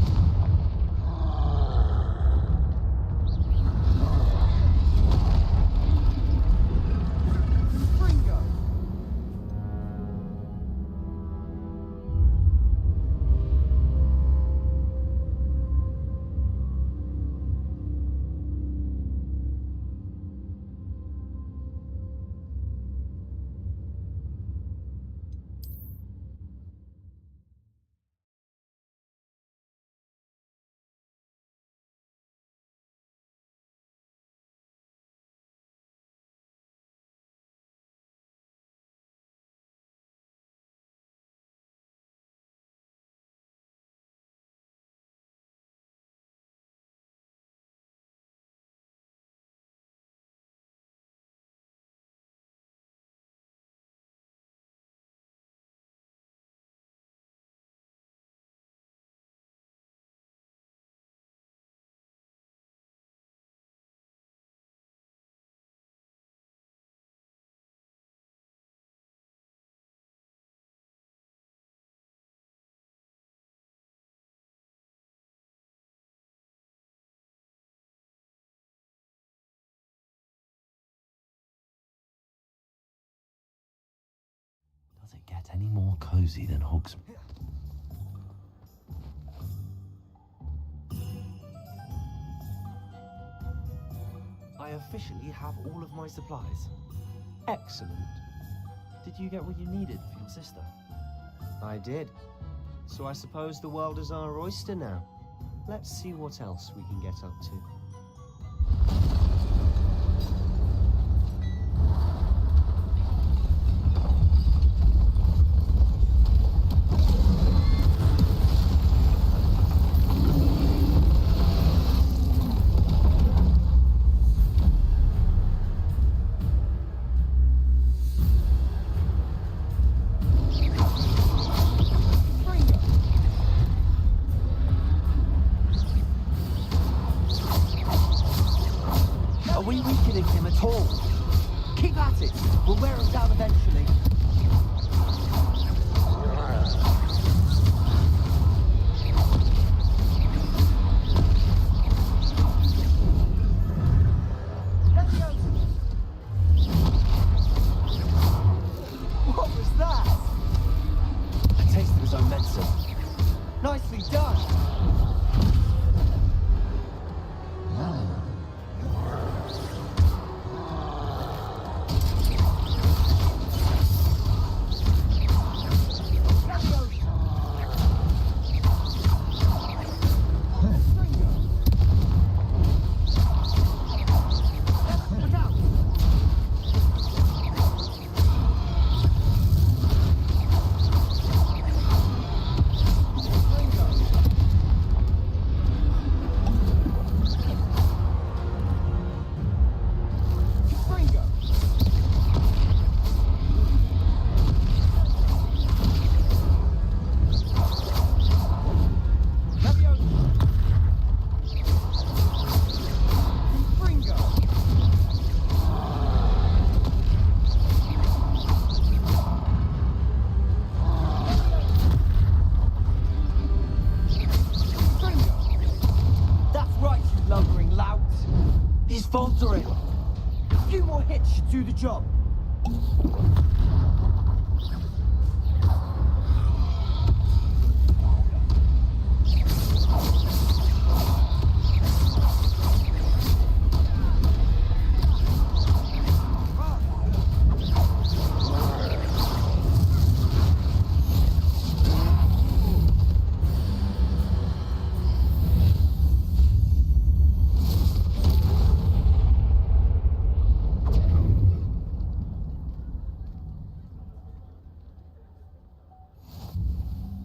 [SPEAKER 2] Does it get any more cozy than Hogsmeade? I officially have all of my supplies.
[SPEAKER 18] Excellent.
[SPEAKER 2] Did you get what you needed for your sister?
[SPEAKER 18] I did. So I suppose the world is our oyster now. Let's see what else we can get up to.
[SPEAKER 20] Are we weakening him at all? Keep at it. We'll wear him down eventually. What was that?
[SPEAKER 2] A taste of his own medicine.
[SPEAKER 20] Nicely done. Faltering. A few more hits should do the job.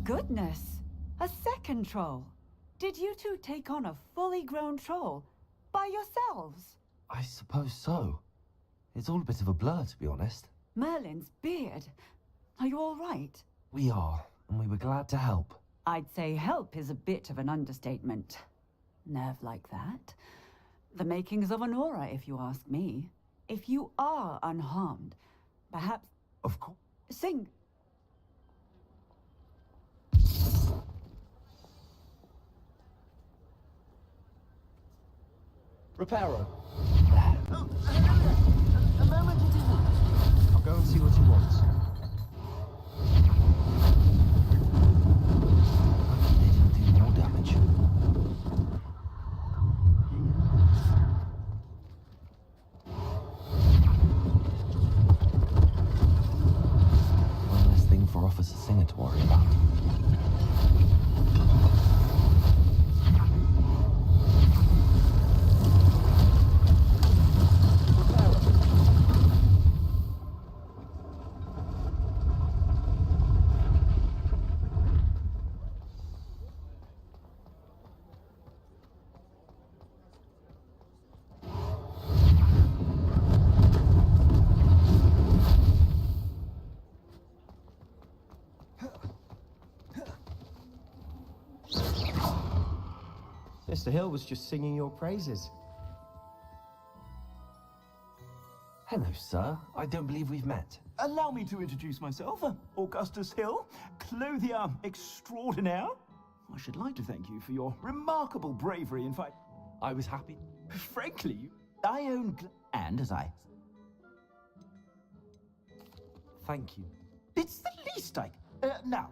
[SPEAKER 12] Goodness! A second troll! Did you two take on a fully grown troll by yourselves?
[SPEAKER 2] I suppose so. It's all a bit of a blur, to be honest.
[SPEAKER 12] Merlin's beard. Are you all right?
[SPEAKER 2] We are, and we were glad to help.
[SPEAKER 12] I'd say help is a bit of an understatement. Nerve like that. The makings of an aura, if you ask me. If you are unharmed, perhaps...
[SPEAKER 2] Of course.
[SPEAKER 12] Sing.
[SPEAKER 18] Reparo.
[SPEAKER 11] A moment it isn't.
[SPEAKER 18] I'll go and see what he wants.
[SPEAKER 1] They didn't do more damage. One less thing for Officer Singer to worry about.
[SPEAKER 18] Mr. Hill was just singing your praises.
[SPEAKER 1] Hello, sir. I don't believe we've met.
[SPEAKER 3] Allow me to introduce myself, Augustus Hill, clothier extraordinaire. I should like to thank you for your remarkable bravery. In fact,
[SPEAKER 1] I was happy.
[SPEAKER 3] Frankly, I own... And as I...
[SPEAKER 1] Thank you.
[SPEAKER 3] It's the least I... Now,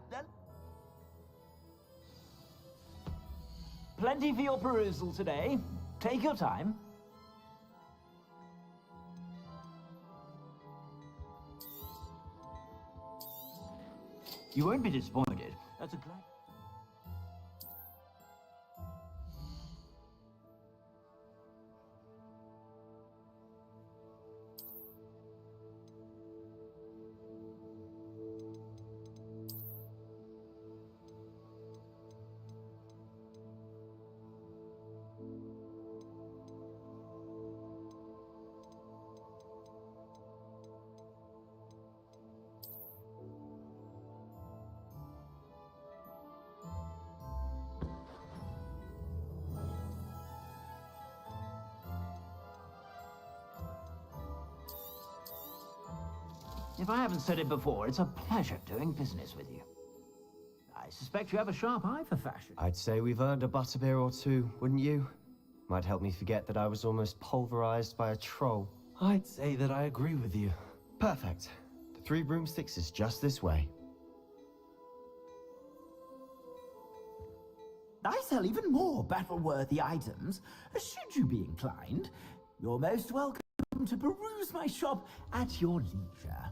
[SPEAKER 3] plenty for your perusal today. Take your time. You won't be disappointed. That's a glad... If I haven't said it before, it's a pleasure doing business with you. I suspect you have a sharp eye for fashion.
[SPEAKER 18] I'd say we've earned a butterbeer or two, wouldn't you? Might help me forget that I was almost pulverized by a troll.
[SPEAKER 1] I'd say that I agree with you.
[SPEAKER 18] Perfect. The 3 broomsticks is just this way.
[SPEAKER 3] I sell even more battle-worthy items. Should you be inclined, you're most welcome to peruse my shop at your leisure.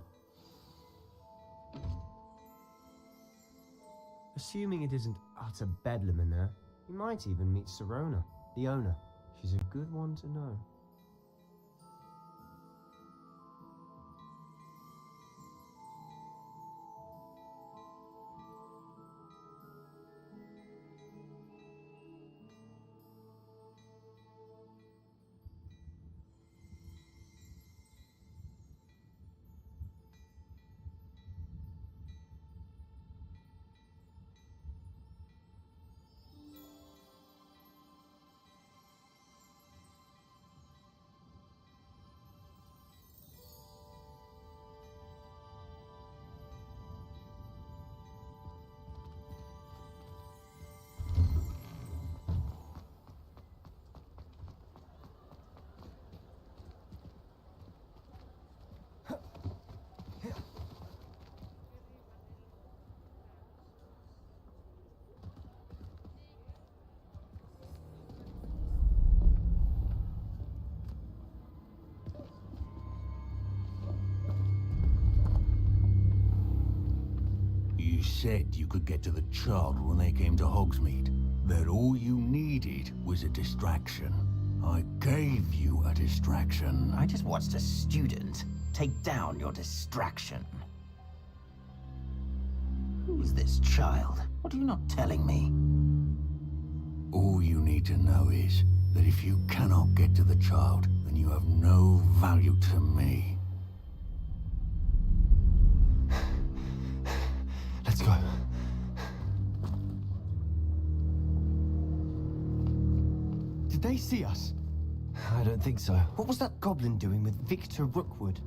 [SPEAKER 18] Assuming it isn't utter bedlam in there, you might even meet Serona, the owner. She's a good one to know.
[SPEAKER 5] You said you could get to the child when they came to Hogsmeade. That all you needed was a distraction. I gave you a distraction.
[SPEAKER 11] I just watched a student take down your distraction. Who is this child? What are you not telling me?
[SPEAKER 5] All you need to know is that if you cannot get to the child, then you have no value to me.
[SPEAKER 18] Let's go. Did they see us?
[SPEAKER 1] I don't think so.
[SPEAKER 18] What was that goblin doing with Victor Rookwood?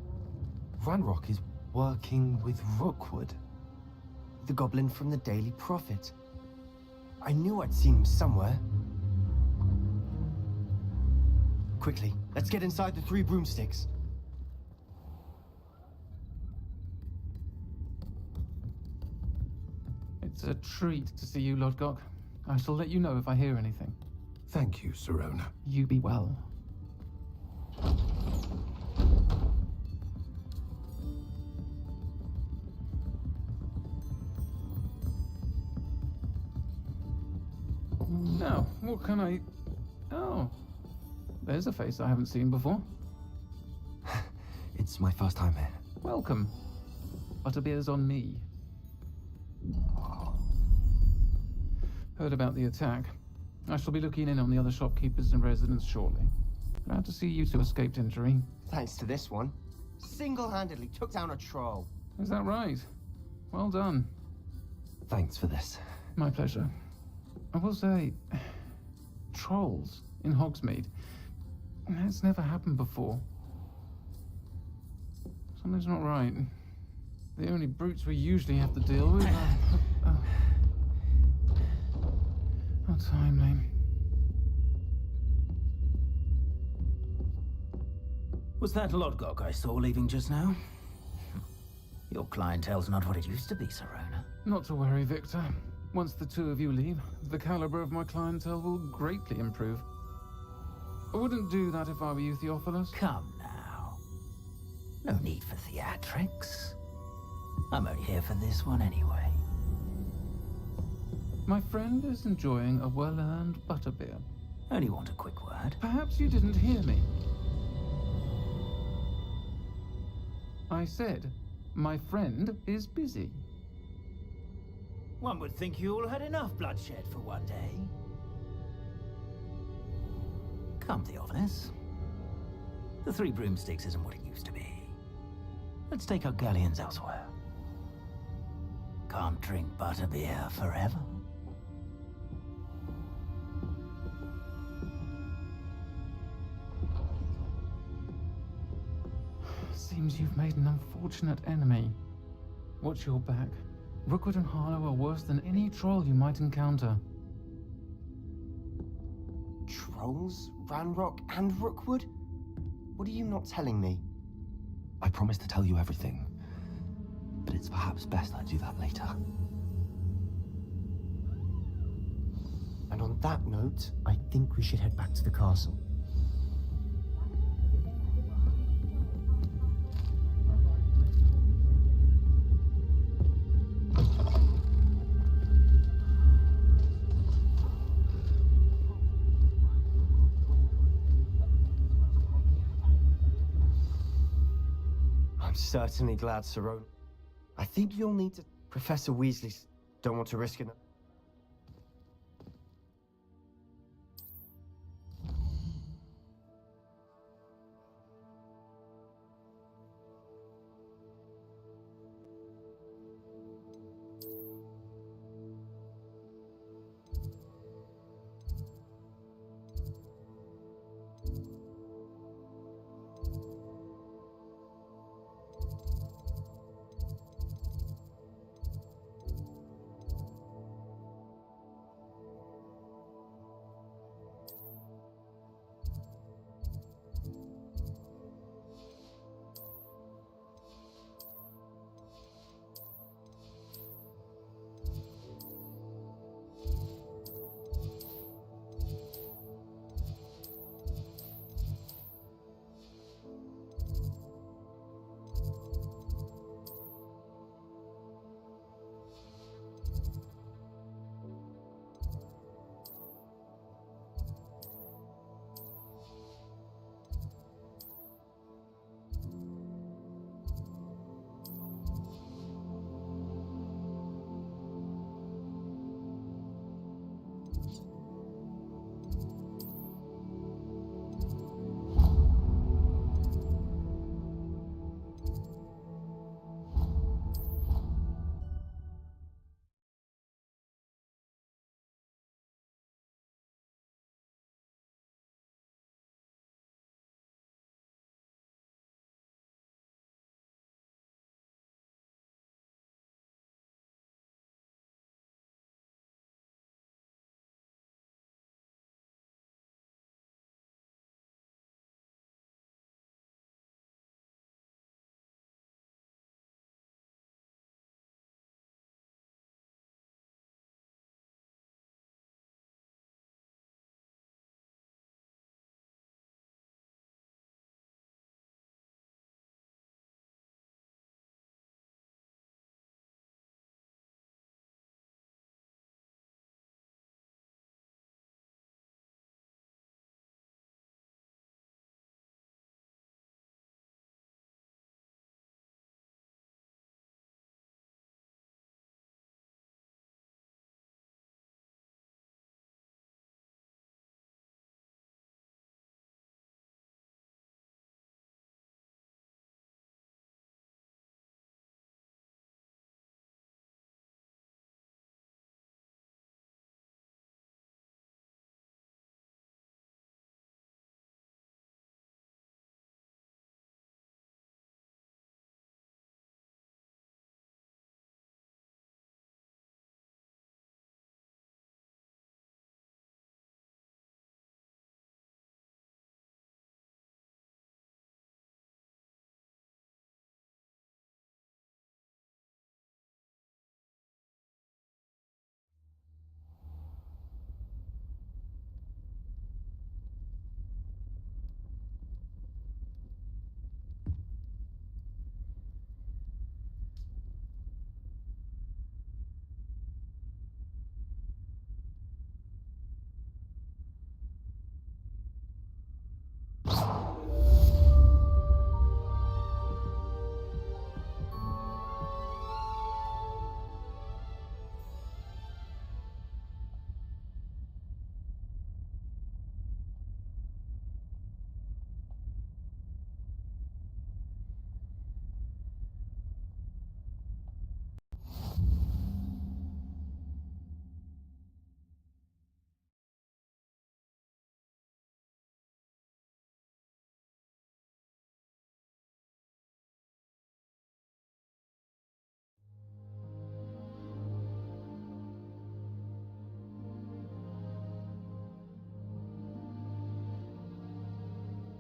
[SPEAKER 1] Ranrock is
[SPEAKER 18] working with Rookwood, the goblin from the Daily Prophet. I knew I'd seen him somewhere. Quickly, let's get inside the 3 broomsticks.
[SPEAKER 16] It's a treat to see you, Lodgok. I shall let you know if I hear anything.
[SPEAKER 6] Thank you, Sirona.
[SPEAKER 16] You be well. Now, what can I... Oh, there's a face I haven't seen before.
[SPEAKER 1] It's my first time here.
[SPEAKER 16] Welcome. Butterbeer's on me. Heard about the attack. I shall be looking in on the other shopkeepers and residents shortly. Glad to see you two escaped injury.
[SPEAKER 18] Thanks to this one. Single-handedly took down a troll.
[SPEAKER 16] Is that right? Well done.
[SPEAKER 1] Thanks for this.
[SPEAKER 16] My pleasure. I will say, trolls in Hogsmeade. That's never happened before. Something's not right. The only brutes we usually have to deal with are... How timely.
[SPEAKER 3] Was that Lodgok I saw leaving just now? Your clientele's not what it used to be, Sirona.
[SPEAKER 16] Not to worry, Victor. Once the two of you leave, the caliber of my clientele will greatly improve. I wouldn't do that if I were you, Theophilus.
[SPEAKER 3] Come now. No need for theatrics. I'm only here for this one anyway.
[SPEAKER 16] My friend is enjoying a well-earned butterbeer.
[SPEAKER 3] Only want a quick word.
[SPEAKER 16] Perhaps you didn't hear me. I said, my friend is busy.
[SPEAKER 3] One would think you all had enough bloodshed for one day. Come, Theophilus. The 3 broomsticks isn't what it used to be. Let's take our galleons elsewhere. Can't drink butterbeer forever.
[SPEAKER 16] Seems you've made an unfortunate enemy. Watch your back. Rookwood and Harlow are worse than any troll you might encounter.
[SPEAKER 18] Trolls? Ranrock and Rookwood? What are you not telling me?
[SPEAKER 1] I promised to tell you everything, but it's perhaps best I do that later.
[SPEAKER 18] And on that note, I think we should head back to the castle. I'm certainly glad, Sirona. I think you'll need to... Professor Weasley don't want to risk it.